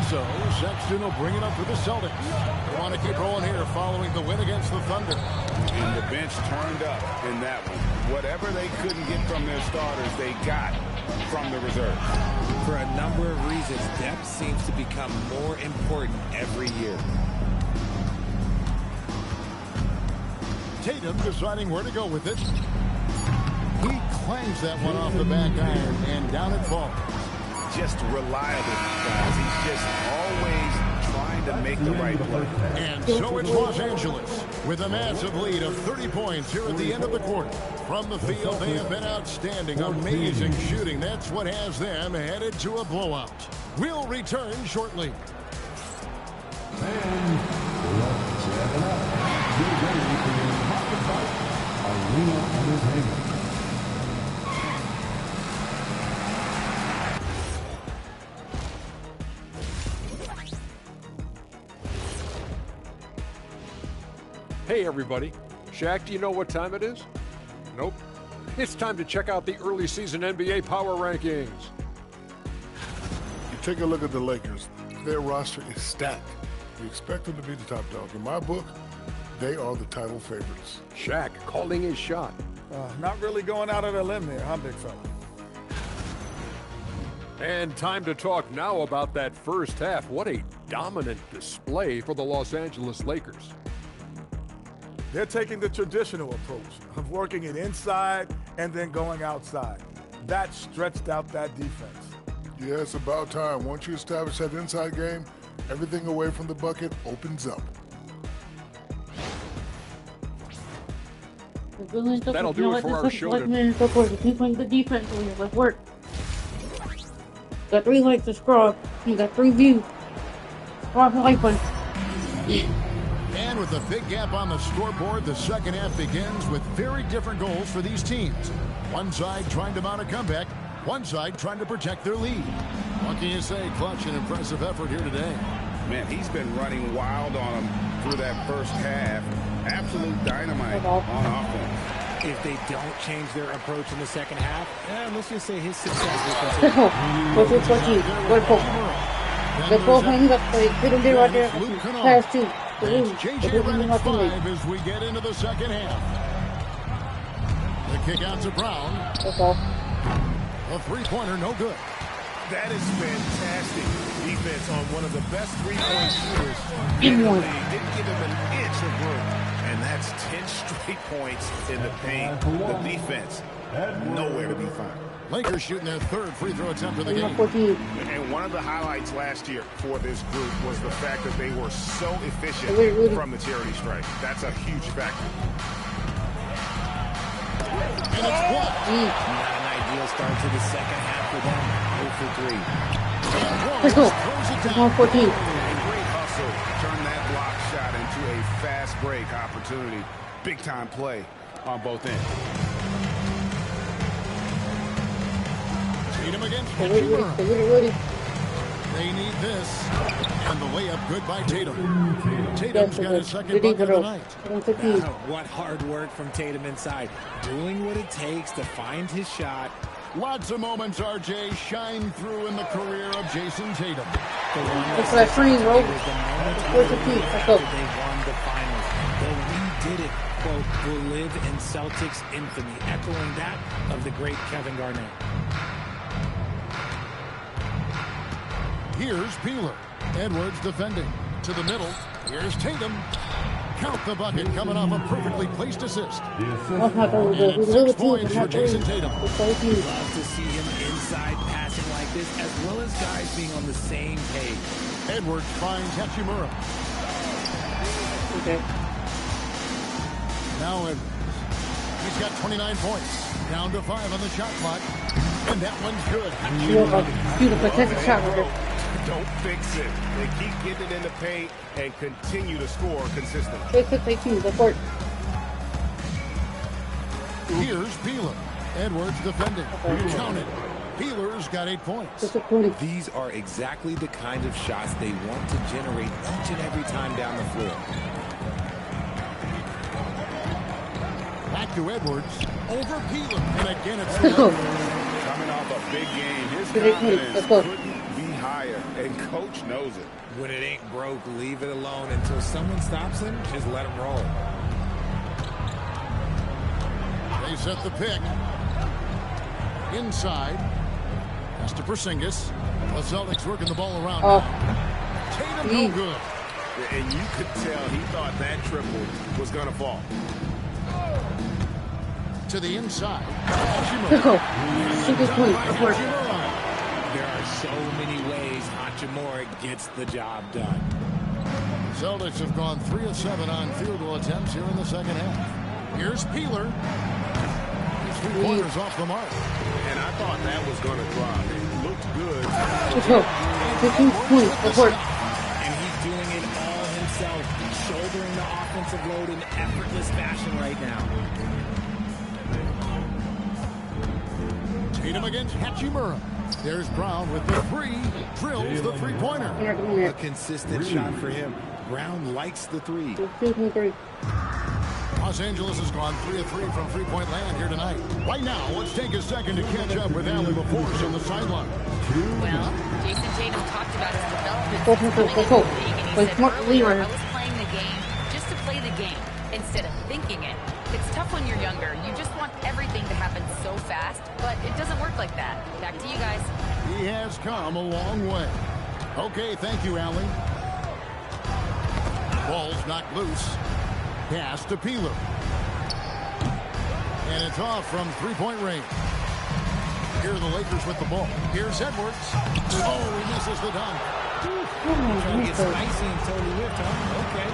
So Sexton will bring it up for the Celtics. They want to keep rolling here following the win against the Thunder. And the bench turned up in that one. Whatever they couldn't get from their starters, they got from the reserves. For a number of reasons, depth seems to become more important every year. Tatum deciding where to go with it. He clangs that one off the back iron, and down it falls. Just reliable, guys. He's just always trying to make the right play. And so it's Los Angeles with a massive lead of 30 points here at the end of the quarter. From the field, they have been outstanding, amazing shooting. That's what has them headed to a blowout. We'll return shortly. Hey everybody, Shaq, do you know what time it is? Nope. It's time to check out the early season NBA power rankings. You take a look at the Lakers. Their roster is stacked. You expect them to be the top dog. In my book, they are the title favorites. Shaq calling his shot. Not really going out on a limb there, huh, big fella? And time to talk now about that first half. What a dominant display for the Los Angeles Lakers. They're taking the traditional approach of working it inside and then going outside. That stretched out that defense. Yeah, it's about time. Once you establish that inside game, everything away from the bucket opens up. That'll do it for our show today. Keep playing the defense when let's work. Got 3 likes to scrub. You got 3 views. Scrub the like button. And with a big gap on the scoreboard, the second half begins with very different goals for these teams. One side trying to mount a comeback, one side trying to protect their lead. What can you say? Clutch and impressive effort here today. Man, he's been running wild on them through that first half. Absolute dynamite on offense. If they don't change their approach in the second half, let's just say his success will continue. Pass 2. It's JJ Redick's 5 as we get into the second half. The kick out to Brown. A three-pointer, no good. That is fantastic defense on one of the best three-point shooters in the league. Didn't give him an inch of room. And that's 10 straight points in the paint. The defense, nowhere to be found. Lakers shooting their third free throw attempt of the game. And one of the highlights last year for this group was the fact that they were so efficient from the charity stripe. That's a huge factor. And it's blocked. Not an ideal start to the second half for them. 0 for 3. Let's go. It's 14. Great hustle. Turn that block shot into a fast break opportunity. Big time play on both ends. Tatum against Hachimura. They need this. And the layup good by Tatum. Tatum's got his second bucket of the night. What hard work from Tatum inside. Doing what it takes to find his shot. Lots of moments, RJ, shine through in the career of Jason Tatum. It's like freeze, bro. Where's the piece? Let's go. They won the finals. Well, we did it, quote, will live in Celtics infamy, echoing that of the great Kevin Garnett. Here's Peeler. Edwards defending. To the middle. Here's Tatum. Count the bucket coming off a perfectly placed assist. And 6 points for Jason Tatum. Love to see him inside passing like this, as well as guys being on the same page. Edwards finds Hachimura. Okay. Now Edwards. He's got 29 points. Down to 5 on the shot clock. And that one's good. Beautiful contested shot right there. Don't fix it. They keep getting it in the paint and continue to score consistently. Here's Peeler. Edwards defending. Count it. Peeler's got 8 points. These are exactly the kind of shots they want to generate each and every time down the floor. Back to Edwards. Over Peeler. And again it's the Coming off a big game. His confidence couldn't be higher. player, and coach knows it. When it ain't broke, leave it alone until someone stops him. Just let him roll. They set the pick. Inside. Pass to Porzingis. The Celtics working the ball around now. Tatum no good. And you could tell he thought that triple was going to fall. To the inside. Let's go. Super point. There are so many ways Hachimura gets the job done. Celtics have gone 3 of 7 on field goal attempts here in the second half. Here's Peeler. He's 3 pointers off the mark. And I thought that was going to drop. It looked good. Let's go. 15 points. Report. And he's doing it all himself, shouldering the offensive load in effortless fashion right now. Tatum against Hachimura. There's Brown with the 3. Drills the 3-pointer. A consistent shot for him. Brown likes the 3. Los Angeles has gone 3 of 3 from 3-point land here tonight. Right now, let's take a second to catch up with Allie before us on the sideline. Well, Jason Tatum talked about his development coming into the league, and he said earlier, I was playing the game just to play the game instead of thinking it. It's tough when you're younger. You just want everything to happen so fast, but it doesn't work like that. Back to you guys. He has come a long way. Okay, thank you, Allie. Ball's knocked loose. Pass to Peeler. And it's off from 3-point range. Here are the Lakers with the ball. Here's Edwards. Oh, he misses the dunk. Trying to get spicy and totally whipped, huh? Okay.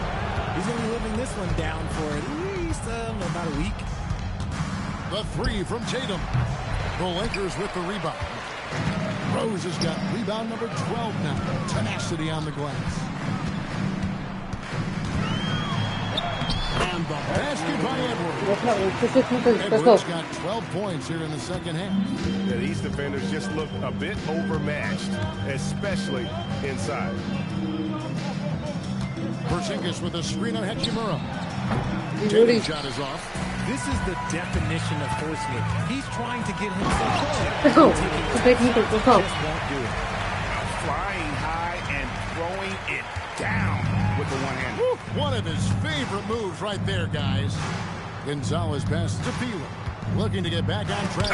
He's going to be living this one down for at least about a week. The 3 from Tatum. The Lakers with the rebound. Rose has got rebound number 12 now. Tenacity on the glass. And the basket by Edwards. Edwards got 12 points here in the second half. Yeah, these defenders just look a bit overmatched, especially inside. Porzingis with a screen on Hachimura. Tatum's shot is off. This is the definition of forcing it. He's trying to get himself Let's go. Just won't do it. Flying high and throwing it down with the one hand. One of his favorite moves right there, guys. Gonzalez passes to Peeler. Looking to get back on track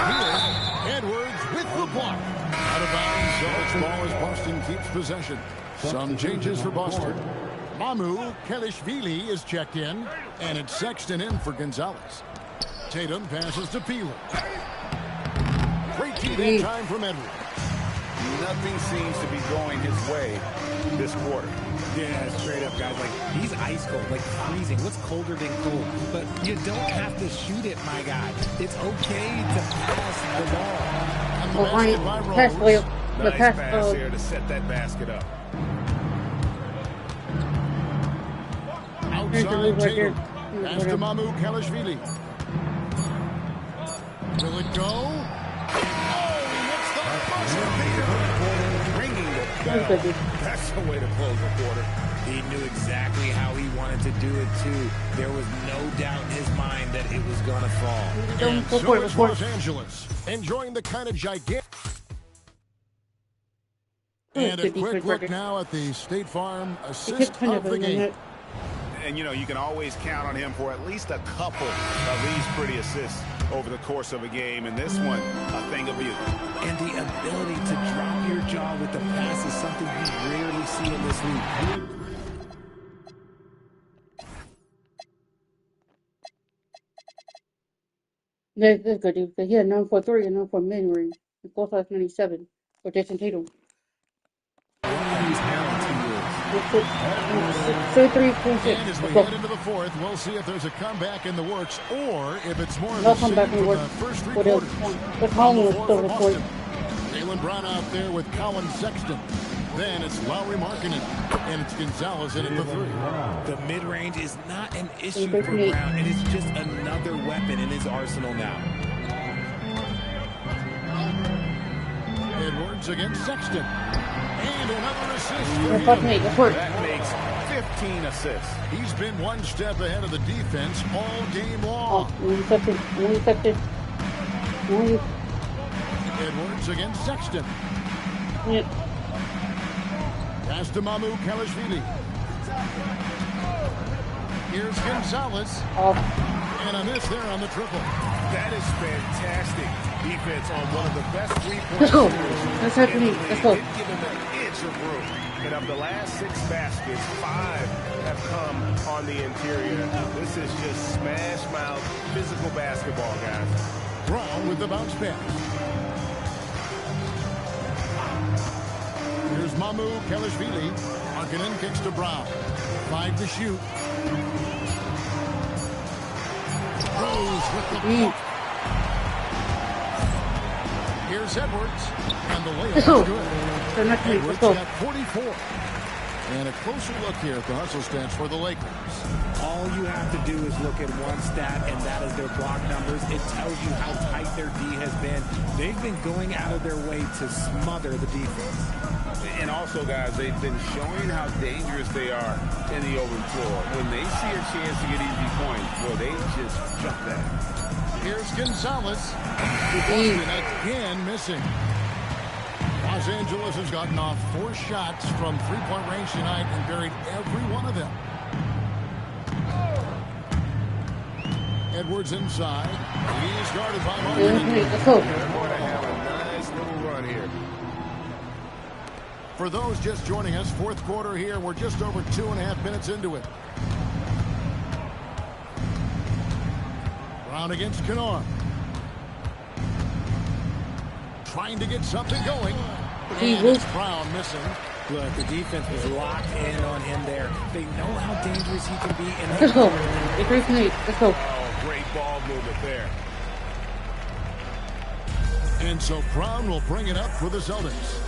here. Edwards with the block. Out of bounds. Celtics ball as Boston keeps possession. Some changes for Boston. Mycareer is checked in, and it's Sexton in for Gonzalez. Tatum passes to Peeler. Great key that time from Edwards. Nothing seems to be going his way this quarter. Yeah, straight up, guys. Like, he's ice cold, like freezing. What's colder than cold? But you don't have to shoot it, my guy. It's okay to pass the ball. And the basket by Rose. Nice pass here to set that basket up. Outside Tatum. Pass to Mycareer. Will it go? Oh, he hits the buzzer. Ringing the bell. That's the way to close the quarter. He knew exactly how he wanted to do it, too. There was no doubt in his mind that it was going to fall. And so is Los Angeles. Enjoying the kind of gigantic... And a quick look now at the State Farm assist of the game. And, you know, you can always count on him for at least a couple of these pretty assists over the course of a game. And this one, a thing of beauty. And the ability to drop your jaw with the pass is something you rarely see in this league. That's good, dude. He had 9 for 3 and 9 for mid-range. He both has 97 for Jason Tatum. 33.6. And as we head into the fourth, we'll see if there's a comeback in the works or if it's more of No the same comeback in the for works. the first 3 What quarters. What's wrong with For the Boston. Jaylen Brown out there with Colin Sexton. Then it's Lowry Markkanen. And it's Gonzalez in at the 3. The mid-range is not an issue for Brown. It is just another weapon in his arsenal now. Edwards against Sexton. And another assist. That makes 15 assists. He's been one step ahead of the defense all game long. Edwards against Sexton. Yep. Pass to Mycareer. Here's Gonzalez. And a miss there on the triple. That is fantastic defense on one of the best three-point Let's go. shooters. Let's have to meet. Let's go. Didn't give him an inch of room. And of the last 6 baskets, 5 have come on the interior. This is just smash mouth physical basketball, guys. Brown with the bounce pass. Here's Mycareer. Markkanen kicks to Brown. 5 to shoot. Rose with the block. Here's Edwards. And the layup is good. Edwards at 44. And a closer look here at the hustle stats for the Lakers. All you have to do is look at one stat, and that is their block numbers. It tells you how tight their D has been. They've been going out of their way to smother the defense. And also, guys, they've been showing how dangerous they are in the open floor. When they see a chance to get easy points, well, they just jump that. Here's Gonzalez. Boston again missing. Los Angeles has gotten off 4 shots from three-point range tonight and buried every one of them. Edwards inside. He's guarded by Markkanen. They're going to have a nice little run here. For those just joining us, fourth quarter here. We're just over 2.5 minutes into it. Brown against Kennard. Trying to get something going. And it's Brown missing. Look, the defense was locked in on him there. They know how dangerous he can be. And Let's go. Let's go. Oh, great ball movement there. And so Brown will bring it up for the Celtics.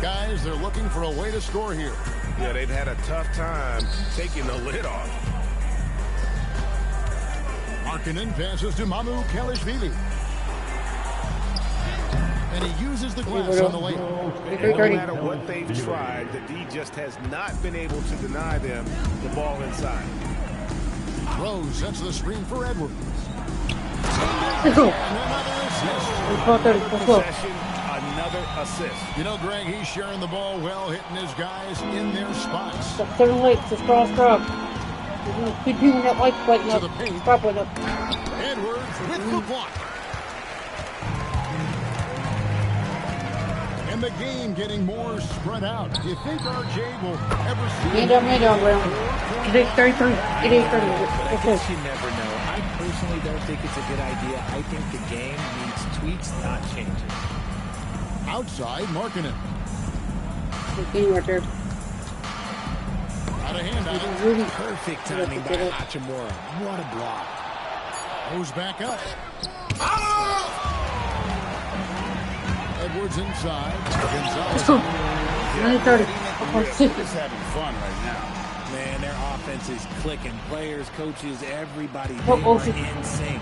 Guys, they're looking for a way to score here. Yeah, they've had a tough time taking the lid off. Markkanen passes to Mycareer. And he uses the glass on the layup. No matter what they've tried, the D just has not been able to deny them the ball inside. Rose sets the screen for Edwards. Another assist. You know, Greg, he's sharing the ball well, hitting his guys in their spots. 7 lakes, a strong. Keep doing that light lighting up. Stop lighting up. Edwards with the block. And the game getting more spread out. Do you think RJ will ever see Man down, Brown. It is 33. It is 30. I guess you never know. I personally don't think it's a good idea. I think the game needs tweaks, not changes. Outside, Markkanen. Good game right there. Out of hand. Really perfect timing by Hachimura. What a block. Goes back up. Edwards inside. Let's go. 9:30. Just having fun right now. Man, their offense is clicking. Players, coaches, everybody, they are in sync.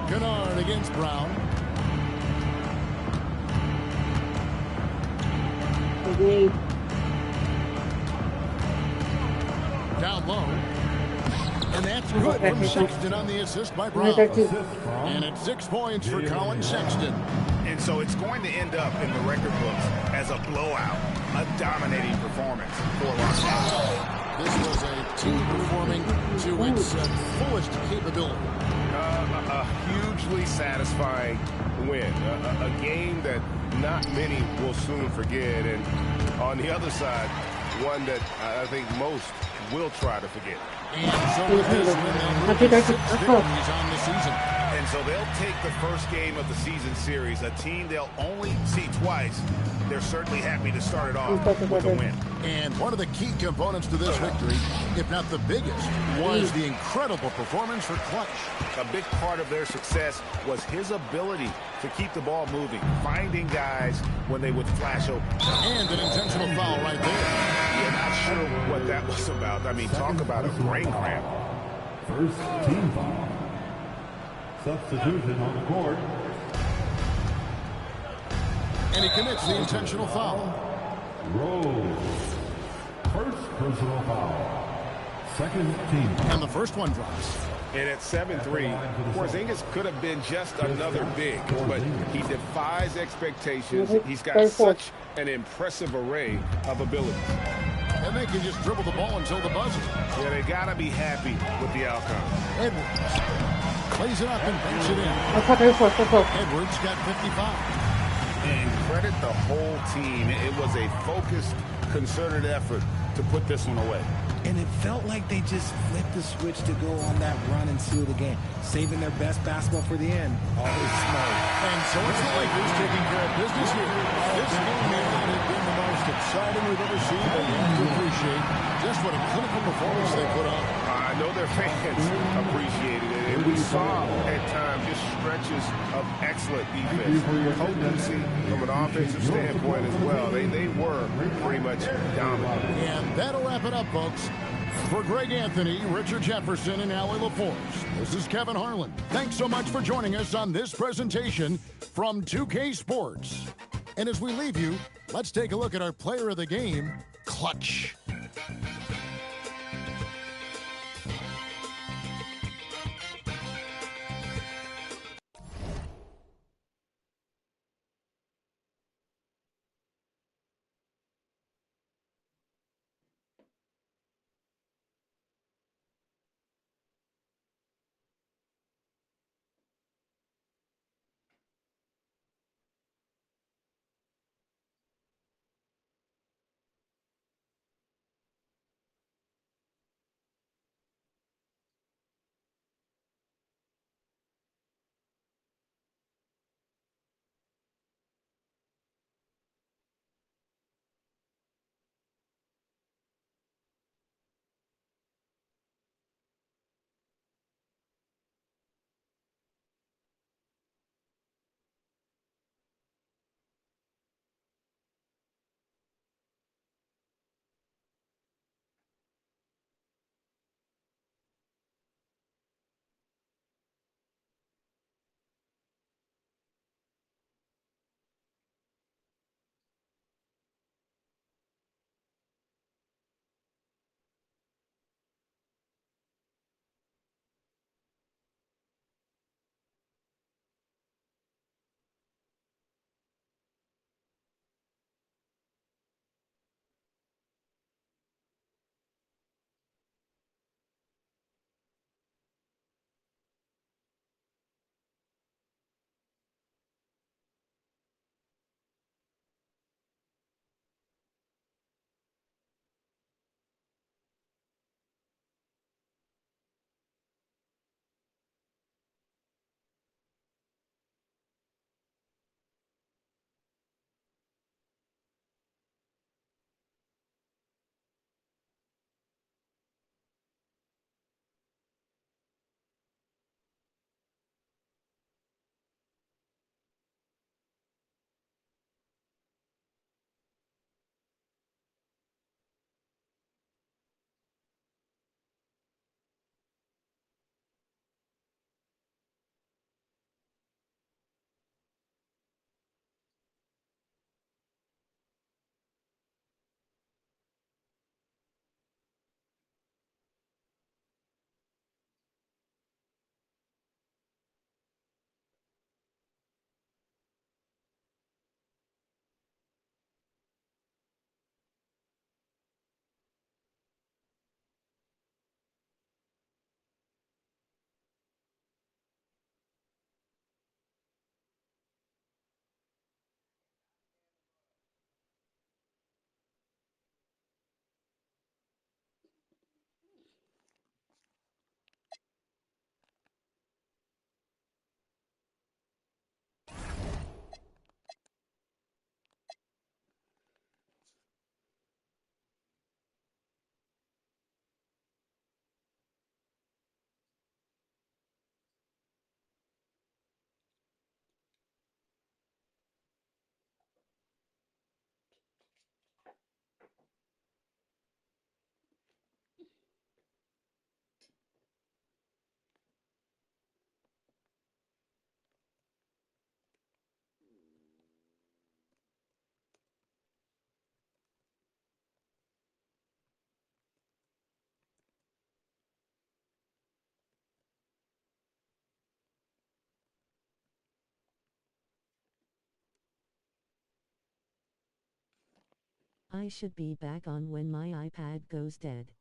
Kennard against Brown. Down low. And that's good from Sexton on the assist by Brown. And it's 6 points for Colin Sexton. And so it's going to end up in the record books as a blowout, a dominating performance for Los Angeles. This was a team performing to its fullest capability. A hugely satisfying win. A game that not many will soon forget. And on the other side, one that I think most will try to forget. And so it is when they lose 6 victories on the season. And so they'll take the first game of the season series, a team they'll only see twice. They're certainly happy to start it off with a win. And one of the key components to this victory, if not the biggest, was the incredible performance for Clutch. A big part of their success was his ability to keep the ball moving, finding guys when they would flash open. And an intentional foul right there. Yeah, not sure what that was about. I mean, talk about a brain cramp. First team foul. Substitution on the court. And he commits the intentional foul. Rose. First personal foul. Second team. And the first one drops. And at 7'3", Porzingis could have been just another big, but he defies expectations. He's got such an impressive array of abilities. And they can just dribble the ball until the buzzer. Yeah, they got to be happy with the outcome. Edwards plays it up and banks it in. Edwards got 55. And credit the whole team. It was a focused, concerted effort to put this one away. And it felt like they just flipped the switch to go on that run and seal the game, saving their best basketball for the end. Always smart. And so it's the Lakers taking care of business here. This game may not have been the most exciting we've ever seen, but you have to appreciate just what a clinical performance they put on. I know their fans appreciated it, and we saw at times just stretches of excellent defense. Potency from an offensive standpoint as well. They were pretty much dominant. And that'll wrap it up, folks. For Greg Anthony, Richard Jefferson, and Allie LaForce, this is Kevin Harlan. Thanks so much for joining us on this presentation from 2K Sports. And as we leave you, let's take a look at our player of the game, Clutch. I should be back on when my iPad goes dead.